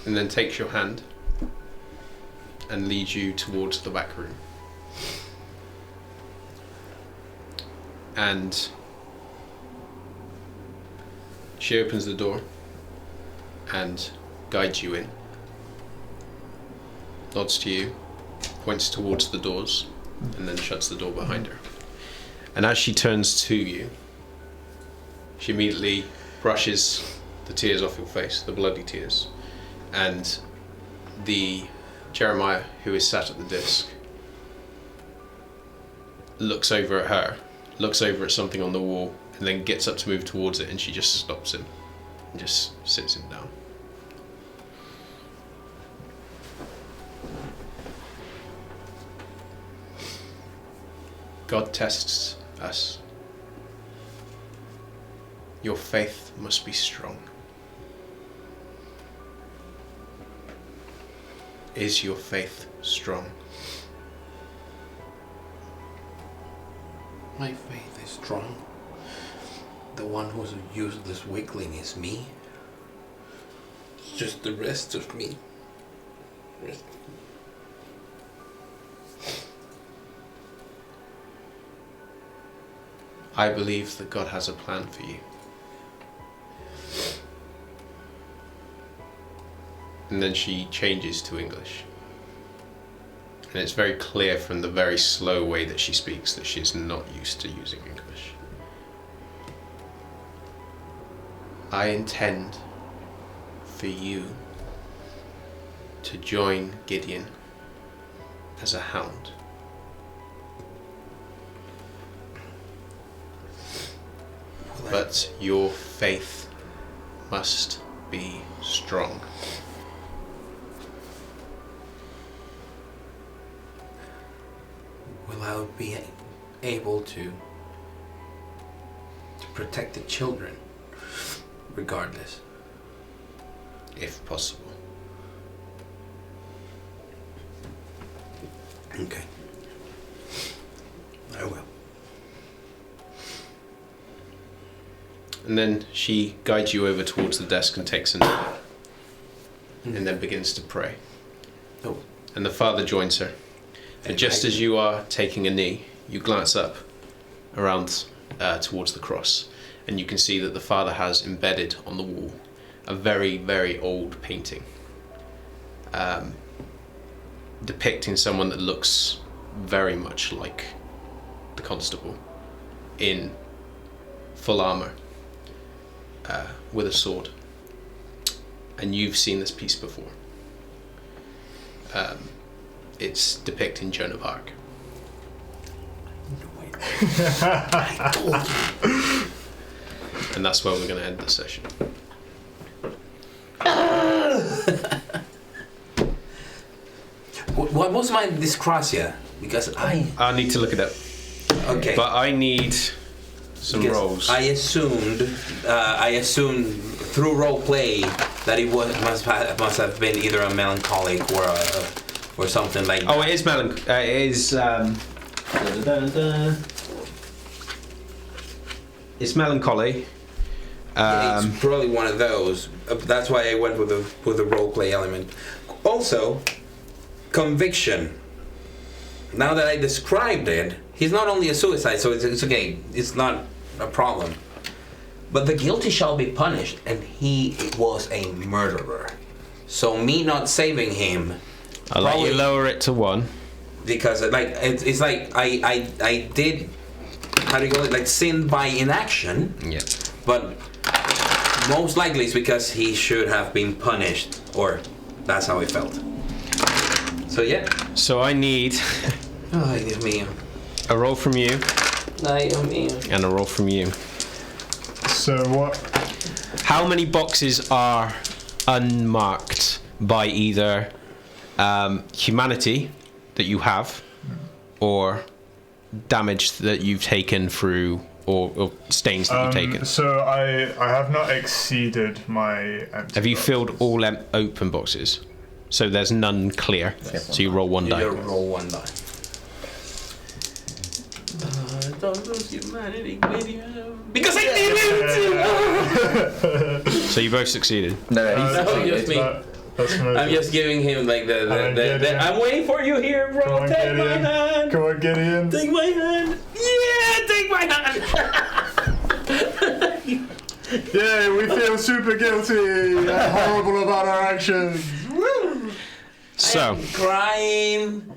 Speaker 1: And then takes your hand and leads you towards the back room. And she opens the door and guides you in. Nods to you, points towards the doors, and then shuts the door behind her. And as she turns to you, she immediately brushes the tears off your face, the bloody tears. And the Jeremiah, who is sat at the desk, looks over at her, looks over at something on the wall, and then gets up to move towards it, and she just stops him and just sits him down. God tests us. Your faith must be strong. Is your faith strong?
Speaker 2: My faith is strong. The one who's a useless weakling is me. It's just the rest of me.
Speaker 1: I believe that God has a plan for you. And then she changes to English. And it's very clear from the very slow way that she speaks that she is not used to using English. I intend for you to join Gideon as a hound. But your faith must be strong.
Speaker 2: Will I be able to protect the children regardless?
Speaker 1: If possible.
Speaker 2: Okay. I will.
Speaker 1: And then she guides you over towards the desk and takes a knee. And then begins to pray.
Speaker 2: Oh.
Speaker 1: And the father joins her. And just as you are taking a knee, you glance up around towards the cross, and you can see that the father has embedded on the wall a very, very old painting depicting someone that looks very much like the constable in full armor with a sword. And you've seen this piece before. It's depicting Joan of Arc.
Speaker 2: I told you.
Speaker 1: And that's where we're going to end the session.
Speaker 2: What was my dyscrasia? Because
Speaker 1: I need to look it up.
Speaker 2: Okay.
Speaker 1: But I need some
Speaker 2: Because
Speaker 1: rolls.
Speaker 2: I assumed through role play that it must have been either a melancholic or or something like
Speaker 1: Oh,
Speaker 2: that.
Speaker 1: it is It is. It's melancholy.
Speaker 2: It's probably one of those. That's why I went with the roleplay element. Also, conviction. Now that I described it, he's not only a suicide, so it's okay. It's not a problem. But the guilty shall be punished, and he was a murderer. So me not saving him,
Speaker 1: I'll let you lower it to 1.
Speaker 2: because like it's like I did, how do you call it, like sin by inaction.
Speaker 1: Yeah.
Speaker 2: But most likely it's because he should have been punished, or that's how I felt. So yeah.
Speaker 1: So I need
Speaker 2: Ay, Dios mío.
Speaker 1: a roll from you
Speaker 2: Ay, Dios mío.
Speaker 1: and a roll from you.
Speaker 3: So what?
Speaker 1: How many boxes are unmarked by either humanity that you have, or damage that you've taken through, or stains that you've taken?
Speaker 3: So I have not exceeded my empty
Speaker 1: Have you
Speaker 3: box.
Speaker 1: filled all open boxes? So there's none clear. So you roll 1 die.
Speaker 2: You roll 1 die. Don't lose humanity, Gideon. Because I did it!
Speaker 1: So you both succeeded.
Speaker 4: No, he's
Speaker 2: No,
Speaker 4: succeeded.
Speaker 2: just me.
Speaker 3: That's
Speaker 2: I'm just giving him like the I'm waiting for you here, bro.
Speaker 3: Come on,
Speaker 2: Take
Speaker 3: Gideon.
Speaker 2: my hand.
Speaker 3: Come on, Gideon.
Speaker 2: Take my hand. Yeah, take my hand.
Speaker 3: Yeah, we feel super guilty and horrible about our actions. Woo!
Speaker 1: So
Speaker 2: I'm crying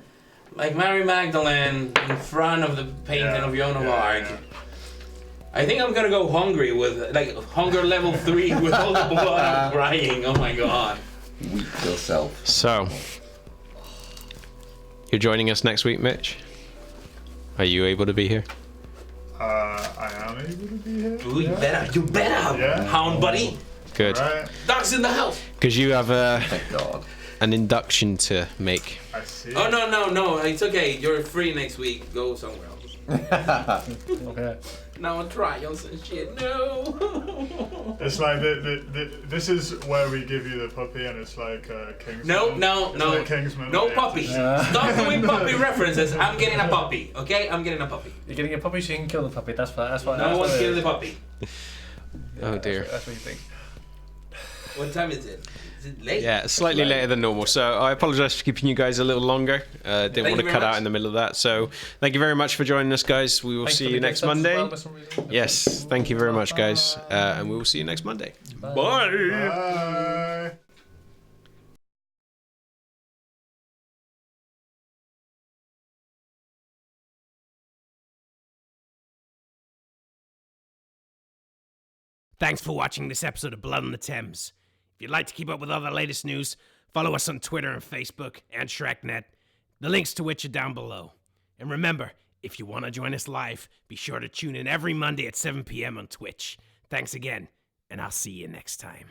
Speaker 2: like Mary Magdalene in front of the painting of Joan of Arc. I think I'm gonna go hungry with like hunger level 3 with all the blood I'm crying. Oh my god.
Speaker 4: Weep yourself.
Speaker 1: So you're joining us next week, Mitch? Are you able to be here?
Speaker 3: I am able to be here.
Speaker 2: Ooh, you better,
Speaker 3: Yeah.
Speaker 2: hound buddy.
Speaker 1: Good.
Speaker 3: Right,
Speaker 2: Dogs in the house.
Speaker 1: Because you have
Speaker 4: Thank God.
Speaker 1: an induction to make.
Speaker 3: I see.
Speaker 2: Oh no, it's okay. You're free next week. Go somewhere else.
Speaker 5: Okay.
Speaker 2: No trials and shit. No.
Speaker 3: It's like this is where we give you the puppy, and it's like Kingsman.
Speaker 2: No.
Speaker 3: It's like Kingsman.
Speaker 2: No
Speaker 3: Yeah.
Speaker 2: puppy. Stop doing puppy references. I'm getting a puppy. Okay, I'm getting a puppy.
Speaker 5: You're getting a puppy, so you can kill the puppy. That's what.
Speaker 2: No one's killing the puppy.
Speaker 1: Oh dear.
Speaker 5: That's what you think.
Speaker 2: What time is it? Is it late?
Speaker 1: Yeah, slightly later than normal. So I apologise for keeping you guys a little longer. Didn't
Speaker 2: Thank
Speaker 1: want
Speaker 2: you
Speaker 1: to
Speaker 2: very
Speaker 1: cut out
Speaker 2: much.
Speaker 1: in the middle of that. So thank you very much for joining us, guys. We will
Speaker 5: Thanks
Speaker 1: see
Speaker 5: for
Speaker 1: you
Speaker 5: the
Speaker 1: next
Speaker 5: gifts as
Speaker 1: Monday.
Speaker 5: well, Mr. Reason.
Speaker 1: Yes, thank you very much, guys. And we will see you next Monday.
Speaker 5: Bye.
Speaker 1: Bye.
Speaker 3: Bye.
Speaker 7: Thanks for watching this episode of Blood on the Thames. If you'd like to keep up with all the latest news, follow us on Twitter and Facebook and ShrekNet, the links to which are down below. And remember, if you want to join us live, be sure to tune in every Monday at 7 p.m. on Twitch. Thanks again, and I'll see you next time.